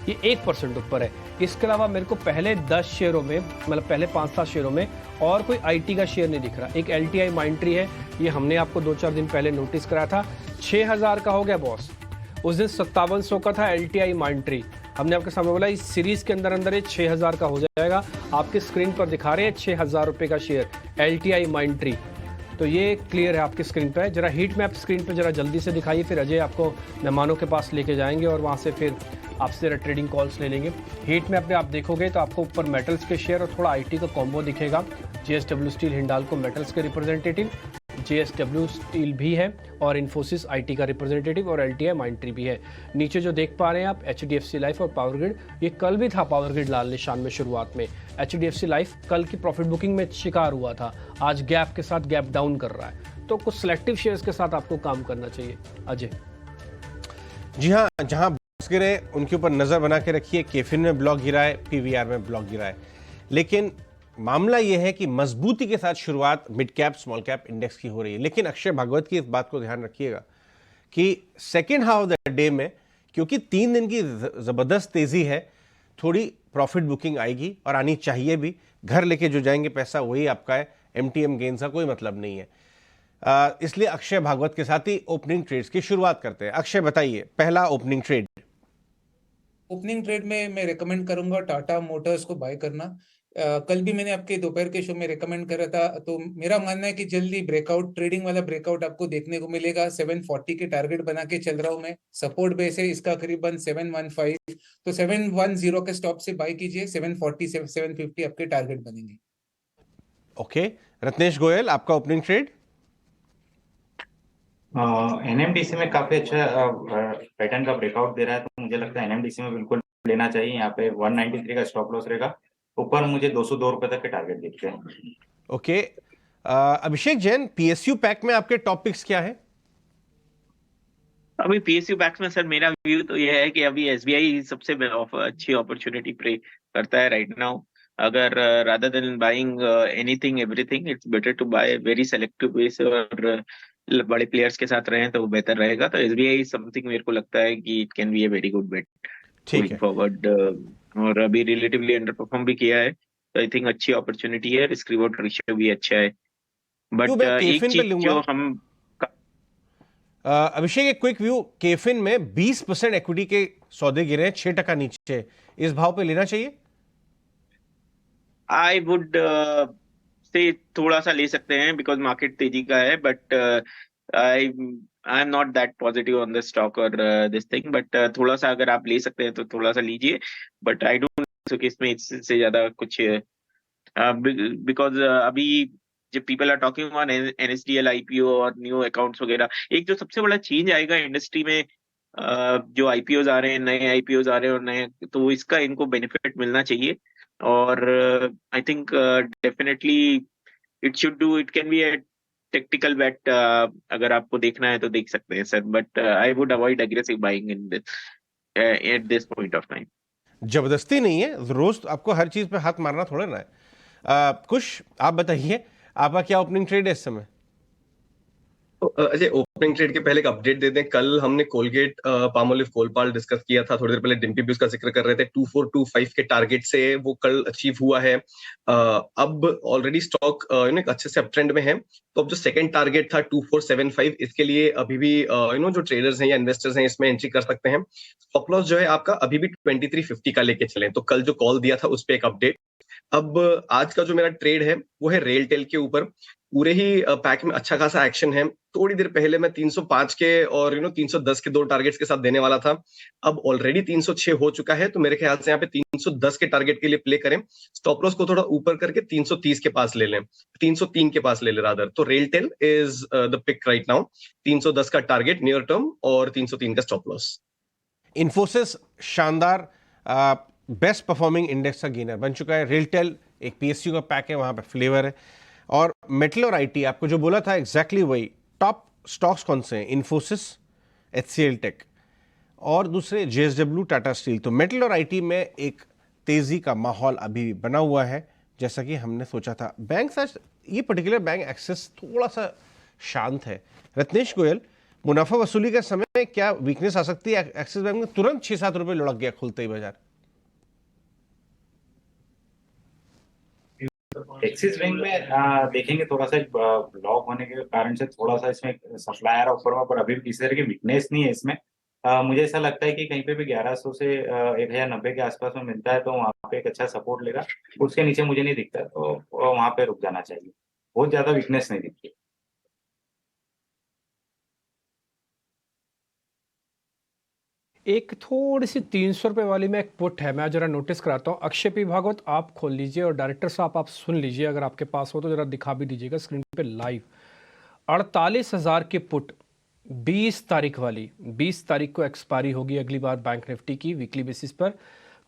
ये 1% ऊपर है। इसके अलावा मेरे को पहले 10 शेयरों में, मतलब पहले 5-7 शेयरों में और कोई आईटी का शेयर नहीं दिख रहा। एक एलटीआई माइंट्री है, ये हमने आपको 2-4 दिन पहले नोटिस कराया था, 6000 का हो गया बॉस। उस दिन 5700 का था एलटीआई माइंट्री, हमने आपके सामने बोला इस सीरीज के अंदर ये 6000 का हो जाएगा। आपकी स्क्रीन पर दिखा रहे हैं 6000 रुपये का शेयर एलटीआई माइंट्री, तो ये क्लियर है आपकी स्क्रीन पर। जरा हीट मैप स्क्रीन पर जरा जल्दी से दिखाइए, फिर अजय आपको मेहमानों के पास लेके जाएंगे और वहाँ से फिर आपसे ट्रेडिंग कॉल्स ले लेंगे। हीट मैप में आप देखोगे तो आपको ऊपर मेटल्स के शेयर और थोड़ा आईटी का कॉम्बो दिखेगा। जीएसडब्ल्यू स्टील, हिंडाल्को मेटल्स के रिप्रेजेंटेटिव, जीएसडब्ल्यू स्टील भी है और इन्फोसिस आईटी का रिप्रेजेंटेटिव और एलटीआई माइंट्री भी है। नीचे जो देख पा रहे हैं आप एचडीएफसी लाइफ और पावर ग्रिड, ये कल भी था पावर ग्रिड लाल निशान में शुरुआत में। एचडीएफसी लाइफ कल की प्रॉफिट बुकिंग में शिकार हुआ था, आज गैप के साथ गैप डाउन कर रहा है, तो कुछ सिलेक्टिव शेयर्स के साथ आपको काम करना चाहिए। अजय जी हाँ, जहां गिरे उनके ऊपर नजर बना के रखिए। केफिन में ब्लॉक गिरा है, पीवीआर में ब्लॉक गिरा है, लेकिन मामला यह है कि मजबूती के साथ शुरुआत mid cap small cap index की हो रही है। लेकिन अक्षय भागवत की इस बात को ध्यान रखिएगा कि second half of the day में, क्योंकि 3 दिन की जबरदस्त तेजी है, थोड़ी प्रॉफिट बुकिंग आएगी और आनी चाहिए भी। घर लेके जो जाएंगे पैसा वही आपका है, एमटीएम गेंस का कोई मतलब नहीं है। इसलिए अक्षय भागवत के साथ ही ओपनिंग ट्रेड्स की शुरुआत करते हैं। अक्षय बताइए, पहला ओपनिंग ट्रेड। ओपनिंग ट्रेड में मैं रेकमेंड करूंगा टाटा मोटर्स को बाय करना। कल भी मैंने आपके दोपहर के शो में रेकमेंड करा था, तो मेरा मानना है कि जल्दी ब्रेकआउट, ट्रेडिंग वाला ब्रेकआउट आपको देखने को मिलेगा। 740 के टारगेट बना के चल रहा हूं मैं। सपोर्ट बेस है इसका करीबन 715, तो 710 के स्टॉप से बाय कीजिए। 740 750 आपके टारगेट बनेंगे। ओके, रत्नेश गोयल आपका ओपनिंग ट्रेड। एनएमडीसी में काफी अच्छा पैटर्न का ब्रेकआउट दे रहा है, तो मुझे लगता है एनएमडीसी में बिल्कुल लेना चाहिए। यहाँ पे 193 का स्टॉप लॉस रहेगा, ऊपर मुझे 202 रुपए तक के टारगेट दिखते हैं। ओके, अभिषेक जैन, पीएसयू पैक में आपके टॉप पिक्स क्या है? अभी पीएसयू पैक्स में सर मेरा व्यू तो यह है कि अभी एसबीआई सबसे अच्छी अपॉर्चुनिटी प्रे करता है राइट नाउ। अगर rather than buying anything everything, it's better to buy very selective base और बड़े प्लेयर्स के साथ रहें तो वो बेहतर रहेगा। तो एसबीआई समथिंग मेरे को लगता है कि it can be a very good bet going forward, और अभी रिलेटिवली अंडर परफॉर्म भी किया है, तो आई थिंक अच्छी अपॉर्चुनिटी है। रिस्क रिवॉर्ड रेशियो भी अच्छा है, बट एक चीज जो हम अभिषेक, एक क्विक व्यू, केफिन में 20% इक्विटी के सौदे गिरे हैं, 6% नीचे, इस भाव पे लेना चाहिए? आई वुड से थोड़ा सा ले सकते हैं बिकॉज मार्केट तेजी का है, but I am not that positive on the stock और दिस थिंग, बट थोड़ा सा अगर आप ले सकते हैं तो थोड़ा सा लीजिए, बट आई डोंट थिंक इसमें इससे ज्यादा कुछ बिकॉज अभी जब people are talking on NSDL IPO और न्यू अकाउंट्स वगैरह, एक जो सबसे बड़ा चेंज आएगा इंडस्ट्री में, जो आईपीओज आ रहे हैं, नए आईपीओज आ रहे हैं और नए, तो इसका इनको बेनिफिट मिलना चाहिए। और I think definitely it should do, it can be a tactical bet, अगर आपको देखना है तो देख सकते हैं sir, but I would avoid aggressive buying in this at this point of time. जबरदस्ती नहीं है, रोज आपको हर चीज पे हाथ मारना थोड़ा ना है। कुछ आप बताइए, आपका क्या ओपनिंग ट्रेड है इस समय? अजय, ओपनिंग ट्रेड के पहले एक अपडेट दे दें। कल हमने कोलगेट पामोलिव कोलपाल डिस्कस किया था, थोड़ी देर पहले डिम्पी भी उसका जिक्र कर रहे थे। 2425 के टारगेट से वो कल अचीव हुआ है। अब ऑलरेडी स्टॉक एक अच्छे से अप ट्रेंड में है, तो अब जो सेकंड टारगेट था 2475, इसके लिए अभी भी जो ट्रेडर्स हैं या इन्वेस्टर्स हैं इसमें एंट्री कर सकते हैं। स्टॉप लॉस जो है आपका अभी भी 2350 का लेके चलें, तो कल जो कॉल दिया था उस पर एक अपडेट। अब आज का जो मेरा ट्रेड है वो है रेल टेल के ऊपर। पूरे ही पैक में अच्छा खासा एक्शन है। थोड़ी देर पहले मैं 305 के और 310 के 2 टारगेट्स के साथ देने वाला था, अब ऑलरेडी 306 हो चुका है, तो मेरे ख्याल से यहाँ पे 310 के टारगेट के लिए प्ले करें। स्टॉप लॉस को थोड़ा ऊपर करके 330 के पास ले लें, 303 के पास ले ले रादर। तो RailTel is the pick right now. 310 का टारगेट नियर टर्म और 303 का स्टॉप लॉस। इन्फोसिस शानदार बेस्ट परफॉर्मिंग इंडेक्स का गेनर बन चुका है। रेलटेल एक पीएसयू का पैक है, वहां पे फ्लेवर है। और मेटल और आईटी आपको जो बोला था एग्जैक्टली वही टॉप स्टॉक्स कौन से हैं? इन्फोसिस, एचसीएल टेक और दूसरे जेएसडब्ल्यू, टाटा स्टील। तो मेटल और आईटी में एक तेजी का माहौल अभी भी बना हुआ है जैसा कि हमने सोचा था। बैंक आज ये पर्टिकुलर बैंक एक्सेस थोड़ा सा शांत है। रत्नेश गोयल, मुनाफा वसूली के समय क्या वीकनेस आ सकती है एक्सिस बैंक में? तुरंत 6-7 रुपए लुढ़क गया खुलते ही बाजार। एक्सिस बैंक में देखेंगे थोड़ा सा ब्लॉक होने के कारण से थोड़ा सा इसमें सप्लाई आ रहा ऊपर में, पर अभी इस तरह की वीकनेस नहीं है इसमें। मुझे ऐसा लगता है कि कहीं पे भी 1100 से 1090 के आसपास में मिलता है तो वहाँ पे एक अच्छा सपोर्ट लेगा। उसके नीचे मुझे नहीं दिखता, तो वहाँ पे रुक जाना चाहिए। बहुत ज्यादा वीकनेस नहीं दिखती। एक थोड़ी सी 300 रुपये वाली में एक पुट है, मैं जरा नोटिस कराता हूँ। अक्षय पी भागवत आप खोल लीजिए और डायरेक्टर साहब आप सुन लीजिए, अगर आपके पास हो तो जरा दिखा भी दीजिएगा स्क्रीन पे लाइव। 48,000 की पुट 20 तारीख वाली, 20 तारीख को एक्सपायरी होगी अगली बार बैंक निफ्टी की वीकली बेसिस पर।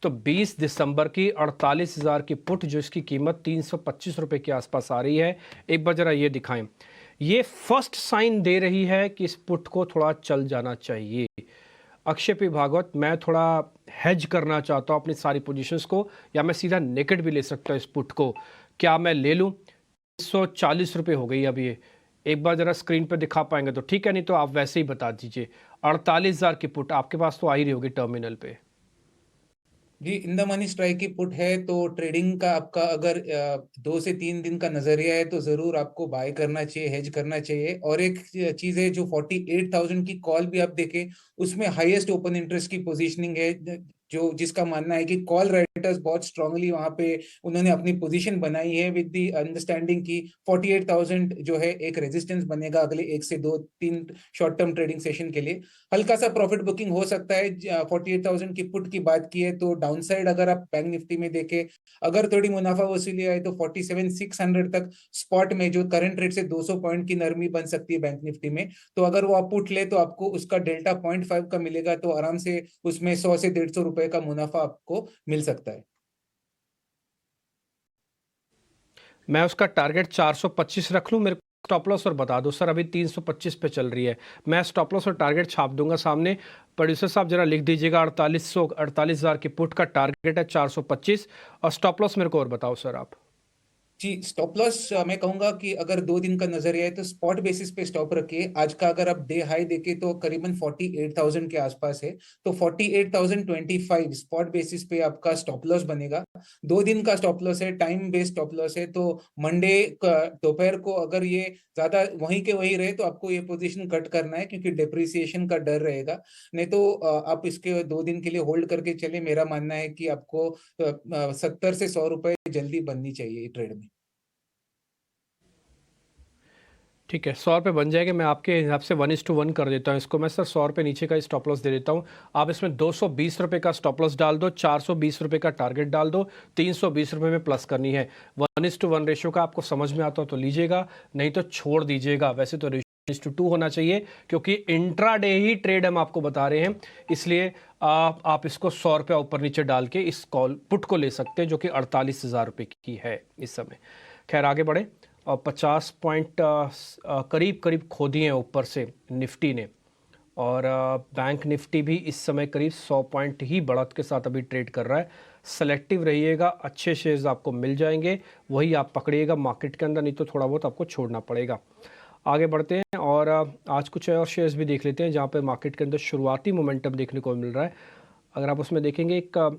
तो 20 दिसंबर की 48,000 की पुट जो इसकी कीमत 325 रुपये के आसपास आ रही है। एक बार जरा ये दिखाएं, ये फर्स्ट साइन दे रही है कि इस पुट को थोड़ा चल जाना चाहिए। अक्षय पी भागवत, मैं थोड़ा हेज करना चाहता हूँ अपनी सारी पोजीशंस को, या मैं सीधा नेकेड भी ले सकता हूँ इस पुट को। क्या मैं ले लूँ? 140 रुपये हो गई अब ये। एक बार जरा स्क्रीन पे दिखा पाएंगे तो ठीक है, नहीं तो आप वैसे ही बता दीजिए। 48,000 की पुट आपके पास तो आ ही रही होगी टर्मिनल पे। जी, इन द मनी स्ट्राइक की पुट है तो ट्रेडिंग का आपका अगर 2 से 3 दिन का नजरिया है तो जरूर आपको बाय करना चाहिए, हेज करना चाहिए। और एक चीज है, जो 48,000 की कॉल भी आप देखें उसमें हाईएस्ट ओपन इंटरेस्ट की पोजीशनिंग है, जो जिसका मानना है कि कॉल राइटर्स बहुत स्ट्रांगली वहां पे उन्होंने अपनी पोजीशन बनाई है विद द अंडरस्टैंडिंग की 48,000 जो है एक रेजिस्टेंस बनेगा अगले 1 से 2-3 शॉर्ट टर्म ट्रेडिंग सेशन के लिए। हल्का सा प्रॉफिट बुकिंग हो सकता है। 48,000 की पुट की बात की है तो डाउनसाइड अगर आप बैंक निफ्टी में देखें, अगर थोड़ी मुनाफा वसूली आए तो 47,600 तक स्पॉट में जो करंट रेट से 200 पॉइंट की नरमी बन सकती है बैंक निफ्टी में। तो अगर वो आप पुट ले तो आपको उसका डेल्टा 0.5 का मिलेगा, तो आराम से उसमें 100 से 150 रुपए का मुनाफा आपको मिल सकता है। मैं उसका टारगेट 425 रख लूँ, मेरे स्टॉप लॉस और बता दो सर। अभी 325 पे चल रही है, मैं स्टॉप लॉस और टारगेट छाप दूंगा सामने। प्रोड्यूसर साहब जरा लिख दीजिएगा 48,000 की पुट का टारगेट है 425, और स्टॉप लॉस मेरे को और बताओ सर आप। जी, स्टॉप लॉस मैं कहूंगा कि अगर 2 दिन का नजरिया है तो स्पॉट बेसिस पे स्टॉप रखिए। आज का अगर आप डे हाई देखें तो करीबन 48,000 के आसपास है, तो 48,025 स्पॉट बेसिस पे आपका स्टॉप लॉस बनेगा। 2 दिन का स्टॉप लॉस है, टाइम बेस्ड स्टॉप लॉस है। तो मंडे दोपहर को अगर ये ज्यादा वहीं के वहीं रहे तो आपको ये पोजीशन कट करना है, क्योंकि डेप्रिसिएशन का डर रहेगा। नहीं तो आप इसके 2 दिन के लिए होल्ड करके चले। मेरा मानना है कि आपको 70 से 100 रुपए जल्दी बननी चाहिए ट्रेड में। ठीक है, 100 रुपये बन जाएंगे। मैं आपके हिसाब से 1:1 कर देता हूँ इसको। मैं सर 100 रुपये नीचे का स्टॉप लॉस दे देता हूँ। आप इसमें 220 रुपये का स्टॉप लॉस डाल दो, 420 रुपये का टारगेट डाल दो, 320 रुपये में प्लस करनी है। 1:1 रेशो का आपको समझ में आता हो तो लीजिएगा, नहीं तो छोड़ दीजिएगा। वैसे तो 1:2 होना चाहिए, क्योंकि इंट्राडे ही ट्रेड हम आपको बता रहे हैं, इसलिए आप इसको 100 रुपया ऊपर नीचे डाल के इस कॉल पुट को ले सकते हैं, जो कि 48,000 रुपये की है इस समय। खैर आगे बढ़े। और 50 पॉइंट करीब खो दिए हैं ऊपर से निफ्टी ने, और बैंक निफ्टी भी इस समय करीब 100 पॉइंट ही बढ़त के साथ अभी ट्रेड कर रहा है। सेलेक्टिव रहिएगा, अच्छे शेयर्स आपको मिल जाएंगे, वही आप पकड़िएगा मार्केट के अंदर, नहीं तो थोड़ा बहुत आपको छोड़ना पड़ेगा। आगे बढ़ते हैं और आज कुछ और शेयर्स भी देख लेते हैं जहाँ पे मार्केट के अंदर शुरुआती मोमेंटम देखने को मिल रहा है। अगर आप उसमें देखेंगे, एक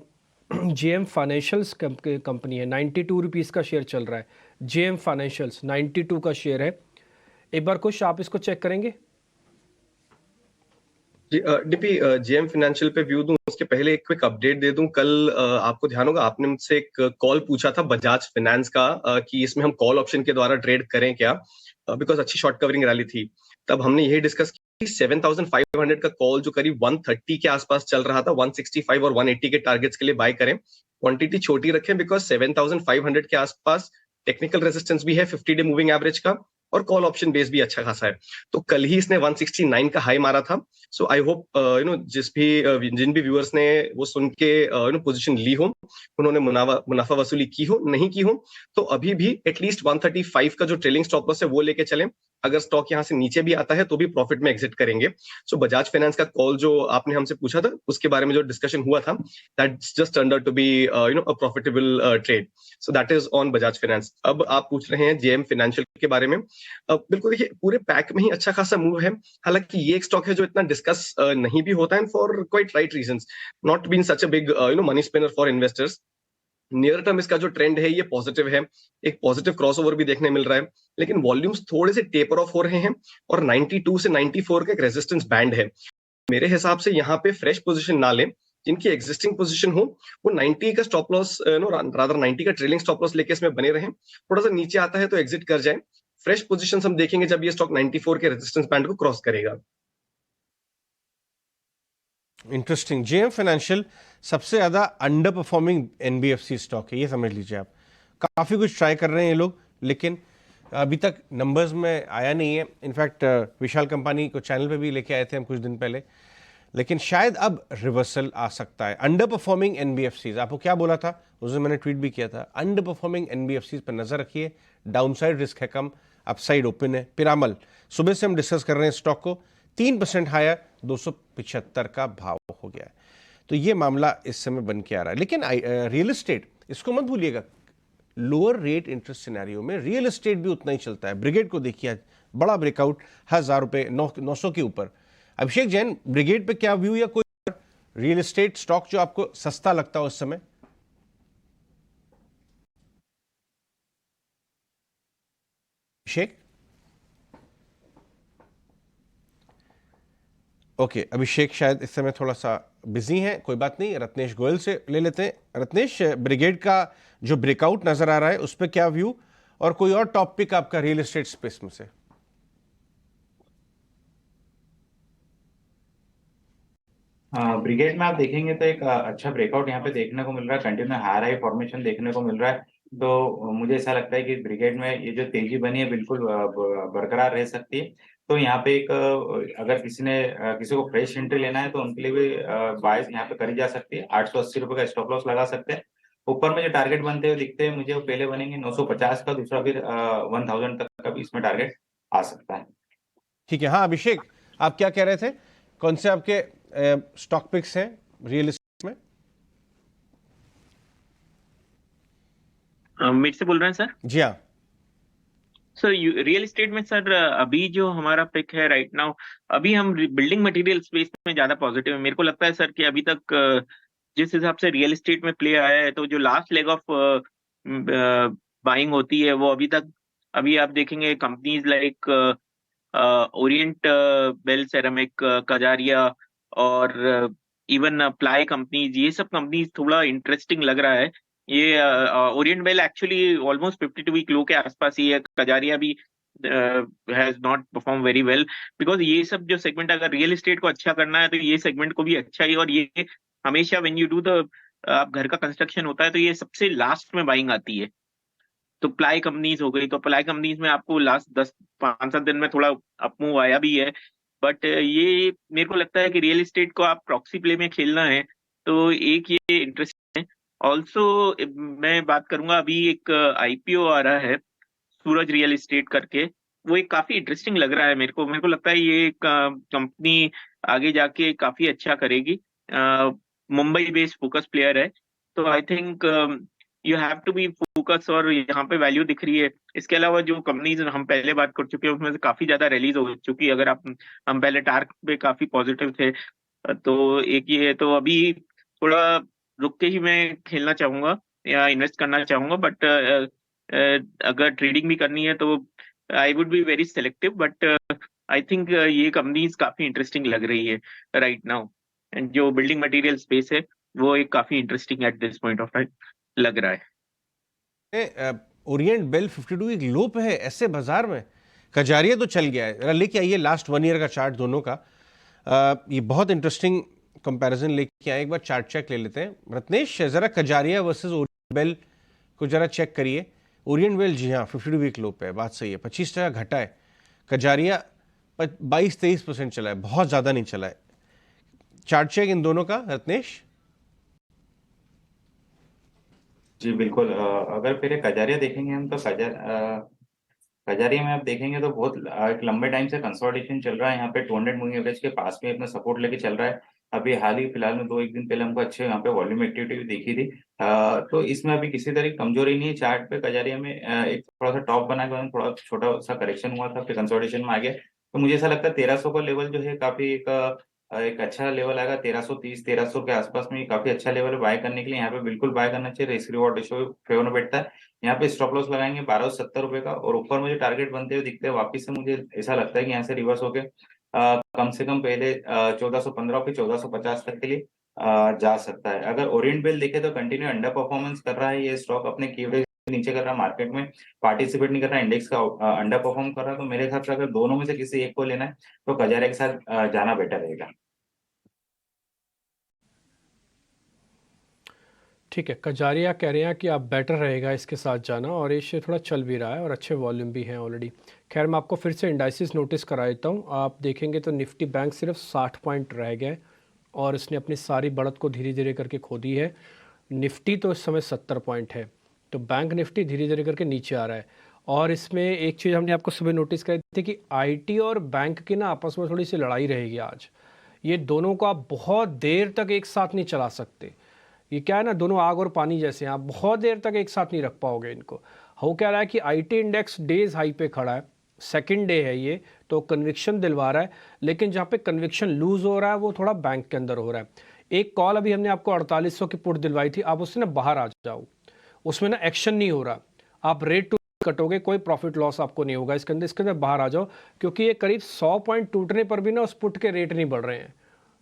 जेएम फाइनेंशियल्स कंपनी है, 92 रुपीज़ का शेयर चल रहा है। जेएम फाइनेंशियल्स 92 का शेयर है। एक बार कुछ आप इसको चेक करेंगे। डीपी जेएम फाइनेंशियल पे व्यू दूं उसके पहले एक क्विक अपडेट दे दूं। कल आपको ध्यान होगा आपने मुझसे एक कॉल पूछा था बजाज फाइनेंस का कि इसमें हम कॉल ऑप्शन के द्वारा ट्रेड करें क्या, बिकॉज अच्छी शॉर्ट कवरिंग रैली थी। तब हमने यही डिस्कस की 7,500 का कॉल जो करीब 130 के आसपास चल रहा था, 165 और 180 के टारगेट्स के लिए बाय करें। क्वांटिटी छोटी रखें बिकॉज 7,500 के आसपास टेक्निकल रेजिस्टेंस भी है 50 डे मूविंग एवरेज का, और कॉल ऑप्शन बेस भी अच्छा खासा है। तो कल ही इसने 169 का हाई मारा था। सो आई होप जिन भी व्यूअर्स ने वो सुन के पोजीशन ली हो, उन्होंने मुनाफा वसूली की हो, नहीं की हो, तो अभी भी एटलीस्ट 135 का जो ट्रेलिंग स्टॉप लॉस है वो लेके चलें। अगर स्टॉक यहाँ से नीचे भी आता है तो भी प्रॉफिट में एग्जिट करेंगे। सो बजाज फाइनेंस का कॉल जो आपने हमसे पूछा था, उसके बारे में जो डिस्कशन हुआ था, that's just turned out to be a profitable trade. So that is on Bajaj Finance. अब आप पूछ रहे हैं जेएम फाइनेंशियल के बारे में। बिल्कुल देखिए, पूरे पैक में ही अच्छा खासा मूव है। हालांकि ये एक स्टॉक है जो इतना डिस्कस नहीं भी होता है, for quite right reasons, not been such a big money spinner for investors. Near term इसका जो ट्रेंड है ये पॉजिटिव है, एक पॉजिटिव क्रॉसओवर भी देखने मिल रहा है, लेकिन वॉल्यूम्स थोड़े से टेपर ऑफ हो रहे हैं और 92 से 94 का एक रेजिस्टेंस बैंड है। मेरे हिसाब से यहाँ पे फ्रेश पोजीशन ना लें। जिनकी एग्जिस्टिंग पोजीशन हो वो 90 का स्टॉप लॉस रादर 90 का ट्रेलिंग स्टॉप लॉस लेके इसमें बने रहें। थोड़ा सा नीचे आता है तो एग्जिट कर जाए। फ्रेश पोजीशन हम देखेंगे जब ये स्टॉक 94 के रेजिस्टेंस बैंड को क्रॉस करेगा। इंटरेस्टिंग। जेएम फाइनेंशियल सबसे ज्यादा अंडर परफॉर्मिंग एनबीएफसी स्टॉक है, ये समझ लीजिए आप। काफी कुछ ट्राई कर रहे हैं ये लोग, लेकिन अभी तक नंबर्स में आया नहीं है। इनफैक्ट विशाल कंपनी को चैनल पे भी लेके आए थे हम कुछ दिन पहले, लेकिन शायद अब रिवर्सल आ सकता है। अंडर परफॉर्मिंग एनबीएफसीज, आपको क्या बोला था उस दिन, मैंने ट्वीट भी किया था, अंडर परफॉर्मिंग एनबीएफसीज पर नजर रखिए। डाउनसाइड रिस्क है कम, अपसाइड ओपन है। पिरामल, सुबह से हम डिस्कस कर रहे हैं स्टॉक को, 3% हायर 275 का भाव हो गया है। तो ये मामला इस समय बन के आ रहा है। लेकिन रियल एस्टेट, इसको मत भूलिएगा, लोअर रेट इंटरेस्ट सिनेरियो में रियल एस्टेट भी उतना ही चलता है। ब्रिगेड को देखिए, आज बड़ा ब्रेकआउट, 1000 रुपये, 900 के ऊपर। अभिषेक जैन, ब्रिगेड पे क्या व्यू या कोई रियल एस्टेट स्टॉक जो आपको सस्ता लगता हो उस समय? अभिषेक? ओके, अभिषेक शायद इस समय थोड़ा सा बिजी हैं, कोई बात नहीं। रत्नेश गोयल से ले लेते हैं। रत्नेश, ब्रिगेड का जो ब्रेकआउट नजर आ रहा है उस पर क्या व्यू, और कोई और टॉपिक आपका रियल एस्टेट स्पेस में से? ब्रिगेड में आप देखेंगे तो एक अच्छा ब्रेकआउट यहाँ पे देखने को मिल रहा है, कंटिन्यू हायर हाई फॉर्मेशन देखने को मिल रहा है। तो मुझे ऐसा लगता है कि ब्रिगेड में ये जो तेजी बनी है बिल्कुल बरकरार रह सकती है। तो यहाँ पे एक अगर किसी को फ्रेश एंट्री लेना है तो उनके लिए भी बाइस यहाँ पे करी जा सकती है। 880 रुपए का स्टॉप लॉस लगा सकते हैं। ऊपर में जो टारगेट बनते हुए दिखते हैं मुझे, वो पहले बनेंगे 950 का, दूसरा फिर 1000 तक का भी इसमें टारगेट आ सकता है। ठीक है। हाँ अभिषेक, आप क्या कह रहे थे, कौन से आपके स्टॉक पिक्स हैं रियल एस्टेट में? मेरे से बोल रहे हैं सर? जी हाँ सर, रियल एस्टेट में सर अभी जो हमारा पिक है राइट नाउ, अभी हम बिल्डिंग मटेरियल स्पेस में ज्यादा पॉजिटिव है। मेरे को लगता है सर कि अभी तक जिस हिसाब से रियल एस्टेट में प्ले आया है, तो जो लास्ट लेग ऑफ बाइंग होती है वो अभी आप देखेंगे companies like Orient Bell ceramic, Kajaria और इवन प्लाई कंपनीज, ये सब कंपनीज थोड़ा इंटरेस्टिंग लग रहा है। ये Orient Bell actually almost 52 week low के आसपास ही है। कजारिया भी has not perform very well, because ये सब जो सेगमेंट, अगर रियल एस्टेट को अच्छा करना है तो ये सेगमेंट को भी अच्छा ही, और ये हमेशा व्हेन यू डू द आप घर का कंस्ट्रक्शन होता है तो ये सबसे लास्ट में बाइंग आती है। तो प्लाई कंपनीज हो गई, तो प्लाई कंपनीज में आपको लास्ट 5-7 दिन में थोड़ा अपमूव आया भी है। बट ये मेरे को लगता है कि रियल एस्टेट को आप प्रॉक्सी प्ले में खेलना है तो एक ये इंटरेस्ट है। ऑल्सो मैं बात करूंगा, अभी एक आईपीओ आ रहा है सूरज रियल एस्टेट करके, वो एक काफी इंटरेस्टिंग लग रहा है मेरे को लगता है ये कंपनी आगे जाके काफी अच्छा करेगी। मुंबई बेस्ड फोकस प्लेयर है, तो I think you have to be focus, और यहाँ पे वैल्यू दिख रही है। इसके अलावा जो कंपनीज हम पहले बात कर चुके हैं उसमें से काफी ज्यादा रिलीज हो चुकी है। अगर हम पहले टार्क पे काफी पॉजिटिव थे, तो एक ये है, तो अभी थोड़ा रुक के ही मैं खेलना चाहूंगा या इन्वेस्ट करना चाहूंगा। बट अगर ट्रेडिंग भी करनी है तो I would be very selective. But I think ये कंपनीज काफी इंटरेस्टिंग लग रही है राइट नाउ, एंड जो बिल्डिंग मटेरियल स्पेस है वो एक काफी interesting eight this point of time लग रहा है। ओरिएंट बेल 52 एक लो पे है ऐसे बाजार में। कजारिया तो चल गया है, लेके आइए लास्ट 1 ईयर का चार्ट दोनों का। ये बहुत इंटरेस्टिंग कंपैरिजन लेके आए, एक बार चार्ट चेक ले लेते हैं। रत्नेश, जरा कजारिया वर्सेस ओरिएंट बेल को जरा चेक करिए। ओरिएंट वेल जी हाँ 52 वीक लो पे है, बात सही है, 25% घटा है। कजारिया 22-23% चला है, बहुत ज़्यादा नहीं चला है। चार्ट चेक इन दोनों का रत्नेश। जी बिल्कुल, अगर पहले कजारिया देखेंगे हम तो कजारिया में आप देखेंगे तो बहुत एक लंबे टाइम से कंसोलिडेशन चल रहा है। यहाँ पे 200 मूविंग एवरेज के पास में अपना सपोर्ट लेके चल रहा है। अभी हाल ही फिलहाल में 2-1 दिन पहले हमको अच्छे यहाँ पे वॉल्यूम एक्टिविटी भी देखी थी। तो इसमें अभी किसी तरह की कमजोरी नहीं है चार्ट पे। कजारिया में एक थोड़ा सा टॉप बना के थोड़ा छोटा सा करेक्शन हुआ था, फिर कंसोलिडेशन में आ गया। तो मुझे ऐसा लगता है 1300 का लेवल जो है काफी एक अच्छा लेवल आएगा। 1330-1300 के आसपास में काफी अच्छा लेवल है बाय करने के लिए। यहाँ पे बिल्कुल बाय करना चाहिए, रिस्क रिवॉर्ड रेशियो फेवर में बैठता है। यहाँ पे स्टॉप लॉस लगाएंगे 1270 का, और ऊपर मुझे टारगेट बनते हुए दिखते हैं। वापिस से मुझे ऐसा लगता है कि यहाँ से रिवर्स होके कम से कम पहले 1415 फिर 1450 तक के लिए जा सकता है। अगर ओरिएंट बेल देखे तो कंटिन्यू अंडर परफॉर्मेंस कर रहा है ये स्टॉक, अपने की एवरेज नीचे कर रहा है, मार्केट में पार्टिसिपेट नहीं कर रहा है, इंडेक्स का अंडर परफॉर्म कर रहा है। तो मेरे हिसाब से अगर दोनों में से किसी एक को लेना है तो कजारिया के साथ जाना बेटर रहेगा। ठीक है, कजारिया कह रहे हैं कि आप बेटर रहेगा इसके साथ जाना, और ये शेयर थोड़ा चल भी रहा है और अच्छे वॉल्यूम भी हैं ऑलरेडी। खैर मैं आपको फिर से इंडाइसिस नोटिस करा देता हूँ। आप देखेंगे तो निफ्टी बैंक सिर्फ 60 पॉइंट रह गए और इसने अपनी सारी बढ़त को धीरे धीरे करके खो दी है। निफ्टी तो इस समय 70 पॉइंट है, तो बैंक निफ्टी धीरे धीरे करके नीचे आ रहा है। और इसमें एक चीज़ हमने आपको सुबह नोटिस करी थी कि आईटी और बैंक की ना आपस में थोड़ी सी लड़ाई रहेगी आज। ये दोनों को आप बहुत देर तक एक साथ नहीं चला सकते। ये क्या है ना, दोनों आग और पानी जैसे हैं, आप बहुत देर तक एक साथ नहीं रख पाओगे इनको। हो क्या रहा है कि आईटी इंडेक्स डेज हाई पे खड़ा है, सेकंड डे है ये, तो कन्विक्शन दिलवा रहा है, लेकिन जहाँ पे कन्विक्शन लूज हो रहा है वो थोड़ा बैंक के अंदर हो रहा है। एक कॉल अभी हमने आपको 4800 की पुट दिलवाई थी, आप उससे ना बाहर आ जाओ, उसमें ना एक्शन नहीं हो रहा, आप रेट टू कटोगे, कोई प्रॉफिट लॉस आपको नहीं होगा इसके अंदर बाहर आ जाओ, क्योंकि ये करीब 100 पॉइंट टूटने पर भी ना उस पुट के रेट नहीं बढ़ रहे हैं।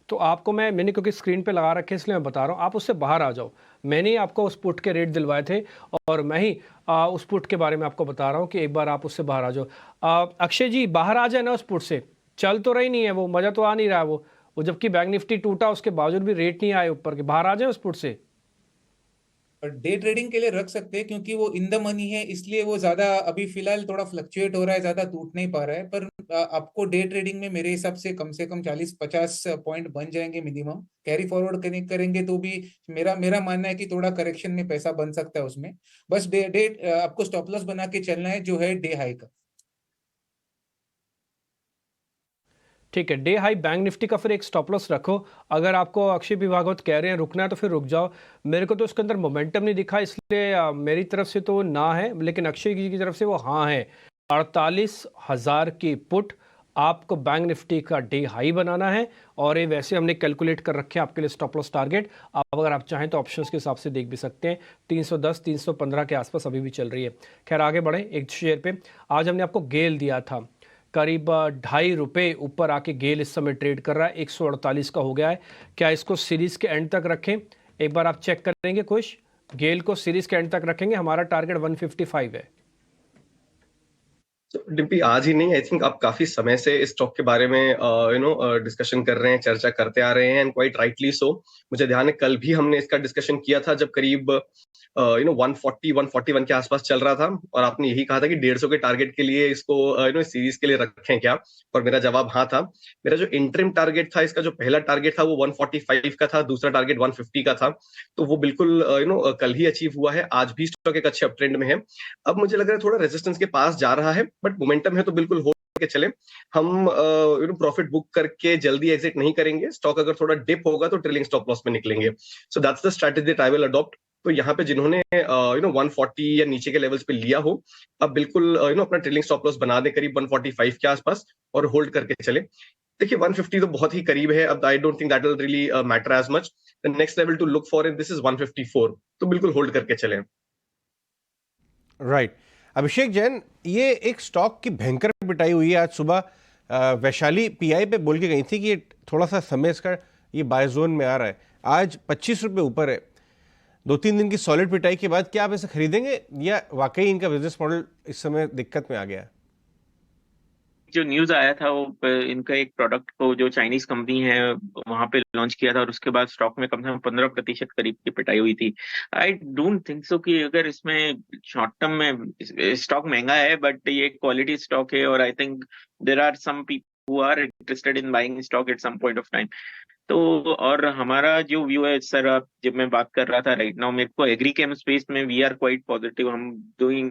तो आपको मैंने क्योंकि स्क्रीन पे लगा रखे इसलिए मैं बता रहा हूँ, आप उससे बाहर आ जाओ। मैंने ही आपको उस पुट के रेट दिलवाए थे और मैं ही उस पुट के बारे में आपको बता रहा हूँ कि एक बार आप उससे बाहर आ जाओ। अक्षय जी बाहर आ जाए ना उस पुट से, चल तो रही नहीं है वो, मज़ा तो आ नहीं रहा है वो जबकि बैंक निफ्टी टूटा उसके बावजूद भी रेट नहीं आए ऊपर के, बाहर आ जाए उस पुट से। डे ट्रेडिंग के लिए रख सकते हैं क्योंकि वो इन द मनी है, इसलिए वो ज्यादा अभी फिलहाल थोड़ा फ्लक्चुएट हो रहा है, ज्यादा टूट नहीं पा रहा है। पर आपको डे ट्रेडिंग में मेरे हिसाब से कम 40-50 पॉइंट बन जाएंगे मिनिमम। कैरी फॉरवर्ड कनेक्ट करेंगे तो भी मेरा मानना है कि थोड़ा करेक्शन में पैसा बन सकता है उसमें। बस डे आपको स्टॉप लॉस बना के चलना है जो है डे हाई का। ठीक है, डे हाई बैंक निफ्टी का फिर एक स्टॉप लॉस रखो। अगर आपको अक्षय भागवत कह रहे हैं रुकना है तो फिर रुक जाओ। मेरे को तो उसके अंदर मोमेंटम नहीं दिखा, इसलिए मेरी तरफ से तो ना है, लेकिन अक्षय जी की तरफ से वो हाँ है। 48,000 की पुट आपको बैंक निफ्टी का डे हाई बनाना है, और ये वैसे हमने कैलकुलेट कर रखे हैं आपके लिए स्टॉप लॉस टारगेट। आप अगर आप चाहें तो ऑप्शंस के हिसाब से देख भी सकते हैं। 310-315 के आसपास अभी भी चल रही है। खैर आगे बढ़े एक शेयर पे। आज हमने आपको गेल दिया था, करीब 2.5 रुपये ऊपर आके गेल इस समय ट्रेड कर रहा है, 148 का हो गया है। क्या इसको सीरीज के एंड तक रखें? एक बार आप चेक करेंगे खुश, गेल को सीरीज के एंड तक रखेंगे, हमारा टारगेट 155 है। डिम्पी आज ही नहीं, आई थिंक आप काफी समय से इस स्टॉक के बारे में डिस्कशन कर रहे हैं, चर्चा करते आ रहे हैं, एंड क्वाइट राइटली सो। मुझे ध्यान है कल भी हमने इसका डिस्कशन किया था जब करीब 141 के आसपास चल रहा था, और आपने यही कहा था कि 150 के टारगेट के लिए इसको सीरीज के लिए रखें क्या, और मेरा जवाब हाँ था। मेरा जो इंटरिम टारगेट था, इसका जो पहला टारगेट था वो 145 का था, दूसरा टारगेट 150 का था, तो वो बिल्कुल कल ही अचीव हुआ है। आज भी स्टॉक एक अच्छे अपट्रेंड में है। अब मुझे लग रहा है थोड़ा रेजिस्टेंस के पास जा रहा है, बट मोमेंटम है तो बिल्कुल होल्ड करके चले। हम प्रॉफिट बुक करके जल्दी एग्जिट नहीं करेंगे। स्टॉक अगर थोड़ा डिप होगा तो ट्रेलिंग स्टॉप लॉस में निकलेंगे। So that's the strategy that I will adopt. तो यहाँ पे जिन्होंने 140 या नीचे के लेवल्स पे लिया हो, अब बिल्कुल अपना ट्रेलिंग स्टॉप लॉस बना दे करीब 145 के आसपास और होल्ड करके चले। देखिए 150 तो बहुत ही करीब है, अब I don't think that will really matter as much. The next level to look for in this is 154, तो बिल्कुल होल्ड करके चले। राइट अभिषेक जैन, ये एक स्टॉक की भयंकर पिटाई हुई है। आज सुबह वैशाली पीआई पे बोल के गई थी कि थोड़ा सा समय इसका ये बाय जोन में आ रहा है, आज 25 रुपये ऊपर है। 2-3 दिन की सॉलिड पिटाई के बाद क्या आप इसे खरीदेंगे, या वाकई इनका बिजनेस मॉडल इस समय दिक्कत में आ गया है? जो न्यूज आया था वो इनका एक प्रोडक्ट को जो चाइनीज कंपनी है वहां पे लॉन्च किया था और उसके बाद स्टॉक में कम से कम 15% करीब की पिटाई हुई थी। आई डोंट थिंक सो कि अगर इसमें शॉर्ट टर्म में स्टॉक महंगा है, बट ये क्वालिटी स्टॉक है और I think there are some people who are interested in buying stock at some point of time. तो और हमारा जो व्यू है सर, आप जब मैं बात कर रहा था राइट नाउ, मेरे को एग्री केम स्पेस में वी आर क्वाइट पॉजिटिव। हम डूइंग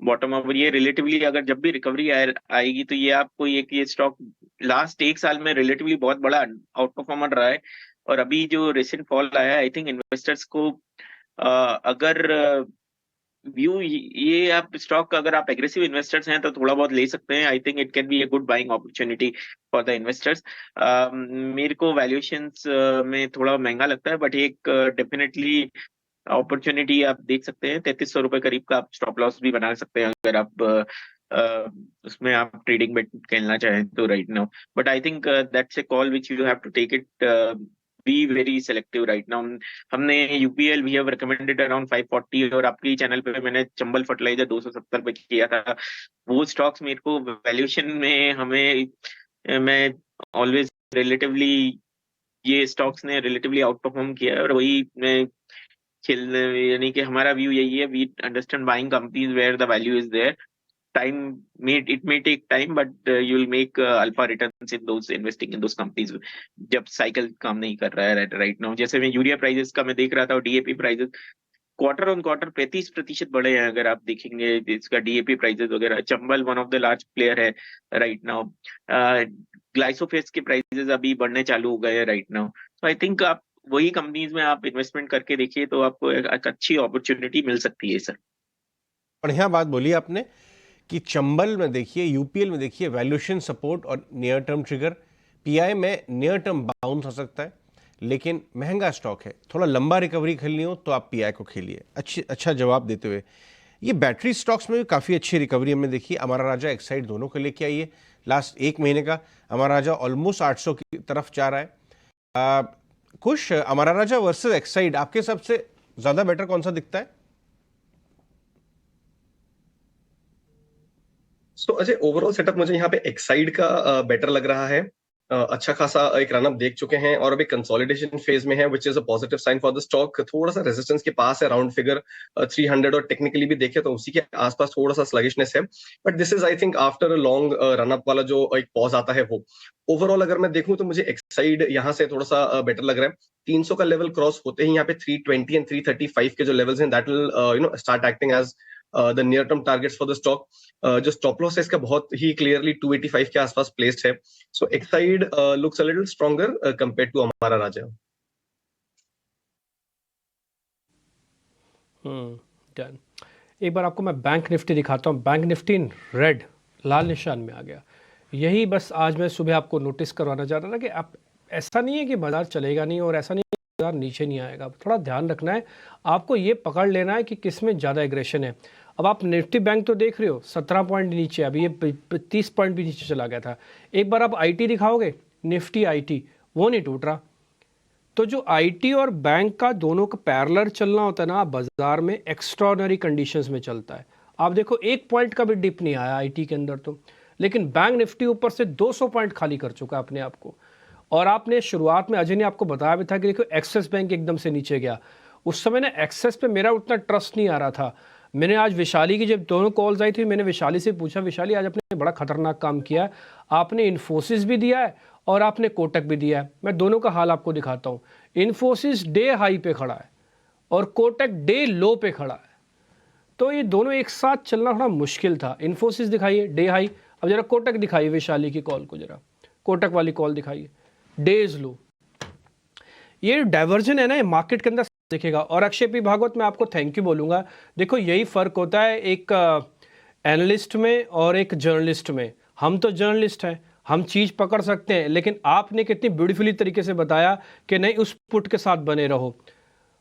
बॉटम अप, ये रिलेटिवली अगर जब भी रिकवरी आएगी तो ये आपको ये स्टॉक लास्ट एक साल में रिलेटिवली बहुत बड़ा आउट परफॉर्मर रहा है। और अभी जो रिसेंट फॉल आया है, आई थिंक इन्वेस्टर्स को अगर व्यू ये आप स्टॉक अगर आप एग्रेसिव इन्वेस्टर्स हैं तो थोड़ा बहुत ले सकते हैं। I think it can be a good buying opportunity for the investors. मेरे को वैल्यूएशंस में थोड़ा महंगा लगता है, बट एक डेफिनेटली अपॉर्चुनिटी आप देख सकते हैं। 3300 रुपए करीब का आप स्टॉप लॉस भी बना सकते हैं अगर आप उसमें आप ट्रेडिंग बेट खेलना चाहें तो right now. But I think that's a call which you have to take it, be very selective right now. हमने UPL we have recommended around 540 और आपके चैनल पे मैंने चंबल फर्टिलाइजर 270 पे किया था। वो स्टॉक्स मेरे को वैल्यूएशन में मैं ऑलवेज रिलेटिवली ये स्टॉक्स ने रिलेटिवली आउट परफॉर्म किया है और वही मैं यानी कि हमारा व्यू यही है, we understand buying companies where the value is there. It may take time, but you will make alpha returns in those investing in those companies जब साइकिल काम नहीं कर रहा है राइट नाउ। जैसे मैं यूरिया प्राइसेस का मैं देख रहा था और DAP prices quarter on quarter 35% बढ़े हैं। अगर आप देखेंगे इसका डीएपी प्राइसेस वगैरह, Chambal one of the large player है राइट नाउ। ग्लाइसोफेस के प्राइसेस अभी बढ़ने चालू हो गए हैं राइट नाउ। तो आई थिंक आप वही कंपनीज में आप इन्वेस्टमेंट करके देखिए तो आपको एक अच्छी अपॉर्चुनिटी मिल सकती है सर। बढ़िया बात बोली आपने कि चंबल में देखिए, यूपीएल में देखिए वैल्यूएशन सपोर्ट और नियर टर्म ट्रिगर। पीआई में नियर टर्म बाउंस हो सकता है लेकिन महंगा स्टॉक है। थोड़ा लंबा रिकवरी खेलनी हो तो आप पीआई को खेलिए। अच्छा जवाब देते हुए ये बैटरी स्टॉक्स में भी काफ़ी अच्छी रिकवरी हमने देखी। अमारा राजा एक्साइड दोनों को लेके आइए। लास्ट एक महीने का अमारा राजा ऑलमोस्ट 800 की तरफ जा रहा है। कुछ अमारा राजा वर्सेस एक्साइड आपके हिसाब से ज़्यादा बेटर कौन सा दिखता है? सो अजय, ओवरऑल सेटअप मुझे यहाँ पे एक्साइड का बेटर लग रहा है। अच्छा खासा एक रनअप देख चुके हैं और अभी कंसोलिडेशन फेज में है, which is a positive sign for the stock. थोड़ा सा रेजिस्टेंस के पास है, राउंड फिगर 300 और टेक्निकली भी देखे तो उसी के आसपास थोड़ा सा स्लगिशनेस है। But this is I think after a long run up वाला जो एक पॉज आता है वो। ओवरऑल अगर मैं देखूं तो मुझे एक्साइड यहाँ से थोड़ा सा बेटर लग रहा है। 300 का लेवल क्रॉस होते ही यहाँ पे 320 एंड 335 के जो लेवल्स हैं that will start acting as the near term targets for the stock. जो स्टॉप लॉस है इसका बहुत ही क्लियरली 285 के आसपास प्लेस्ड है। So Exide looks a little stronger compared to Amara Raja. Done. एक बार आपको मैं बैंक निफ्टी दिखाता हूँ। बैंक निफ्टी इन रेड, लाल निशान में आ गया। यही बस आज मैं सुबह आपको नोटिस करवाना चाह रहा था कि आप ऐसा नहीं है कि बाजार चलेगा नहीं और ऐसा नहीं है कि बाजार नीचे नहीं आएगा। थोड़ा ध्यान रखना है, आपको ये पकड़ लेना है कि किस में ज़्यादा एग्रेशन है। अब आप निफ्टी बैंक तो देख रहे हो 17 पॉइंट नीचे, अभी ये 30 पॉइंट भी नीचे चला गया था। एक बार आप आईटी दिखाओगे, निफ्टी आईटी, वो नहीं टूट रहा। तो जो आईटी और बैंक का दोनों का पैरेलल चलना होता है ना बाजार में, एक्स्ट्राऑर्डिनरी कंडीशंस में चलता है। आप देखो 1 पॉइंट का भी डिप नहीं आया आईटी के अंदर तो, लेकिन बैंक निफ्टी ऊपर से 200 पॉइंट खाली कर चुका है अपने आप को। और आपने शुरुआत में अजय ने आपको बताया भी था कि देखो एक्सिस बैंक एकदम से नीचे गया। उस समय ना एक्सेस पे मेरा उतना ट्रस्ट नहीं आ रहा था। मैंने आज विशाली की जब दोनों कॉल्स आई थी, मैंने विशाली से पूछा, विशाली आज आपने बड़ा खतरनाक काम किया है, आपने इन्फोसिस भी दिया है और आपने कोटक भी दिया है। मैं दोनों का हाल आपको दिखाता हूँ। इन्फोसिस डे हाई पे खड़ा है और कोटक डे लो पे खड़ा है, तो ये दोनों एक साथ चलना थोड़ा मुश्किल था। इन्फोसिस दिखाइए डे हाई, अब जरा कोटक दिखाइए, विशाली की कॉल को जरा कोटक वाली कॉल दिखाइए, डेज लो। ये डाइवर्जन है ना, ये मार्केट के अंदर दिखेगा। और अक्षय पी भागवत मैं आपको थैंक यू बोलूँगा। देखो यही फ़र्क होता है एक एनालिस्ट में और एक जर्नलिस्ट में। हम तो जर्नलिस्ट हैं, हम चीज़ पकड़ सकते हैं, लेकिन आपने कितनी ब्यूटीफुली तरीके से बताया कि नहीं उस पुट के साथ बने रहो।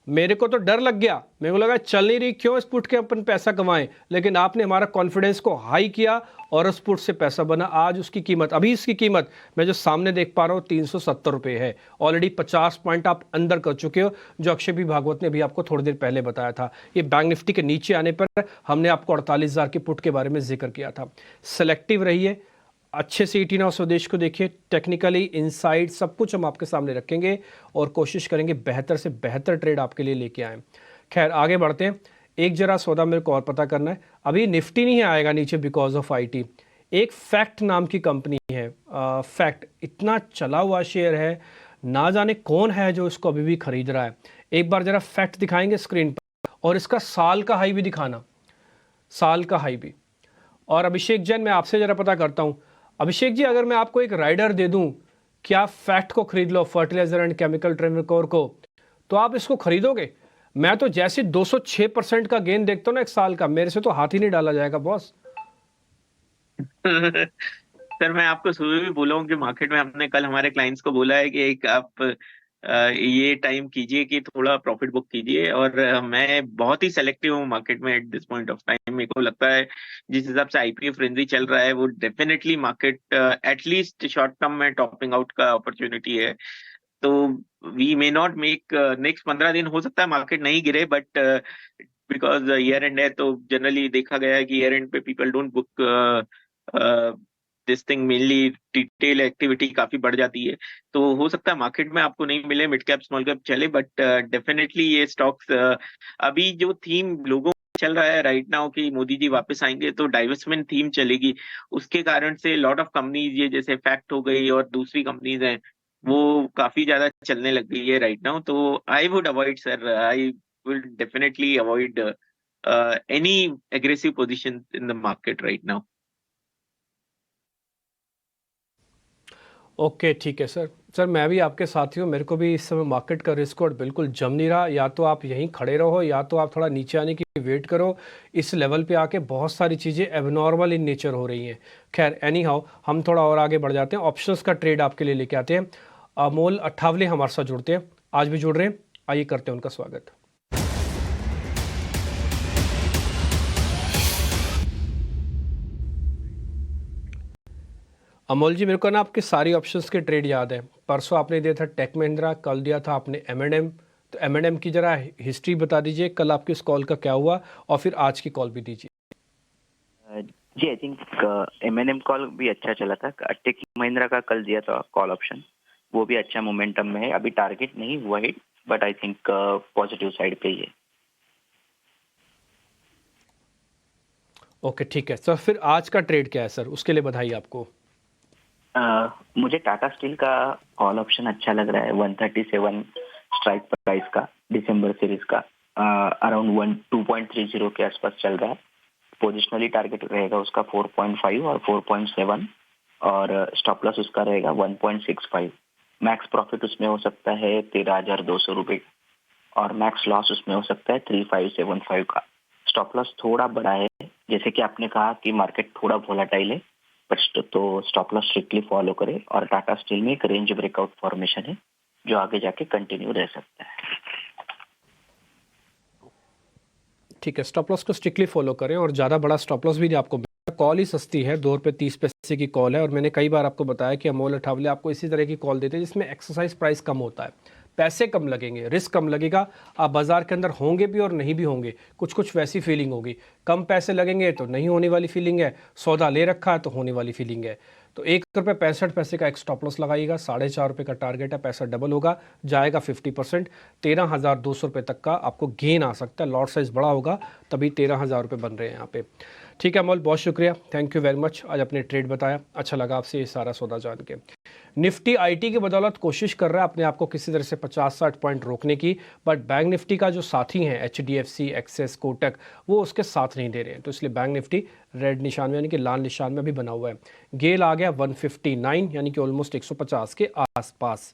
मेरे को तो डर लग गया, मेरे को लगा चल नहीं रही, क्यों इस पुट के अपन पैसा कमाएं, लेकिन आपने हमारा कॉन्फिडेंस को हाई किया और उस पुट से पैसा बना। आज उसकी कीमत, अभी इसकी कीमत मैं जो सामने देख पा रहा हूँ 370 रुपये है। ऑलरेडी 50 पॉइंट आप अंदर कर चुके हो, जो अक्षय भी भागवत ने भी आपको थोड़ी देर पहले बताया था। ये बैंक निफ्टी के नीचे आने पर हमने आपको 48,000 के पुट के बारे में जिक्र किया था। सेलेक्टिव रहिए, अच्छे से ET Now स्वदेश को देखिए, टेक्निकली इनसाइड सब कुछ हम आपके सामने रखेंगे और कोशिश करेंगे बेहतर से बेहतर ट्रेड आपके लिए लेके आएँ। खैर आगे बढ़ते हैं। एक जरा सौदा मेरे को और पता करना है, अभी निफ्टी नहीं आएगा नीचे बिकॉज ऑफ IT। एक फैक्ट नाम की कंपनी है, फैक्ट इतना चला हुआ शेयर है, ना जाने कौन है जो इसको अभी भी खरीद रहा है। एक बार जरा फैक्ट दिखाएंगे स्क्रीन पर, और इसका साल का हाई भी दिखाना, साल का हाई भी। और अभिषेक जैन, मैं आपसे जरा पता करता हूँ, अभिषेक जी अगर मैं आपको एक राइडर दे दूं कि आप फैक्ट को खरीद लो, फर्टिलाइजर एंड केमिकल ट्रेवलकोर को, तो आप इसको खरीदोगे? मैं तो जैसे 206% का गेन देखता हूँ ना एक साल का, मेरे से तो हाथ ही नहीं डाला जाएगा बॉस। सर मैं आपको सुबह भी बोला हूँ कि मार्केट में हमने कल हमारे क्लाइंट्स को बोला है कि एक आप ये टाइम कीजिए कि थोड़ा प्रॉफिट बुक कीजिए, और मैं बहुत ही सेलेक्टिव हूँ मार्केट में eight this point of time. मेरे को लगता है जिस हिसाब से IPO फ्रेंजी चल रहा है वो definitely market at least short term में टॉपिंग आउट का अपॉर्चुनिटी है। तो we may not make next 15 दिन, हो सकता है मार्केट नहीं गिरे, बट बिकॉज ईयर एंड है तो जनरली देखा गया है कि ईयर एंड पे people don't book this thing, mainly retail activity काफी बढ़ जाती है। तो हो सकता है मार्केट में आपको नहीं मिले, मिड कैप स्मॉल कैप चले, बट डेफिनेटली ये स्टॉक्स अभी जो थीम लोगों चल रहा है राइट नाउ कि मोदी जी वापस आएंगे तो डाइवर्समेंट थीम चलेगी, उसके कारण से लॉट ऑफ कंपनीज ये जैसे फैक्ट हो गई और दूसरी कंपनीज हैं वो काफी ज्यादा चलने लग गई है राइट नाउ। तो आई would avoid sir, I will definitely avoid any aggressive position in the market right now. Okay ठीक है सर। सर मैं भी आपके साथ ही हूँ, मेरे को भी इस समय मार्केट का रिस्क और बिल्कुल जम नहीं रहा। या तो आप यहीं खड़े रहो या तो आप थोड़ा नीचे आने की वेट करो। इस लेवल पे आके बहुत सारी चीज़ें एबनॉर्मल इन नेचर हो रही हैं। खैर एनी हाउ हम थोड़ा और आगे बढ़ जाते हैं, ऑप्शंस का ट्रेड आपके लिए लेके आते हैं। अमोल अठावले हमारे साथ जुड़ते हैं, आज भी जुड़ रहे हैं, आइए करते हैं उनका स्वागत। अमोल जी, मेरे को ना आपके सारी ऑप्शंस के ट्रेड याद है। परसों आपने दिया था टेक महिंद्रा, कल दिया था आपने M&M। तो M&M की जरा हिस्ट्री बता दीजिए, कल आपकी इस कॉल का क्या हुआ, और फिर आज की कॉल भी दीजिए। जी आई थिंक M&M कॉल भी अच्छा चला था। टेक महिंद्रा का कल दिया था कॉल ऑप्शन, वो भी अच्छा मोमेंटम में है। अभी टारगेट नहीं हुआ है but I think positive side पे ही है। ओके ठीक है सर, फिर आज का ट्रेड क्या है सर, उसके लिए बधाई आपको। मुझे टाटा स्टील का कॉल ऑप्शन अच्छा लग रहा है। 137 स्ट्राइक प्राइस का, दिसंबर सीरीज का, अराउंड 2.30 के आसपास चल रहा है। पोजिशनली टारगेट रहेगा उसका 4.5 और 4.7, और स्टॉप लॉस उसका रहेगा 1.65। मैक्स प्रॉफिट उसमें हो सकता है 13,200 रुपये, और मैक्स लॉस उसमें हो सकता है 3,575 का। स्टॉप लॉस थोड़ा बड़ा है, जैसे कि आपने कहा कि मार्केट थोड़ा वोलाटाइल है, तो स्टॉप लॉस स्ट्रिक्टली फॉलो करें। और टाटा स्टील में एक रेंज ब्रेकआउट फॉर्मेशन है जो आगे जाके कंटिन्यू रह सकता है। ठीक है, स्टॉप लॉस को स्ट्रिक्टली फॉलो करें, और ज़्यादा बड़ा स्टॉप लॉस भी नहीं आपको। कॉल ही सस्ती है, 2 रुपये 30 पैसे की कॉल है, और मैंने कई बार आपको बताया कि अमोल अठावले आपको इसी तरह की कॉल देते हैं जिसमें एक्सरसाइज प्राइस कम होता है, पैसे कम लगेंगे, रिस्क कम लगेगा। आप बाजार के अंदर होंगे भी और नहीं भी होंगे, कुछ कुछ वैसी फीलिंग होगी। कम पैसे लगेंगे तो नहीं होने वाली फीलिंग है, सौदा ले रखा है तो होने वाली फीलिंग है। तो 1 रुपये 65 पैसे का एक स्टॉप लॉस लगाइएगा, 4.5 रुपये का टारगेट है, पैसा डबल होगा, जाएगा 50%, 13,200 रुपये तक का आपको गेन आ सकता है। लॉट साइज बड़ा होगा तभी 13,000 रुपये बन रहे हैं यहाँ पे। ठीक है अमोल, बहुत शुक्रिया, थैंक यू वेरी मच, आज अपने ट्रेड बताया, अच्छा लगा आपसे ये सारा सौदा जान के। निफ्टी IT की बदौलत कोशिश कर रहा है अपने आप को किसी तरह से 50-60 पॉइंट रोकने की, बट बैंक निफ्टी का जो साथी हैं HDFC, एक्सिस, कोटक, वो उसके साथ नहीं दे रहे हैं। तो इसलिए बैंक निफ्टी रेड निशान में यानी कि लाल निशान में भी बना हुआ है। गेल आ गया 159 यानी कि ऑलमोस्ट 150 के आसपास।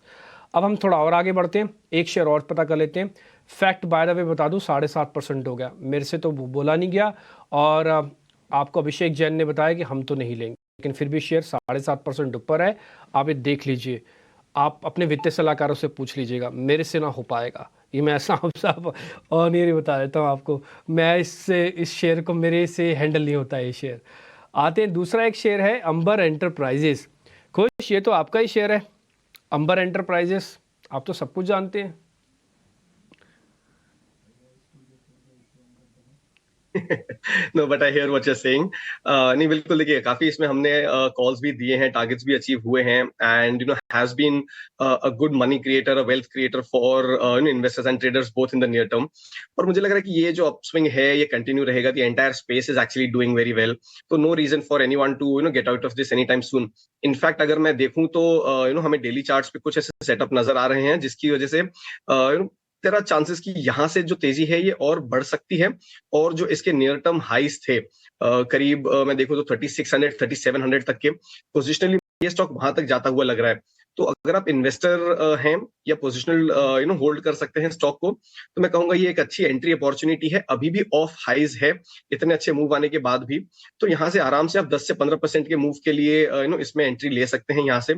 अब हम थोड़ा और आगे बढ़ते हैं, एक शेयर और पता कर लेते हैं। फैक्ट बाय द वे बता दूं 7.5% हो गया, मेरे से तो बोला नहीं गया, और आपको अभिषेक जैन ने बताया कि हम तो नहीं लेंगे, लेकिन फिर भी शेयर 7.5% ऊपर है। आप ये देख लीजिए, आप अपने वित्तीय सलाहकारों से पूछ लीजिएगा, मेरे से ना हो पाएगा ये, मैं ऐसा साफ और नहीं बता देता हूँ आपको। मैं इस शेयर को, मेरे से हैंडल नहीं होता है ये शेयर। आते हैं, दूसरा एक शेयर है अंबर एंटरप्राइजेस। खुश, ये तो आपका ही शेयर है अंबर एंटरप्राइजेस, आप तो सब कुछ जानते हैं। No but I hear what you are saying. नहीं बिल्कुल, देखिए काफी इसमें हमने कॉल्स भी दिए हैं, टारगेट्स भी अचीव हुए हैं, and has been a good money creator, a wealth creator for investors and traders both in the near term. और मुझे लग रहा है कि ये जो अपस्विंग है ये कंटिन्यू रहेगा। The entire space is actually doing very well, तो no reason for anyone to get out of this any time soon. In fact अगर मैं देखूं तो हमें डेली चार्ट्स पे कुछ ऐसे सेटअप नजर आ रहे हैं जिसकी वजह से देयर आर चांसेस कि यहाँ से जो तेजी है ये और बढ़ सकती है। और जो इसके नियर टर्म हाइस थे करीब मैं देखूं तो 3600 3700 तक के, पोजिशनली ये स्टॉक वहां तक जाता हुआ लग रहा है। तो अगर आप इन्वेस्टर हैं या पोजिशनल होल्ड कर सकते हैं स्टॉक को, तो मैं कहूंगा ये एक अच्छी एंट्री अपॉर्चुनिटी है। अभी भी ऑफ हाइज है इतने अच्छे मूव आने के बाद भी, तो यहाँ से आराम से आप 10 से 15% के मूव के लिए इसमें एंट्री ले सकते हैं। यहाँ से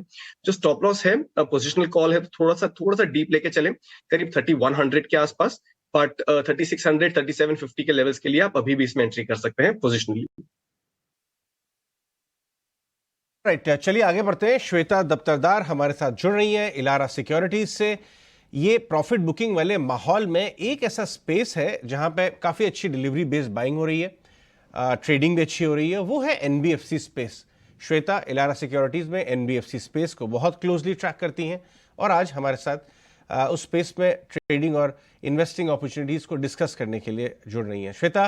जो स्टॉप लॉस है पोजिशनल कॉल है, तो थोड़ा सा डीप लेके चले करीब 3100 के आसपास, बट 3600 3750 के लेवल्स के लिए आप अभी भी इसमें एंट्री कर सकते हैं पोजिशनली। राइट, चलिए आगे बढ़ते हैं। श्वेता दफ्तरदार हमारे साथ जुड़ रही है इलारा सिक्योरिटीज से। ये प्रॉफिट बुकिंग वाले माहौल में एक ऐसा स्पेस है जहां पे काफ़ी अच्छी डिलीवरी बेस्ड बाइंग हो रही है, ट्रेडिंग भी अच्छी हो रही है, वो है एनबीएफसी स्पेस। श्वेता इलारा सिक्योरिटीज में एनबीएफसी स्पेस को बहुत क्लोजली ट्रैक करती हैं और आज हमारे साथ उस स्पेस में ट्रेडिंग और इन्वेस्टिंग अपॉर्चुनिटीज़ को डिस्कस करने के लिए जुड़ रही हैं। श्वेता,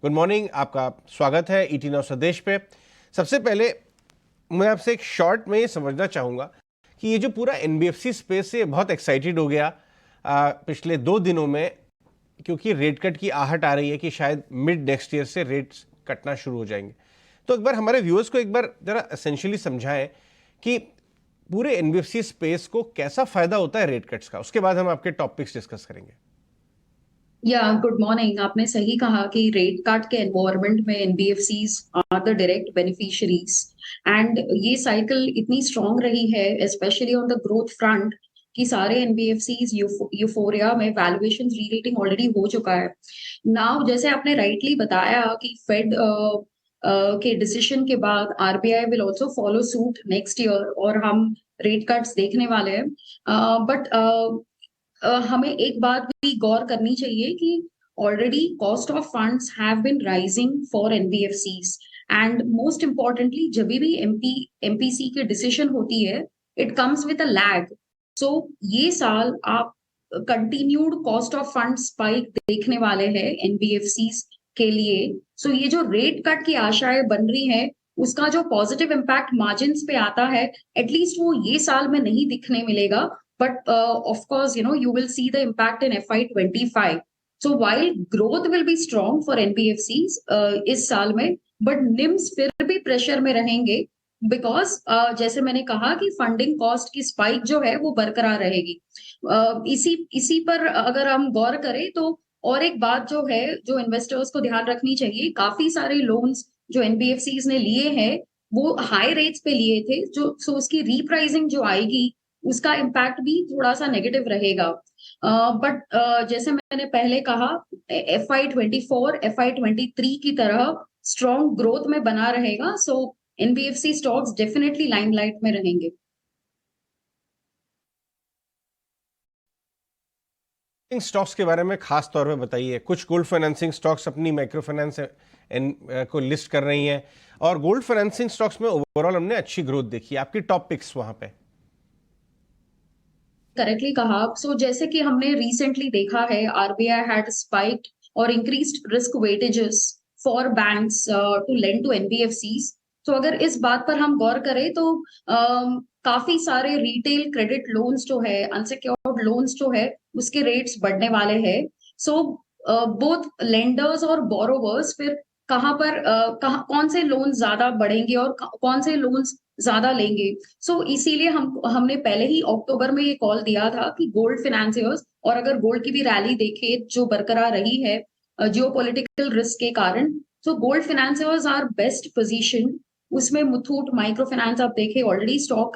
गुड मॉर्निंग, आपका स्वागत है ET Now स्वदेश पे। सबसे पहले मैं आपसे एक शॉर्ट में ये समझना चाहूँगा कि ये जो पूरा एनबीएफसी स्पेस है बहुत एक्साइटेड हो गया पिछले 2 दिनों में, क्योंकि रेट कट की आहट आ रही है कि शायद मिड नेक्स्ट ईयर से रेट्स कटना शुरू हो जाएंगे। तो एक बार हमारे व्यूअर्स को एक बार ज़रा एसेंशियली समझाएं कि पूरे एनबीएफसी स्पेस को कैसा फ़ायदा होता है रेट कट्स का। उसके बाद हम आपके टॉपिक्स डिस्कस करेंगे। Good morning. आपने सही कहा कि रेट कट के एनवायरनमेंट में NBFCs are the direct beneficiaries, and ये साइकिल इतनी स्ट्रांग रही है specially on the growth front कि सारे एनबीएफसीज यूफोरिया में वैल्यूएशन री-रेटिंग ऑलरेडी हो चुका है। नाउ जैसे आपने राइटली बताया कि फेड के डिसीजन के बाद RBI will also follow suit next year और हम रेट कट्स देखने वाले हैं, बट हमें एक बात भी गौर करनी चाहिए कि already cost of funds have been rising for NBFCs, and most importantly जब भी एमपीसी की डिसीजन होती है it comes with a lag. So ये साल आप continued cost of fund spike देखने वाले हैं एनबीएफसीज के लिए। सो ये जो रेट कट की आशाएं बन रही है उसका जो पॉजिटिव इम्पैक्ट मार्जिन्स पे आता है एटलीस्ट वो ये साल में नहीं दिखने मिलेगा, but of course you will see the impact in FY25. So while growth will be strong for NBFCs इस साल में, but NIMs फिर भी प्रेशर में रहेंगे because जैसे मैंने कहा कि फंडिंग कॉस्ट की स्पाइक जो है वो बरकरार रहेगी। इसी पर अगर हम गौर करें तो और एक बात जो है जो इन्वेस्टर्स को ध्यान रखनी चाहिए, काफी सारे लोन्स जो एनबीएफसीज ने लिए हैं वो हाई रेट्स पे लिए थे, जो सो उसकी रीप्राइसिंग जो आएगी उसका इम्पैक्ट भी थोड़ा सा नेगेटिव रहेगा। बट जैसे मैंने पहले कहा FY24 FY23 की तरह स्ट्रॉन्ग ग्रोथ में बना रहेगा, सो एनबीएफसी स्टॉक्स डेफिनेटली लाइमलाइट में रहेंगे। स्टॉक्स के बारे में खास तौर पे बताइए। कुछ गोल्ड फाइनेंसिंग स्टॉक्स अपनी माइक्रो फाइनेंस को लिस्ट कर रही हैं और गोल्ड फाइनेंसिंग स्टॉक्स में ओवरऑल हमने अच्छी ग्रोथ देखी। आपकी टॉप पिक्स वहां पे। करेक्टली कहा। सो जैसे कि हमने रिसेंटली देखा है आरबीआई हैड स्पाइक्ड और increased risk weightages for banks to lend to NBFCs. तो अगर इस बात पर हम गौर करें तो काफी सारे रिटेल क्रेडिट लोन्स जो है, अनसिक्योर्ड लोन्स जो है उसके रेट्स बढ़ने वाले हैं। सो बोथ लेंडर्स और बोरोवर्स फिर कौन से लोन ज्यादा बढ़ेंगे और कौन से लोन्स ज्यादा लेंगे। सो इसीलिए हमने पहले ही अक्टूबर में ये कॉल दिया था कि गोल्ड फाइनेंसियर्स, और अगर गोल्ड की भी रैली देखे जो बरकरार रही है जियोपॉलिटिकल रिस्क के कारण, so gold financiers are best position. उसमें मुथूट माइक्रो फाइनेंस आप देखे ऑलरेडी स्टॉक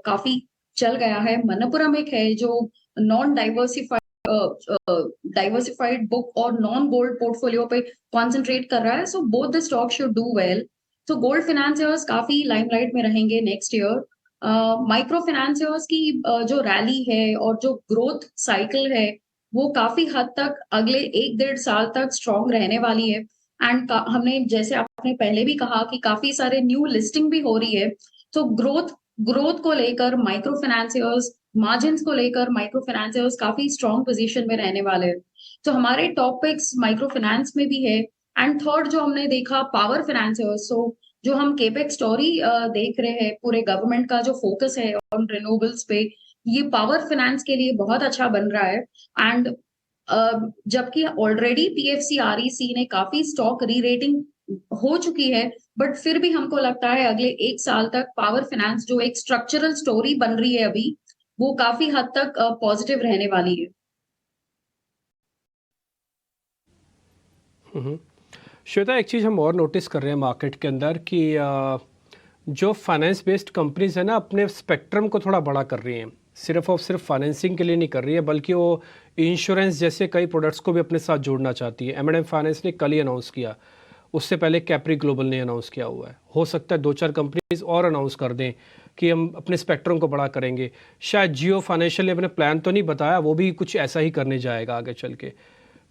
काफी चल गया है। मनप्पुरम एक है जो नॉन डाइवर्सिफाइड बुक और नॉन गोल्ड पोर्टफोलियो पे कॉन्सेंट्रेट कर रहा है। So both the stock should do well. तो गोल्ड फाइनेंसियर्स काफी लाइमलाइट में रहेंगे नेक्स्ट ईयर। माइक्रो फाइनेंसियर्स की जो रैली है और जो ग्रोथ साइकिल है वो काफी हद तक अगले 1-1.5 साल तक स्ट्रॉन्ग रहने वाली है। एंड हमने जैसे आपने पहले भी कहा कि काफी सारे न्यू लिस्टिंग भी हो रही है, तो ग्रोथ को लेकर माइक्रो फाइनेंसियर्स, मार्जिन्स को लेकर माइक्रो फाइनेंसियर्स काफी स्ट्रॉन्ग पोजीशन में रहने वाले हैं। तो हमारे टॉप पिक्स माइक्रो फाइनेंस में भी है। एंड थर्ड जो हमने देखा पावर फाइनेंसियर्स, सो जो हम केपेक्स स्टोरी देख रहे हैं, पूरे गवर्नमेंट का जो फोकस है ऑन रिन्यूएबल्स पे, ये पावर फाइनेंस के लिए बहुत अच्छा बन रहा है। एंड जबकि ऑलरेडी पीएफसी ने काफी स्टॉक री रेटिंग हो चुकी है, बट फिर भी हमको लगता है अगले 1 साल तक पावर फाइनेंस जो एक स्ट्रक्चरल स्टोरी बन रही है अभी, वो काफी हद तक पॉजिटिव रहने वाली है। श्वेता, एक चीज़ हम और नोटिस कर रहे हैं मार्केट के अंदर कि जो फाइनेंस बेस्ड कंपनीज है ना, अपने स्पेक्ट्रम को थोड़ा बड़ा कर रही हैं। सिर्फ और सिर्फ फाइनेंसिंग के लिए नहीं कर रही है, बल्कि वो इंश्योरेंस जैसे कई प्रोडक्ट्स को भी अपने साथ जोड़ना चाहती है। M&M फाइनेंस ने कल ही अनाउंस किया, उससे पहले कैप्री ग्लोबल ने अनाउंस किया हुआ है। हो सकता है 2-4 कंपनीज और अनाउंस कर दें कि हम अपने स्पेक्ट्रम को बड़ा करेंगे। शायद जियो फाइनेंशियल ने अपने प्लान तो नहीं बताया, वो भी कुछ ऐसा ही करने जाएगा आगे चल के।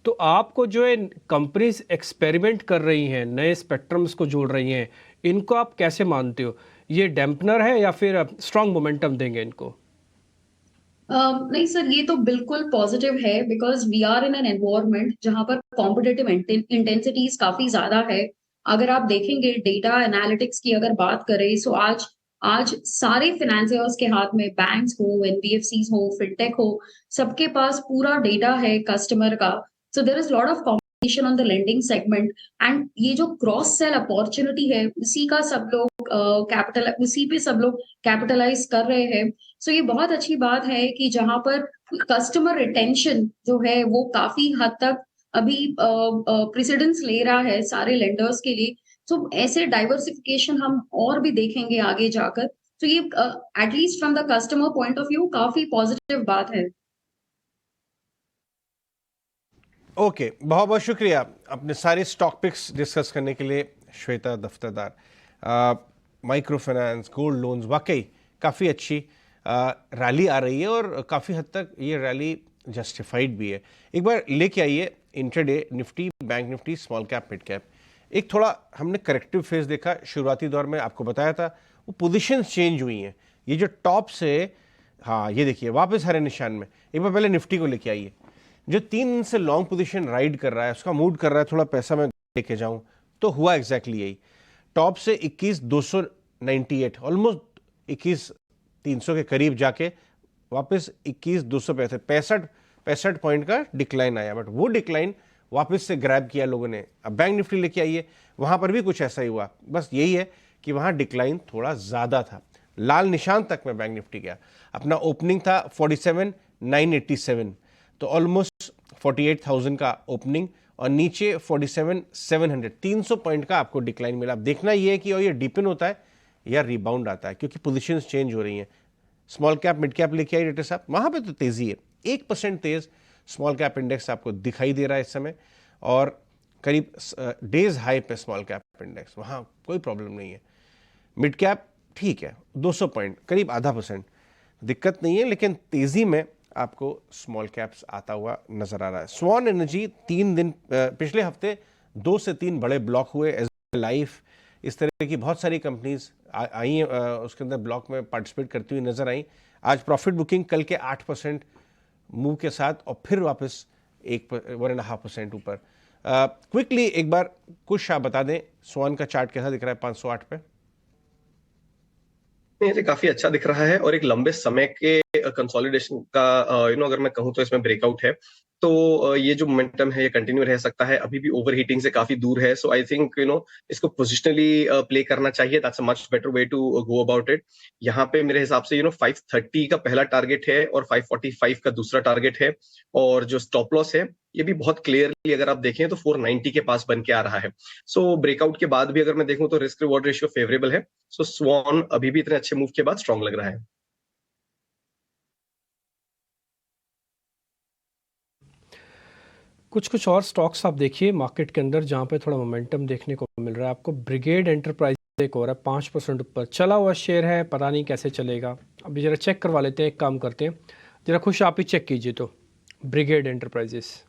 तो आपको जो है कंपनीज एक्सपेरिमेंट कर रही हैं, नए स्पेक्ट्रम्स को जोड़ रही हैं, इनको आप कैसे मानते हो? ये डैम्पनर है या फिर स्ट्रॉन्ग मोमेंटम देंगे इनको? नहीं सर, ये तो बिल्कुल पॉजिटिव है, because we are in an environment जहां पर कॉम्पिटिटिव इंटेंसिटीज काफी ज्यादा है। अगर आप देखेंगे डेटा एनालिटिक्स की अगर बात करें, सो आज सारे फाइनेंसियर्स के हाथ में, बैंक्स हो, एनबीएफसीज हो, फिनटेक हो, सबके पास पूरा डेटा है कस्टमर का। So there is lot of competition on the lending segment, and ये जो क्रॉस सेल अपॉर्चुनिटी है, उसी पे सब लोग कैपिटलाइज कर रहे हैं। सो ये बहुत अच्छी बात है कि जहां पर कस्टमर रिटेंशन जो है वो काफी हद तक अभी प्रेसिडेंस ले रहा है सारे लेंडर्स के लिए। सो ऐसे डाइवर्सिफिकेशन हम और भी देखेंगे आगे जाकर। तो ये at least from the customer point of view काफी पॉजिटिव बात है। ओके, बहुत बहुत शुक्रिया अपने सारे स्टॉक पिक्स डिस्कस करने के लिए Shweta Daftardar. Micro finance, gold loans, वाकई काफ़ी अच्छी रैली आ रही है और काफ़ी हद तक ये रैली जस्टिफाइड भी है। एक बार लेके आइए intraday Nifty, bank Nifty, small cap, mid cap. एक थोड़ा हमने करेक्टिव फेज देखा शुरुआती दौर में, आपको बताया था वो पोजीशंस चेंज हुई हैं। ये जो टॉप से, हाँ ये देखिए वापस हरे निशान में। एक बार पहले निफ्टी को लेके आइए, जो 3 दिन से लॉन्ग पोजीशन राइड कर रहा है, उसका मूड कर रहा है थोड़ा पैसा मैं लेके जाऊं, तो हुआ एग्जैक्टली यही। टॉप से 21,298, ऑलमोस्ट 21,300 के करीब जाके वापस 21,265 65 पॉइंट का डिक्लाइन आया, बट वो डिक्लाइन वापस से ग्रैब किया लोगों ने। अब बैंक निफ्टी लेके आइए, वहां पर भी कुछ ऐसा ही हुआ, बस यही है कि वहां डिक्लाइन थोड़ा ज्यादा था। लाल निशान तक में बैंक निफ्टी गया, अपना ओपनिंग था 47,987, तो ऑलमोस्ट 48,000 का ओपनिंग, और नीचे 47,700, 300 पॉइंट का आपको डिक्लाइन मिला। अब देखना ये है कि और ये डीपन होता है या रिबाउंड आता है, क्योंकि पोजीशंस चेंज हो रही हैं। स्मॉल कैप, मिड कैप लेके आई रेटर साहब, वहाँ पे तो तेज़ी है, 1% तेज स्मॉल कैप इंडेक्स आपको दिखाई दे रहा है इस समय, और करीब डेज हाई पे स्मॉल कैप इंडेक्स, वहाँ कोई प्रॉब्लम नहीं है। मिड कैप ठीक है, 200 पॉइंट, करीब 0.5%, दिक्कत नहीं है, लेकिन तेज़ी में आपको स्मॉल कैप्स आता हुआ नजर आ रहा है। स्वान एनर्जी 3 दिन, पिछले हफ्ते 2 से 3 बड़े ब्लॉक हुए, एज लाइफ, इस तरह की बहुत सारी कंपनीज आई हैं, उसके अंदर ब्लॉक में पार्टिसिपेट करती हुई नजर आई। आज प्रॉफिट बुकिंग कल के 8% मूव के साथ, और फिर वापस 1.5% ऊपर। क्विकली एक बार कुछ आप बता दें, स्वान का चार्ट कैसा दिख रहा है 508 पे? ये काफी अच्छा दिख रहा है, और एक लंबे समय के कंसोलिडेशन का अगर मैं कहूँ तो इसमें ब्रेकआउट है, तो ये जो मोमेंटम है ये कंटिन्यू रह सकता है, अभी भी ओवर हीटिंग से काफी दूर है। सो आई थिंक इसको पोजिशनली प्ले करना चाहिए, that's a much better way to go about it. यहाँ पे मेरे हिसाब से 530 का पहला टारगेट है और 545 का दूसरा टारगेट है, और जो स्टॉप लॉस है ये भी बहुत क्लियरली अगर आप देखें तो 490 के पास बन के आ रहा है। सो ब्रेकआउट के बाद भी अगर मैं देखूं तो रिस्क रिवॉर्ड रेशियो फेवरेबल है। सो स्वान अभी भी इतने अच्छे मूव के बाद स्ट्रॉन्ग लग रहा है। कुछ और स्टॉक्स आप देखिए मार्केट के अंदर जहाँ पे थोड़ा मोमेंटम देखने को मिल रहा है आपको। ब्रिगेड एंटरप्राइज एक और है 5% ऊपर चला हुआ शेयर है, पता नहीं कैसे चलेगा। अभी जरा चेक करवा लेते हैं, एक काम करते हैं, जरा खुश आप ही चेक कीजिए तो ब्रिगेड एंटरप्राइजेस।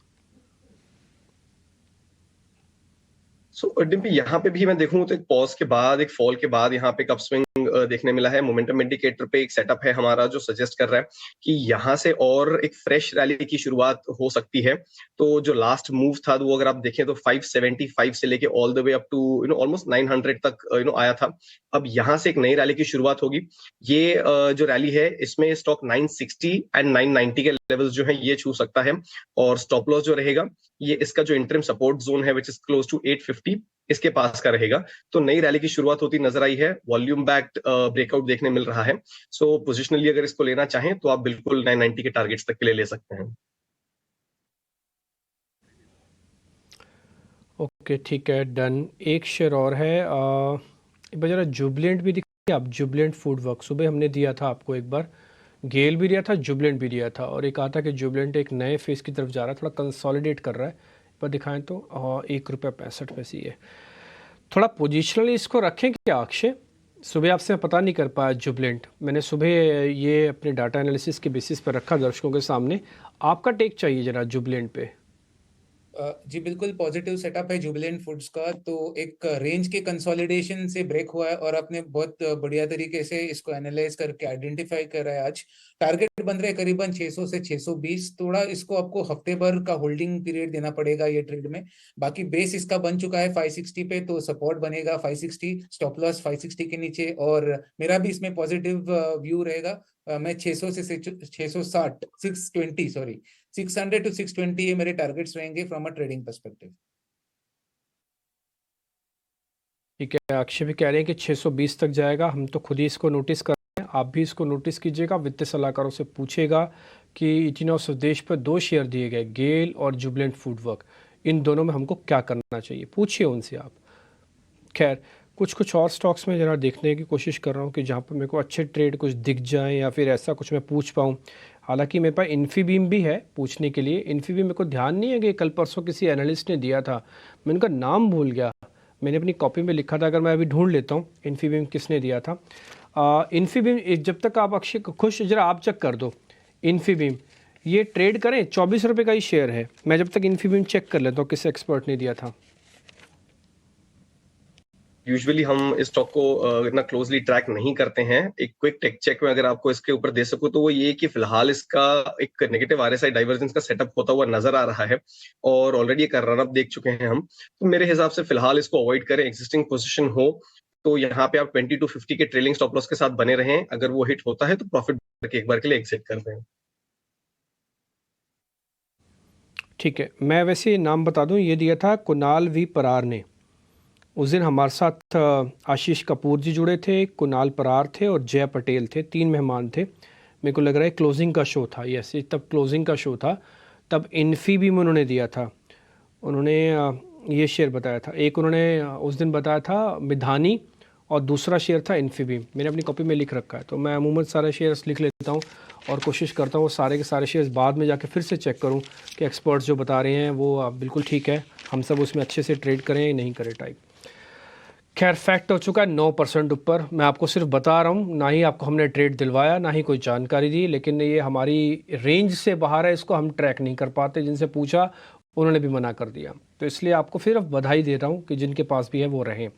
सो डिम्पी, यहाँ पे भी मैं देखूं तो एक पॉज के बाद, एक फॉल के बाद यहाँ पे एक अपस्विंग देखने मिला है। मोमेंटम इंडिकेटर पे एक सेटअप है हमारा जो सजेस्ट कर रहा है कि यहाँ से और एक फ्रेश रैली की शुरुआत हो सकती है। तो जो लास्ट मूव था वो अगर आप देखें तो 575 से लेके all the way up to almost 900 तक आया था। अब यहाँ से एक नई रैली की शुरुआत होगी। ये जो रैली है इसमें स्टॉक 960 एंड 990 के लेवल्स जो है ये छू सकता है, और स्टॉप लॉस जो रहेगा ये इसका जो इंटरिम सपोर्ट जोन है विच इज क्लोज टू 850, इसके पास का रहेगा। तो नई रैली की शुरुआत होती नजर आई है, वॉल्यूम बैक्ड ब्रेकआउट देखने मिल रहा है। सो पोजिशनली अगर इसको लेना चाहें तो आप बिल्कुल 990 के टारगेट्स तक के लिए ले सकते हैं। ओके, ठीक है, डन। एक शेयर और है, एक बार जरा जुबलेंट भी दिखाइए आप। जुबलेंट फूड वर्क सुबह हमने दिया था आपको, एक बार गेल भी दिया था, जुबलेंट भी दिया था, और एक कहा था कि जुबलेंट एक नए फेस की तरफ जा रहा है, थोड़ा कंसोलिडेट कर रहा है। एक बार दिखाएं तो ₹1.65 ही है। थोड़ा पोजिशनली इसको रखें क्या अक्षय? सुबह आपसे मैं पता नहीं कर पाया जुबलेंट, मैंने सुबह ये अपने डाटा एनालिसिस के बेसिस पर रखा दर्शकों के सामने। आपका टेक चाहिए जरा जुबलेंट पे। जी बिल्कुल, पॉजिटिव सेटअप है जुबिलेंट फूड्स का। तो एक रेंज के कंसोलिडेशन से ब्रेक हुआ है और आपने बहुत बढ़िया तरीके से इसको एनालाइज करके आइडेंटिफाई कर रहा है। आज टारगेट बन रहे करीबन 600 से 620। थोड़ा इसको आपको हफ्ते भर का होल्डिंग पीरियड देना पड़ेगा ये ट्रेड में। बाकी बेस इसका बन चुका है 560 पे, तो सपोर्ट बनेगा 560, स्टॉप लॉस 560 के नीचे। और मेरा भी इसमें पॉजिटिव व्यू रहेगा। मैं 600 से 660 620 सॉरी 600 to 620 ये मेरे टारगेट्स रहेंगे फ्रॉम अ ट्रेडिंग पर्सपेक्टिव। ठीक है, अक्षय भी कह रहे हैं कि 620 तक जाएगा। हम तो खुद ही इसको नोटिस कर रहे हैं, आप भी इसको नोटिस कीजिएगा। वित्तीय सलाहकारों से पूछेगा कि इटिनो स्वदेश पर 2 शेयर दिए गए, गेल और जुबलेंट फूडवर्क, इन दोनों में हमको क्या करना चाहिए, पूछिए उनसे आप। खैर, कुछ और स्टॉक्स में ज़रा देखने की कोशिश कर रहा हूँ कि जहाँ पर मेरे को अच्छे ट्रेड कुछ दिख जाएं या फिर ऐसा कुछ मैं पूछ पाऊँ। हालांकि मेरे पास इन्फीबीम भी है पूछने के लिए। इन्फीबीम मेरे को ध्यान नहीं है कि कल परसों किसी एनालिस्ट ने दिया था, मैं उनका नाम भूल गया, मैंने अपनी कॉपी में लिखा था। अगर मैं अभी ढूंढ लेता हूँ इन्फीबीम किसने दिया था। इन्फीबीम, जब तक आप अक्षय खुश, जरा आप चेक कर दो इन्फीबीम, ये ट्रेड करें, 24 रुपये का ही शेयर है। मैं जब तक इन्फीबीम चेक कर लेता हूँ किस एक्सपर्ट ने दिया था। यूजुअली हम इस स्टॉक को इतना क्लोजली ट्रैक नहीं करते हैं। एक क्विक टेक चेक में अगर आपको इसके ऊपर दे सकूं तो वो ये कि फिलहाल इसका एक नेगेटिव आरएसआई डाइवर्जेंस का सेटअप होता हुआ नजर आ रहा है, और ऑलरेडी एक रन अप देख चुके हैं हम। तो मेरे हिसाब से फिलहाल इसको अवॉइड करें। एग्जिस्टिंग पोजीशन हो तो यहाँ पे आप 20 to 50 के ट्रेलिंग स्टॉप लॉस के साथ बने रहें। अगर वो हिट होता है तो प्रॉफिट करके एक बार के लिए एग्जिट कर दें। ठीक है, मैं वैसे नाम बता दूं, ये दिया था कुणाल वी परार ने। उस दिन हमारे साथ आशीष कपूर जी जुड़े थे, कुणाल परार थे और जय पटेल थे, 3 मेहमान थे। मेरे को लग रहा है क्लोजिंग का शो था, यस, तब क्लोजिंग का शो था। तब इन्फीबीम उन्होंने दिया था। उन्होंने ये शेयर बताया था, एक उन्होंने उस दिन बताया था मिधानी, और दूसरा शेयर था इन्फीबीम। मैंने अपनी कॉपी में लिख रखा है, तो मैं अमूमन सारे शेयर्स लिख लेता हूँ और कोशिश करता हूँ वो सारे के सारे शेयर्स बाद में जाके फिर से चेक करूँ कि एक्सपर्ट्स जो बता रहे हैं वो बिल्कुल ठीक है, हम सब उसमें अच्छे से ट्रेड करें नहीं करें टाइप। खैर, फैक्ट हो चुका है 9% ऊपर। मैं आपको सिर्फ बता रहा हूँ, ना ही आपको हमने ट्रेड दिलवाया, ना ही कोई जानकारी दी, लेकिन ये हमारी रेंज से बाहर है, इसको हम ट्रैक नहीं कर पाते। जिनसे पूछा उन्होंने भी मना कर दिया, तो इसलिए आपको फिर बधाई दे रहा हूँ कि जिनके पास भी है वो रहें।